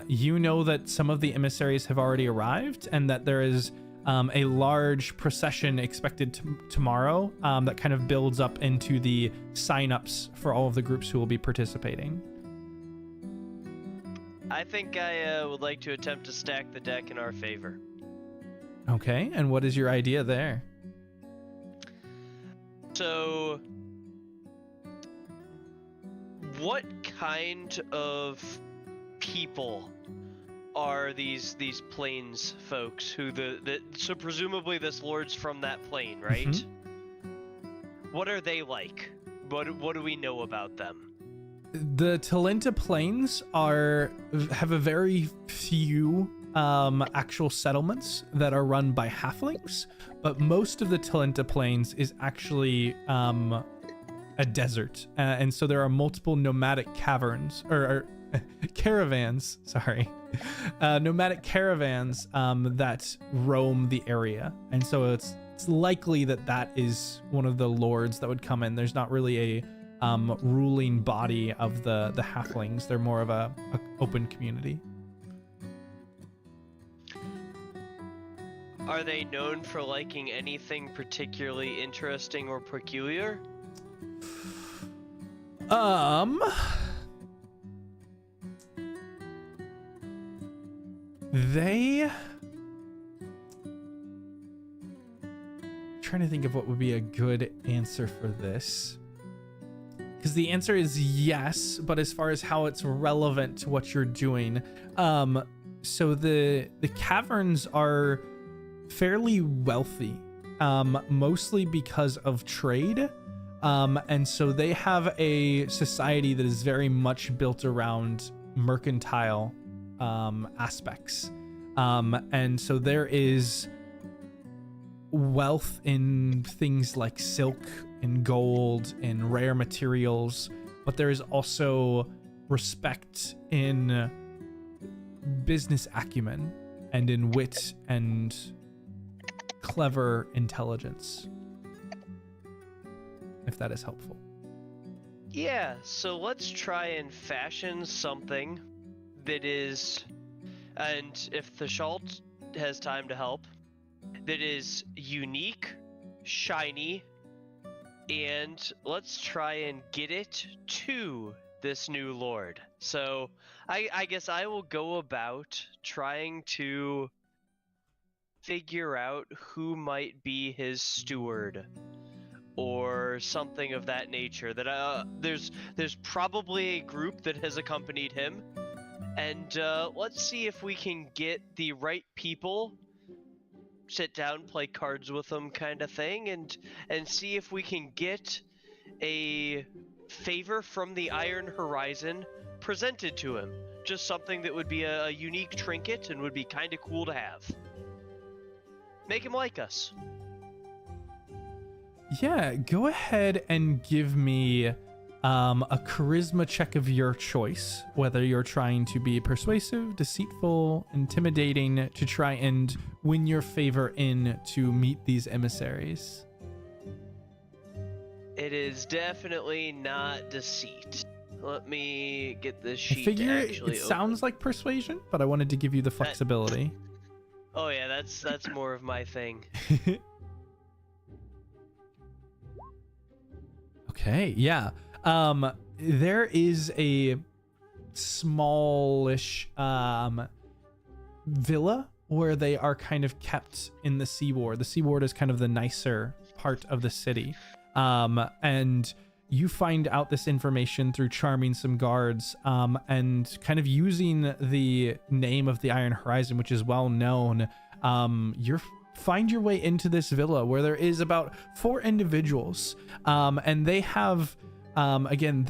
You know that some of the emissaries have already arrived, and that there is a large procession expected tomorrow that kind of builds up into the sign-ups for all of the groups who will be participating. I think I would like to attempt to stack the deck in our favor. Okay, and what is your idea there? So, what kind of people are these plains folks who so presumably this lord's from that plane, right? Mm-hmm. What are they like? What do we know about them? The Talenta Plains have a very few actual settlements that are run by halflings, but most of the Talenta Plains is actually a desert, and so there are multiple nomadic caverns or caravans, nomadic caravans that roam the area, and so it's likely that is one of the lords that would come in. There's not really a ruling body of the halflings. They're more of a open community. Are they known for liking anything particularly interesting or peculiar? They... trying to think of what would be a good answer for this. Because the answer is yes, but as far as how it's relevant to what you're doing, so the caverns are fairly wealthy, mostly because of trade, and so they have a society that is very much built around mercantile aspects, and so there is wealth in things like silk and gold and rare materials, but there is also respect in business acumen and in wit and clever intelligence, if that is helpful. Yeah, so let's try and fashion something that is, and if the Schalt has time to help, that is unique, shiny, and let's try and get it to this new lord. So I guess I will go about trying to figure out who might be his steward or something of that nature. That there's probably a group that has accompanied him, and let's see if we can get the right people, sit down, play cards with them kind of thing, and see if we can get a favor from the Iron Horizon presented to him. Just something that would be a unique trinket and would be kind of cool to have. Make him like us. Yeah, go ahead and give me a charisma check of your choice, whether you're trying to be persuasive, deceitful, intimidating, to try and win your favor in to meet these emissaries. It is definitely not deceit. Let me get this I sheet figure actually it sounds like persuasion, but I wanted to give you the flexibility. Oh yeah, that's more of my thing. Okay, yeah. There is a smallish villa where they are kind of kept in the seaward. The seaward is kind of the nicer part of the city. And you find out this information through charming some guards, and kind of using the name of the Iron Horizon, which is well known. Find your way into this villa where there is about 4 individuals, and they have, again,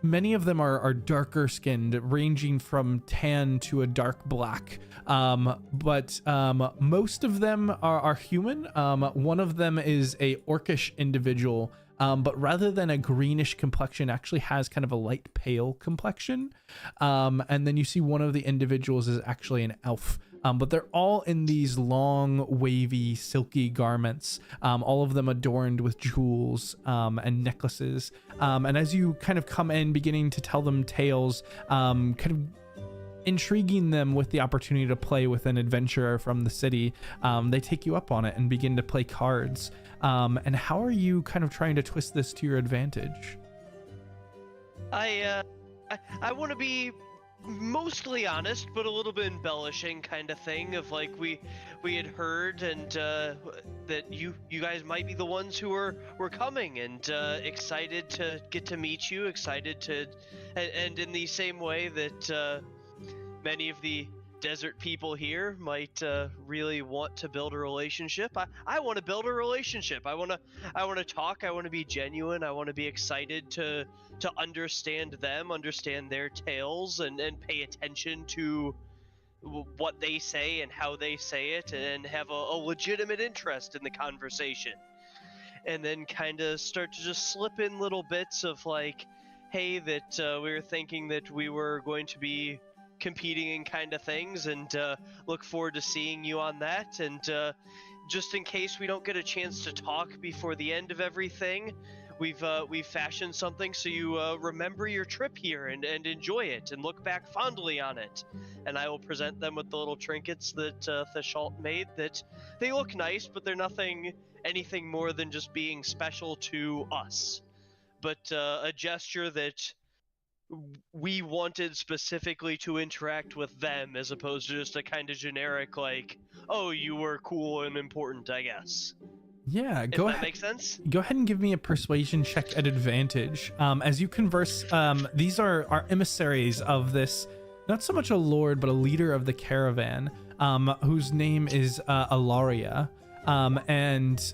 many of them are darker skinned, ranging from tan to a dark black. But most of them are human. One of them is a orcish individual, but rather than a greenish complexion, actually has kind of a light pale complexion. And then you see one of the individuals is actually an elf. But they're all in these long, wavy, silky garments, all of them adorned with jewels and necklaces. And as you kind of come in, beginning to tell them tales, kind of intriguing them with the opportunity to play with an adventurer from the city, they take you up on it and begin to play cards. And how are you kind of trying to twist this to your advantage? I want to be mostly honest, but a little bit embellishing kind of thing of like we had heard and that you guys might be the ones who were coming and excited to get to meet you, excited to and in the same way that many of the desert people here might really want to build a relationship. I want to build a relationship. I want to talk. I want to be genuine. I want to be excited to understand them, understand their tales, and pay attention to what they say and how they say it, and have a legitimate interest in the conversation. And then kind of start to just slip in little bits of like, hey, that we were thinking that we were going to be competing in kind of things, and look forward to seeing you on that. And just in case we don't get a chance to talk before the end of everything, we've fashioned something so you remember your trip here and enjoy it and look back fondly on it. And I will present them with the little trinkets that Thashalt made. That they look nice, but they're anything more than just being special to us, but a gesture that we wanted specifically to interact with them, as opposed to just a kind of generic like, oh, you were cool and important, I guess. Yeah, go ahead. That makes sense. Go ahead and give me a persuasion check at advantage. As you converse, these are emissaries of this, not so much a lord, but a leader of the caravan, whose name is Alaria. And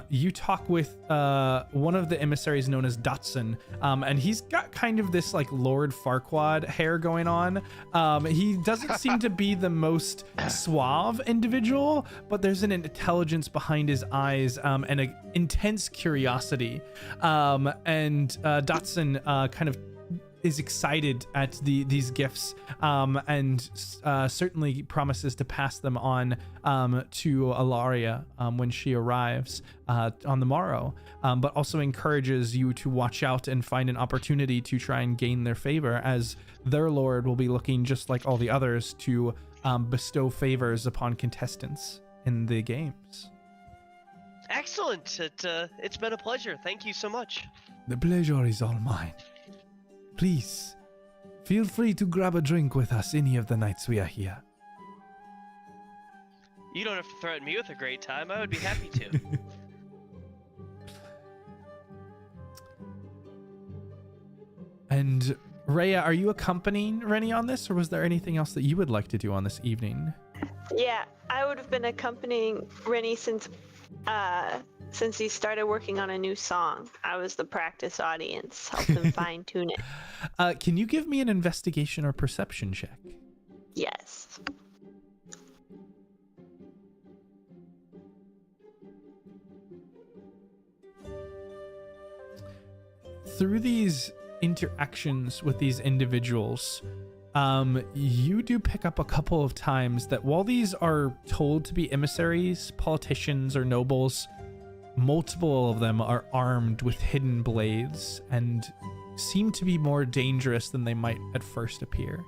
you talk with one of the emissaries known as Dotson, and he's got kind of this like Lord Farquaad hair going on. He doesn't seem to be the most suave individual, but there's an intelligence behind his eyes, and an intense curiosity. And Dotson kind of is excited at these gifts, and certainly promises to pass them on to Alaria when she arrives on the morrow, but also encourages you to watch out and find an opportunity to try and gain their favor, as their lord will be looking, just like all the others, to bestow favors upon contestants in the games. Excellent. It's been a pleasure. Thank you so much. The pleasure is all mine. Please, feel free to grab a drink with us any of the nights we are here. You don't have to threaten me with a great time. I would be happy to. And Rhea, are you accompanying Rennie on this, or was there anything else that you would like to do on this evening? Yeah, I would have been accompanying Rennie since he started working on a new song. I was the practice audience, helped him fine-tune it. Can you give me an investigation or perception check? Yes. through these interactions with these individuals, you do pick up a couple of times that while these are told to be emissaries, politicians, or nobles, multiple of them are armed with hidden blades and seem to be more dangerous than they might at first appear.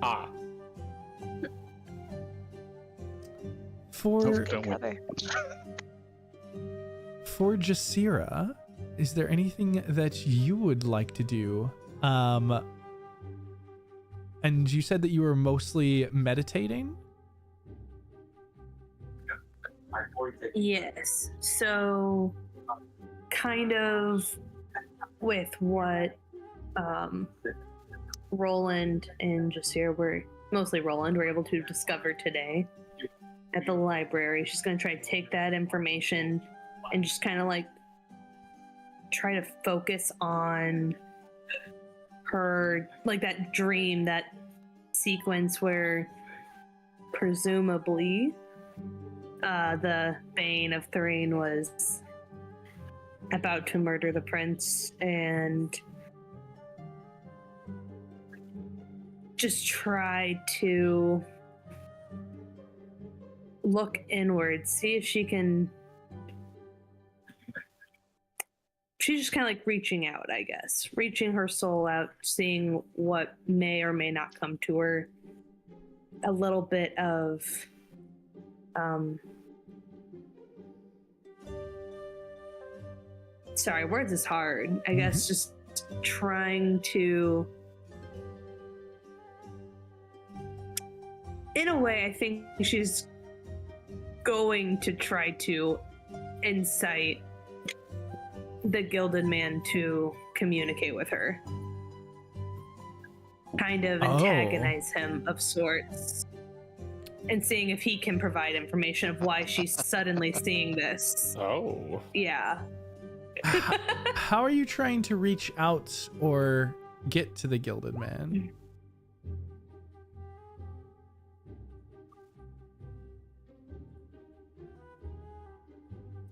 Ah. For Cover. For Jasira, is there anything that you would like to do? And you said that you were mostly meditating? Yes. So, kind of with what Roland and Jasir were, mostly Roland, were able to discover today at the library. She's going to try to take that information and just kind of like try to focus on her, like that dream, that sequence where presumably the Bane of Thrain was about to murder the prince, and just try to look inward, see if she can. She's just kind of like reaching out, I guess, reaching her soul out, seeing what may or may not come to her. A little bit of sorry, words is hard. I guess just trying to, in a way, I think she's going to try to incite the Gilded Man to communicate with her. Kind of antagonize him of sorts. And seeing if he can provide information of why she's suddenly seeing this. Oh. Yeah. How are you trying to reach out or get to the Gilded Man?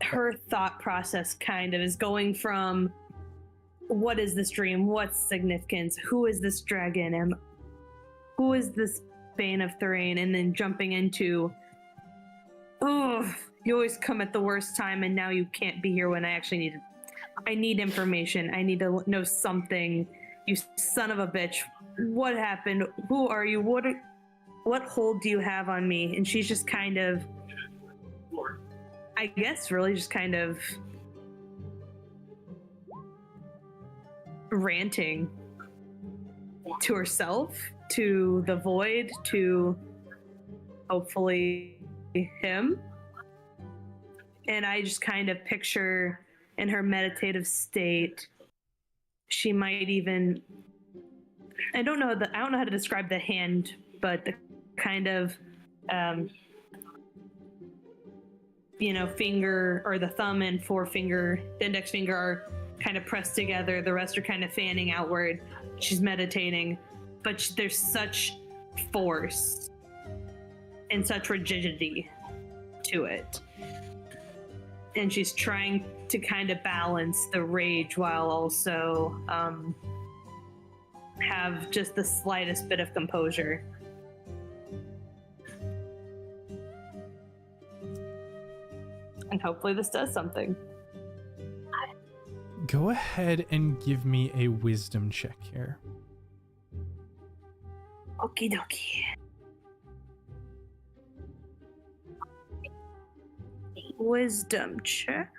Her thought process kind of is going from, what is this dream? What's significance? Who is this dragon? And who is this Bane of Thrain? And then jumping into, oh, you always come at the worst time, and now you can't be here when I actually need it. I need information. I need to know something. You son of a bitch. What happened? Who are you? What hold do you have on me? And she's just kind of, I guess, really just kind of ranting to herself, to the void, to hopefully him. And I just kind of picture in her meditative state, she might even, I don't know how to describe the hand, but the kind of finger, or the thumb and forefinger, the index finger are kind of pressed together. The rest are kind of fanning outward. She's meditating, but there's such force and such rigidity to it. And she's trying to kind of balance the rage while also have just the slightest bit of composure. And hopefully this does something. Go ahead and give me a wisdom check here. Okie dokie. Wisdom check.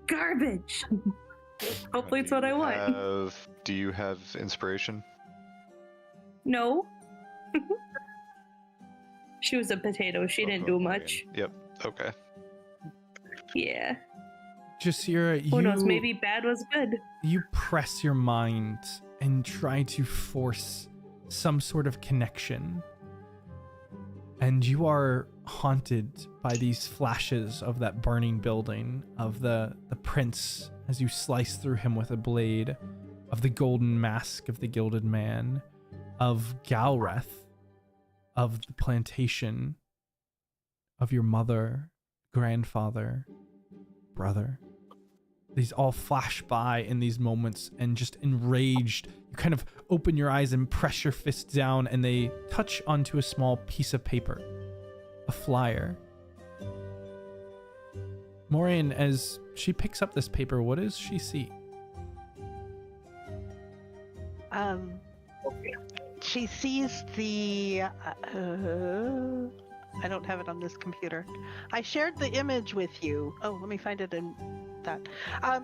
Garbage. Hopefully it's what I want. Do you have inspiration? No. She was a potato. She didn't do much. Yep. Okay. Yeah. Jasira, Who knows? Maybe bad was good. You press your mind and try to force some sort of connection. And you are haunted by these flashes of that burning building, of the prince as you slice through him with a blade, of the golden mask of the Gilded Man, of Galreth, of the plantation, of your mother, grandfather, brother. These all flash by in these moments, and just enraged, you kind of open your eyes and press your fist down, and they touch onto a small piece of paper, a flyer. Morien, as she picks up this paper, what does she see? She sees the. I don't have it on this computer. I shared the image with you. Oh, let me find it in that.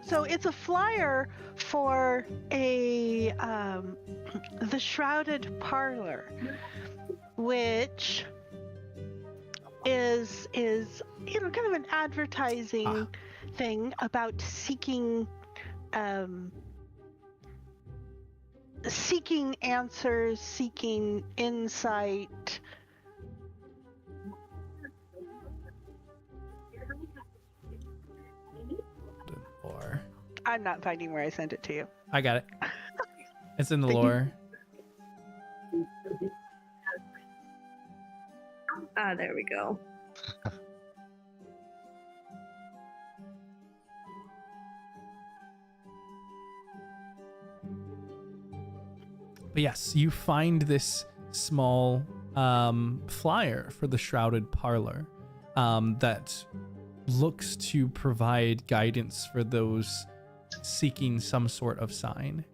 So it's a flyer for a the Shrouded Parlor, which is kind of an advertising thing about seeking answers, seeking insight. Lore. I'm not finding where I sent it to you. I got it. It's in the lore. There we go. But yes, you find this small flyer for the Shrouded Parlor that looks to provide guidance for those seeking some sort of sign.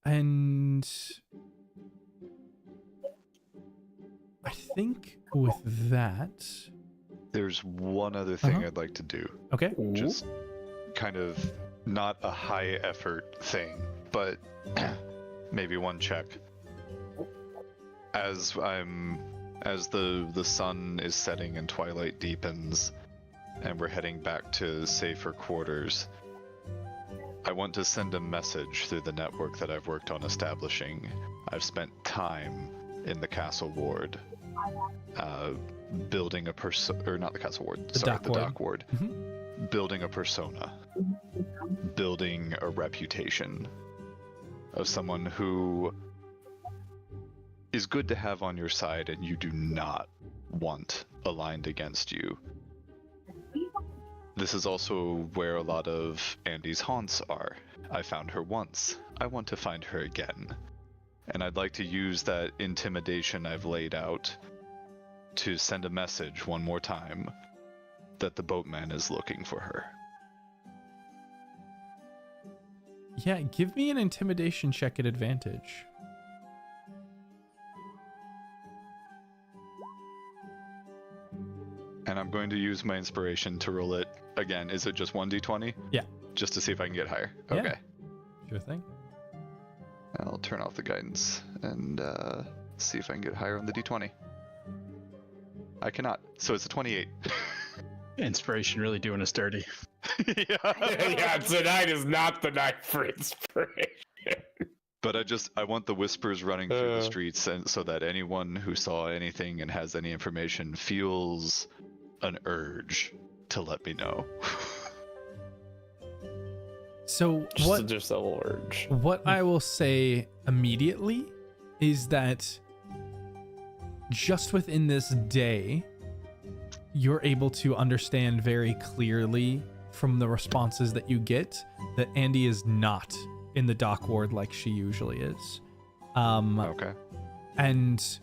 And I think with that, there's one other thing I'd like to do. Okay. Just kind of not a high effort thing, but maybe one check. As the sun is setting and twilight deepens and we're heading back to safer quarters, I want to send a message through the network that I've worked on establishing. I've spent time in the castle ward, building a not the castle ward, the dock ward. Mm-hmm. Building a persona, building a reputation of someone who is good to have on your side and you do not want aligned against you. This is also where a lot of Andy's haunts are. I found her once. I want to find her again. And I'd like to use that intimidation I've laid out to send a message one more time that the boatman is looking for her. Yeah, give me an intimidation check at advantage. And I'm going to use my inspiration to roll it again. Is it just 1d20? Yeah. Just to see if I can get higher. Yeah. Okay. Sure thing. I'll turn off the guidance and see if I can get higher on the d20. I cannot. So it's a 28. Inspiration really doing us dirty. Yeah, tonight is not the night for inspiration. But I want the whispers running through the streets, and so that anyone who saw anything and has any information feels an urge to let me know. So just a urge. What I will say immediately is that just within this day, you're able to understand very clearly from the responses that you get that Andy is not in the dock ward like she usually is. Okay. And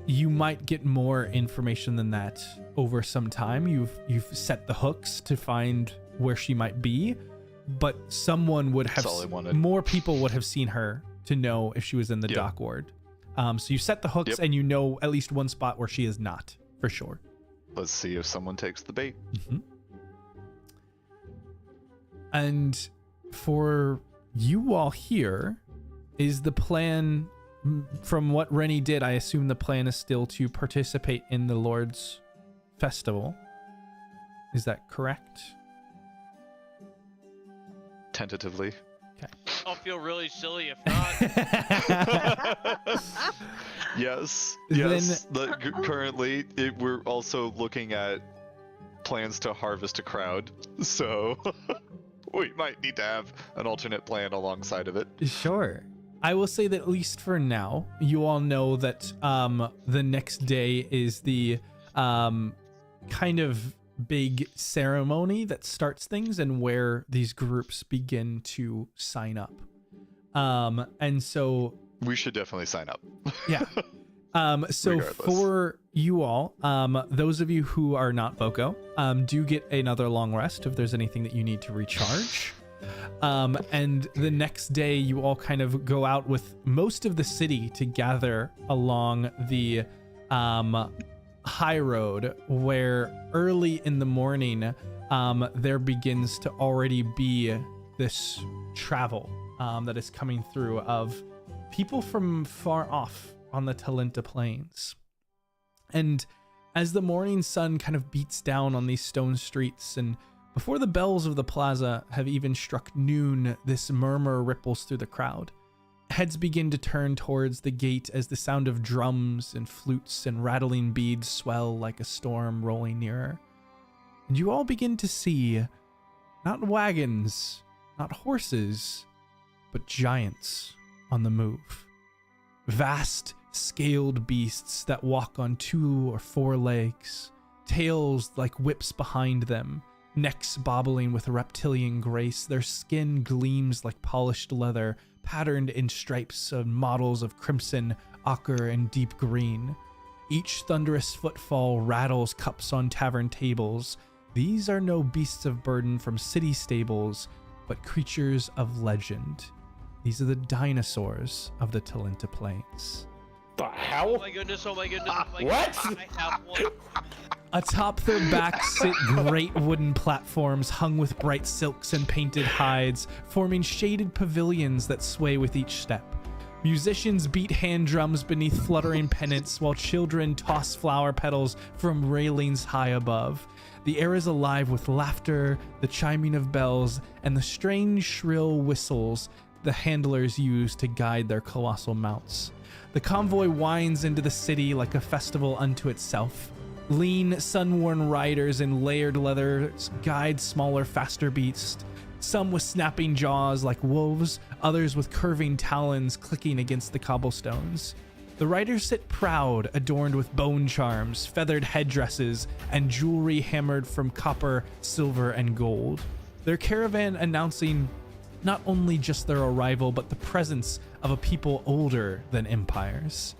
you might get more information than that over some time. You've set the hooks to find where she might be, but someone would have more people would have seen her to know if she was in the dock ward. So you set the hooks and you know at least one spot where she is not, for sure. Let's see if someone takes the bait. Mm-hmm. And for you all here, is the plan, from what Rennie did, I assume the plan is still to participate in the Lord's festival. Is that correct? Tentatively. Okay. I'll feel really silly if not. Yes. Then- Currently, we're also looking at plans to harvest a crowd, so we might need to have an alternate plan alongside of it. Sure. I will say that at least for now, you all know that the next day is the kind of big ceremony that starts things and where these groups begin to sign up. And so we should definitely sign up. Yeah. So Regardless. for you all, those of you who are not Boko, do get another long rest if there's anything that you need to recharge. And the next day you all kind of go out with most of the city to gather along the high road, where early in the morning there begins to already be this travel that is coming through of people from far off on the Talenta Plains. And as the morning sun kind of beats down on these stone streets, and before the bells of the plaza have even struck noon, this murmur ripples through the crowd. Heads begin to turn towards the gate as the sound of drums and flutes and rattling beads swell like a storm rolling nearer. And you all begin to see not wagons, not horses, but giants on the move. Vast, scaled beasts that walk on 2 or 4 legs, tails like whips behind them, necks bobbling with reptilian grace, their skin gleams like polished leather, patterned in stripes and models of crimson, ochre, and deep green. Each thunderous footfall rattles cups on tavern tables. These are no beasts of burden from city stables, but creatures of legend. These are the dinosaurs of the Talenta Plains. The hell? Oh my goodness, oh my goodness, oh my What? goodness. I have one. Atop their backs sit great wooden platforms hung with bright silks and painted hides, forming shaded pavilions that sway with each step. Musicians beat hand drums beneath fluttering pennants, while children toss flower petals from railings high above. The air is alive with laughter, the chiming of bells, and the strange shrill whistles the handlers use to guide their colossal mounts. The convoy winds into the city like a festival unto itself. Lean, sun-worn riders in layered leather guide smaller, faster beasts, some with snapping jaws like wolves, others with curving talons clicking against the cobblestones. The riders sit proud, adorned with bone charms, feathered headdresses, and jewelry hammered from copper, silver, and gold. Their caravan announcing not only just their arrival, but the presence of a people older than empires.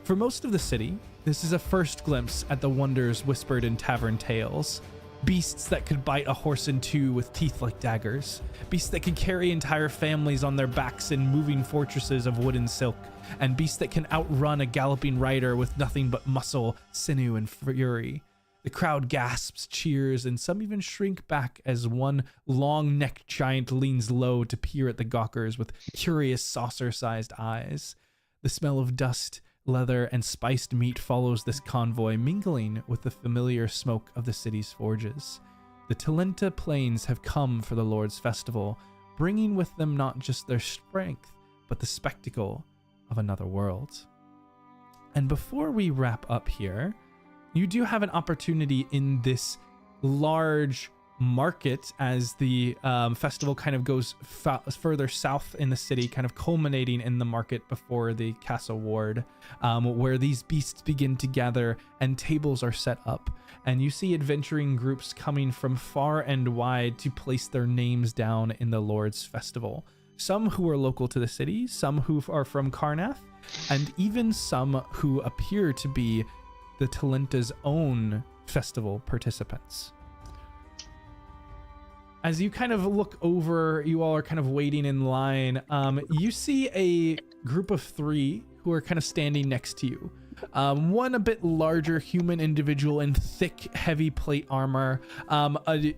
For most of the city, this is a first glimpse at the wonders whispered in tavern tales. Beasts that could bite a horse in two with teeth like daggers. Beasts that could carry entire families on their backs in moving fortresses of wood and silk. And beasts that can outrun a galloping rider with nothing but muscle, sinew, and fury. The crowd gasps, cheers, and some even shrink back as one long-necked giant leans low to peer at the gawkers with curious saucer-sized eyes. The smell of dust, leather, and spiced meat follows this convoy, mingling with the familiar smoke of the city's forges. The Talenta Plains have come for the Lord's festival, bringing with them not just their strength, but the spectacle of another world. And before we wrap up here, you do have an opportunity in this large market as the festival kind of goes further south in the city, kind of culminating in the market before the castle ward, where these beasts begin to gather and tables are set up. And you see adventuring groups coming from far and wide to place their names down in the Lord's festival. Some who are local to the city, some who are from Karnath, and even some who appear to be the Talenta's own festival participants. As you kind of look over, you all are kind of waiting in line. You see a group of 3 who are kind of standing next to you. One a bit larger human individual in thick, heavy plate armor. A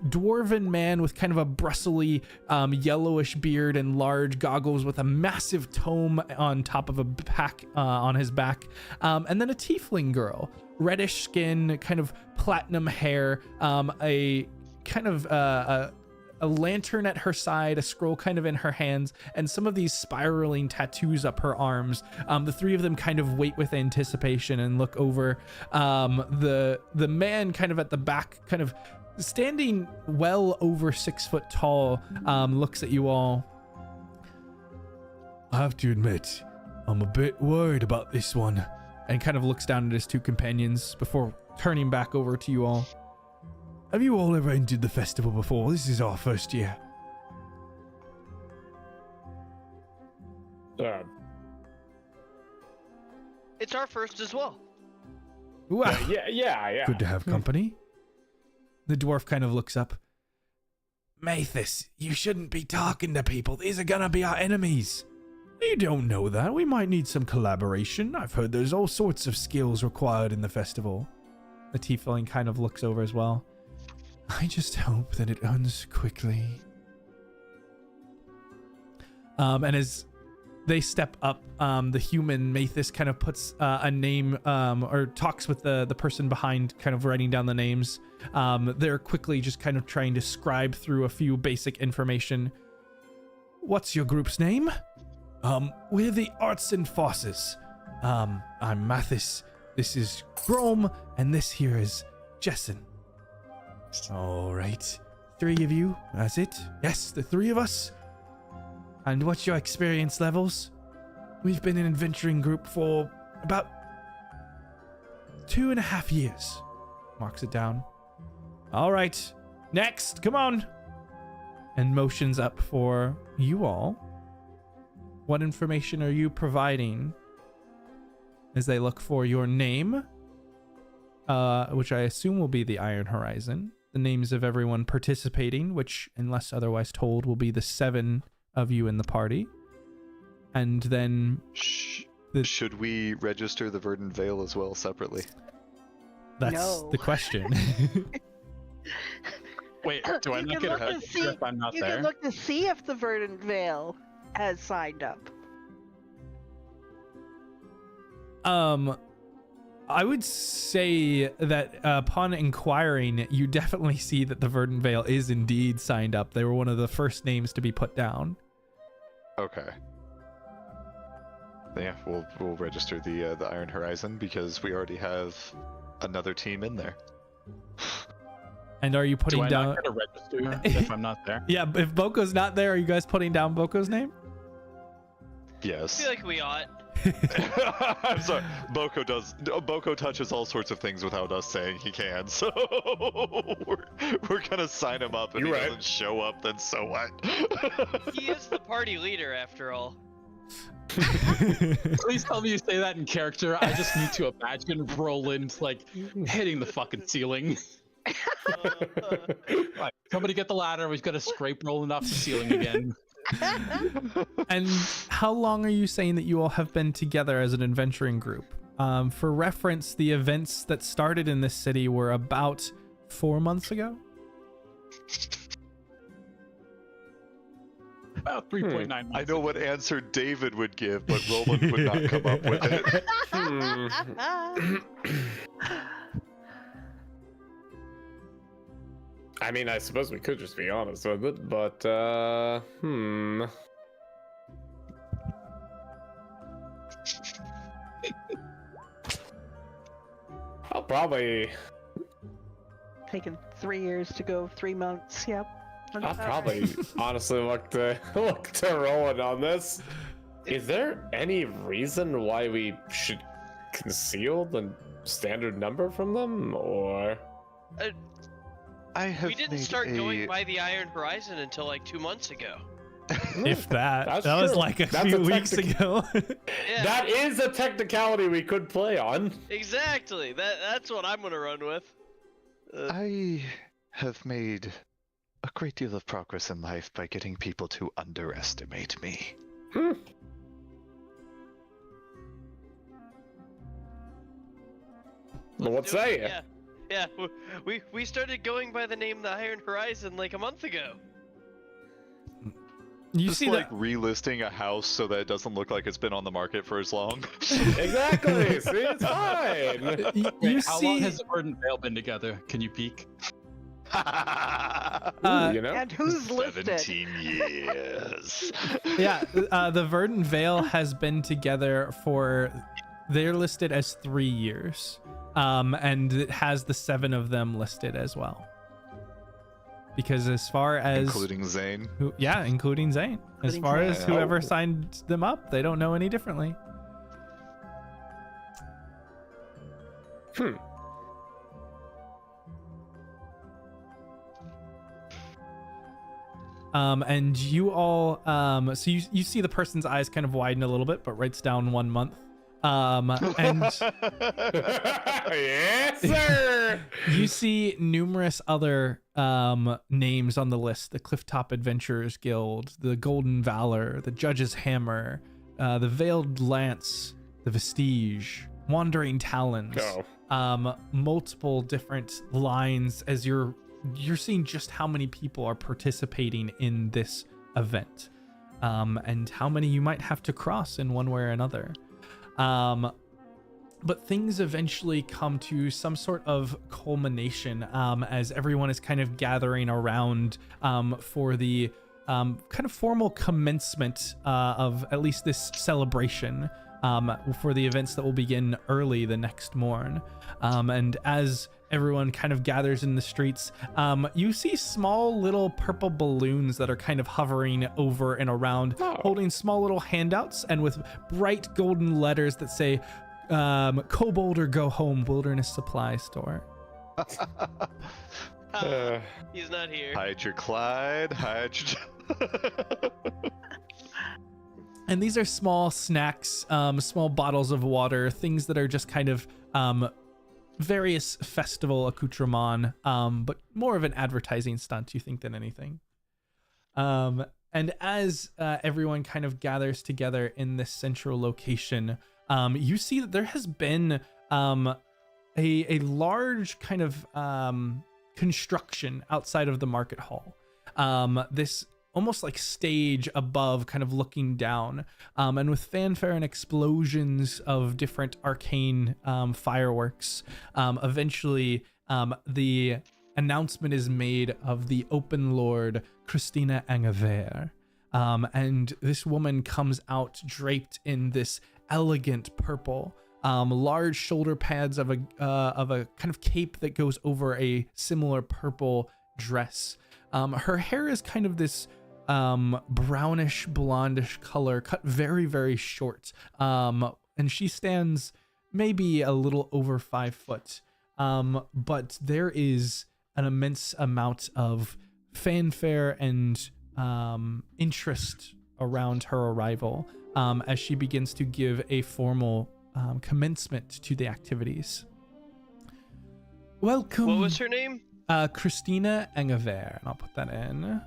dwarven man with kind of a bristly, yellowish beard and large goggles with a massive tome on top of a pack on his back. And then a tiefling girl, reddish skin, kind of platinum hair, a kind of a lantern at her side, a scroll kind of in her hands, and some of these spiraling tattoos up her arms. The 3 of them kind of wait with anticipation and look over. The man kind of at the back, kind of standing well over 6 foot tall, looks at you all. I have to admit, I'm a bit worried about this one. And kind of looks down at his two companions before turning back over to you all. Have you all ever entered the festival before? This is our first year. It's our first as well. Wow. Yeah. Good to have company. The dwarf kind of looks up. Mathis, you shouldn't be talking to people. These are gonna be our enemies. You don't know that. We might need some collaboration. I've heard there's all sorts of skills required in the festival. The tiefling kind of looks over as well. I just hope that it ends quickly. And as they step up, the human Mathis kind of puts a name or talks with the person behind, kind of writing down the names. They're quickly just kind of trying to scribe through a few basic information. What's your group's name? We're the Arts and Forces. I'm Mathis. This is Grom, and this here is Jessen. All right. 3 of you, that's it? Yes, the 3 of us. And what's your experience levels? We've been an adventuring group for about 2.5 years. Marks it down. All right. Next, come on. And motions up for you all. What information are you providing as they look for your name, which I assume will be the Iron Horizon, the names of everyone participating, which, unless otherwise told, will be the 7 of you in the party, and then should we register the Verdant Veil as well separately? That's the question. Wait, do I not get a if I'm not there? You can look to see if the Verdant Veil has signed up. I would say that upon inquiring, you definitely see that the Verdant Veil is indeed signed up. They were one of the first names to be put down. Okay. Yeah, we'll register the Iron Horizon because we already have another team in there. And are you putting down? Do I not get a register if I'm not there? Yeah, if Boko's not there, are you guys putting down Boko's name? Yes. I feel like we ought. I'm sorry. Boko touches all sorts of things without us saying he can, so we're gonna sign him up. If he doesn't show up, then so what? He is the party leader, after all. Please tell me you say that in character. I just need to imagine Roland like hitting the fucking ceiling. Right, somebody get the ladder. We've got to scrape Roland off the ceiling again. And how long are you saying that you all have been together as an adventuring group? For reference, the events that started in this city were about 4 months ago. About 3.9 months. I know what answer David would give, but Roland would not come up with it. I mean, I suppose we could just be honest with it, but, I'll probably... Taken 3 years to go 3 months, yep. I'll probably honestly look to Roland on this. Is there any reason why we should conceal the standard number from them, or...? We didn't start going by the Iron Horizon until like 2 months ago. If that. That's that was true. like a That's few a weeks ago. Yeah, That is a technicality we could play on. exactly. That's what I'm gonna run with. I have made a great deal of progress in life by getting people to underestimate me. Well, what say you? Yeah. We started going by the name the Iron Horizon like a month ago. You Just see like that? relisting a house so that it doesn't look like it's been on the market for as long. Exactly. See, it's fine. Wait, how long has the Verdant Veil been together? Can you peek? You know? And who's listed? 17 years. Yeah, the Verdant Veil has been together for. They're listed as 3 years. And it has the 7 of them listed as well. because as far as including Zayne. including Zayne. As Including far Zayne. as whoever signed them up, they don't know any differently. And you all, so you see the person's eyes kind of widen a little bit, but writes down 1 month. And Yes, sir. you see numerous other names on the list: the Clifftop Adventurers Guild, the Golden Valor, the Judge's Hammer, the Veiled Lance, the Vestige, Wandering Talons. Multiple different lines as you're seeing just how many people are participating in this event, and how many you might have to cross in one way or another. But things eventually come to some sort of culmination as everyone is kind of gathering around for the kind of formal commencement of at least this celebration for the events that will begin early the next morn. And as everyone kind of gathers in the streets, you see small little purple balloons that are kind of hovering over and around, holding small little handouts and with bright golden letters that say, Kobold or Go Home Wilderness Supply Store. He's not here. Hide your Clyde, hide your... And these are small snacks, small bottles of water, things that are just kind of various festival accoutrement, but more of an advertising stunt, you think, than anything. And as everyone kind of gathers together in this central location, you see that there has been a large kind of construction outside of the market hall. This almost like stage above, kind of looking down, and with fanfare and explosions of different arcane fireworks, eventually the announcement is made of the Open Lord Christina Angever. And this woman comes out draped in this elegant purple, large shoulder pads of a kind of cape that goes over a similar purple dress. Her hair is kind of this brownish blondish color, cut very, very short. And she stands maybe a little over 5 foot. But there is an immense amount of fanfare and interest around her arrival as she begins to give a formal commencement to the activities. Welcome. What was her name? Christina Angever, and I'll put that in.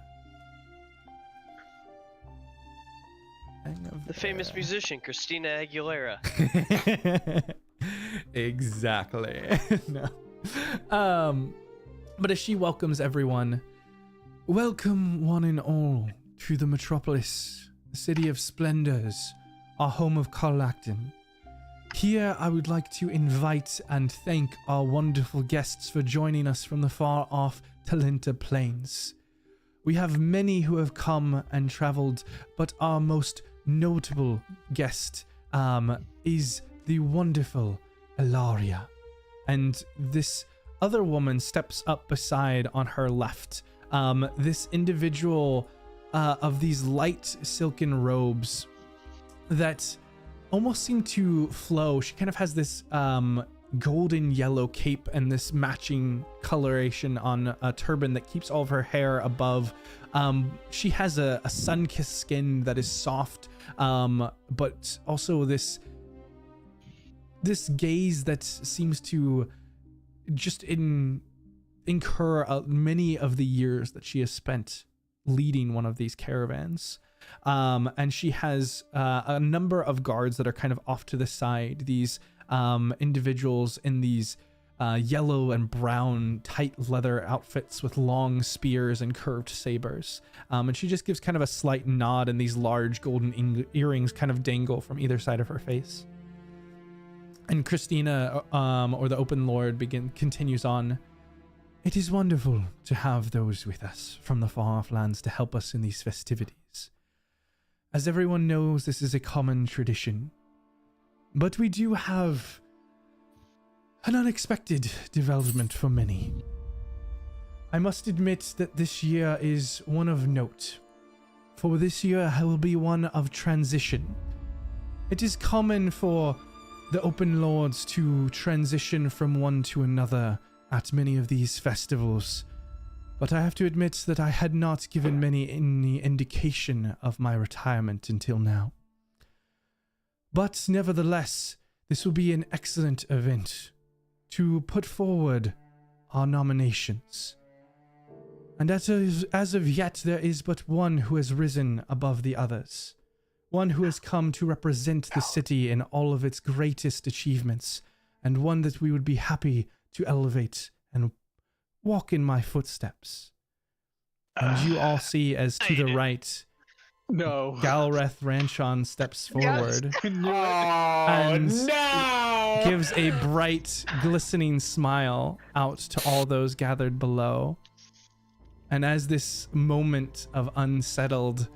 The famous musician Christina Aguilera. Exactly. No. But as she welcomes everyone, welcome one and all to the metropolis, the city of splendors, our home of Carlacton. Here I would like to invite and thank our wonderful guests for joining us from the far-off Talenta Plains. We have many who have come and traveled, but our most notable guest is the wonderful Ilaria. And this other woman steps up beside on her left. This individual of these light silken robes that almost seem to flow. She kind of has this golden yellow cape and this matching coloration on a turban that keeps all of her hair above. She has a sun-kissed skin that is soft, but also this gaze that seems to just incur many of the years that she has spent leading one of these caravans. And she has a number of guards that are kind of off to the side. These individuals in these yellow and brown tight leather outfits with long spears and curved sabers. And she just gives kind of a slight nod, and these large golden earrings kind of dangle from either side of her face. And Christina, or the Open Lord, continues on. It is wonderful to have those with us from the far-off lands to help us in these festivities. As everyone knows, this is a common tradition. But we do have an unexpected development for many. I must admit that this year is one of note. For this year will be one of transition. It is common for the Open Lords to transition from one to another at many of these festivals, but I have to admit that I had not given any indication of my retirement until now. But nevertheless, this will be an excellent event to put forward our nominations. And as of yet, there is but one who has risen above the others. One who has come to represent the city in all of its greatest achievements, and one that we would be happy to elevate and walk in my footsteps. And you all see as to the right, No. Galreth Ranchon steps forward Oh, no! gives a bright, glistening smile out to all those gathered below. And as this moment of unsettled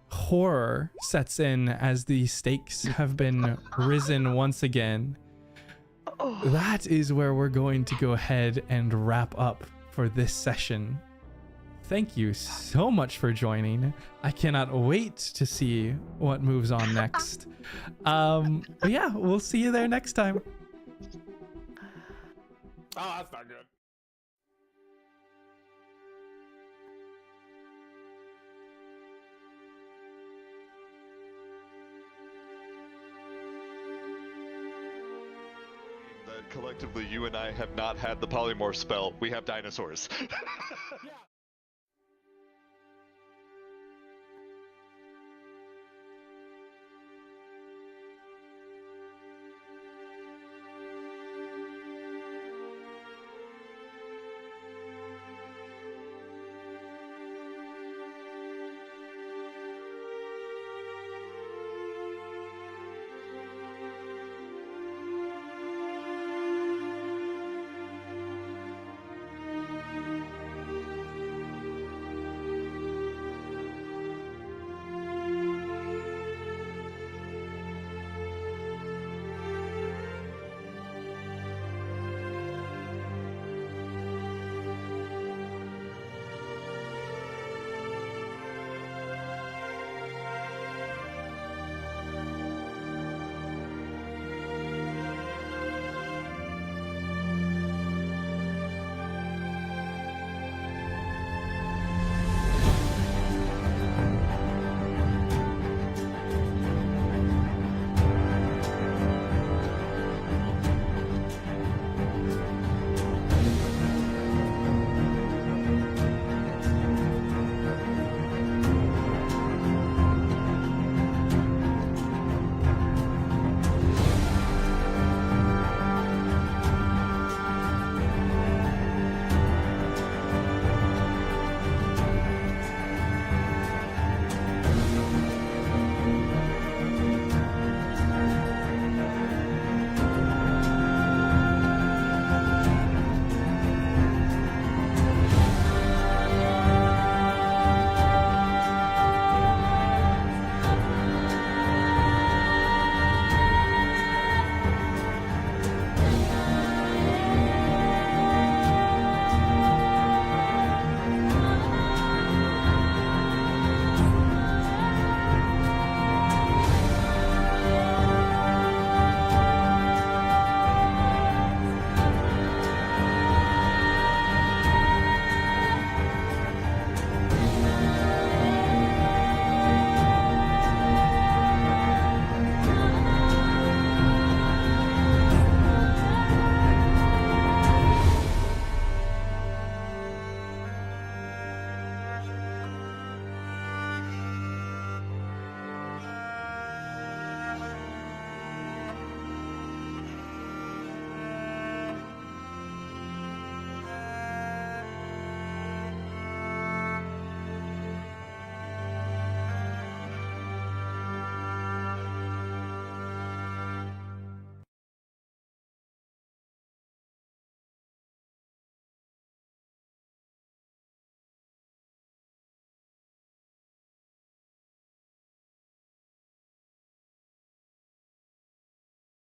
horror sets in as the stakes have been risen once again, that is where we're going to go ahead and wrap up for this session. Thank you so much for joining. I cannot wait to see what moves on next. But yeah, we'll see you there next time. Oh, that's not good. That collectively, you and I have not had the polymorph spell. We have dinosaurs. Yeah.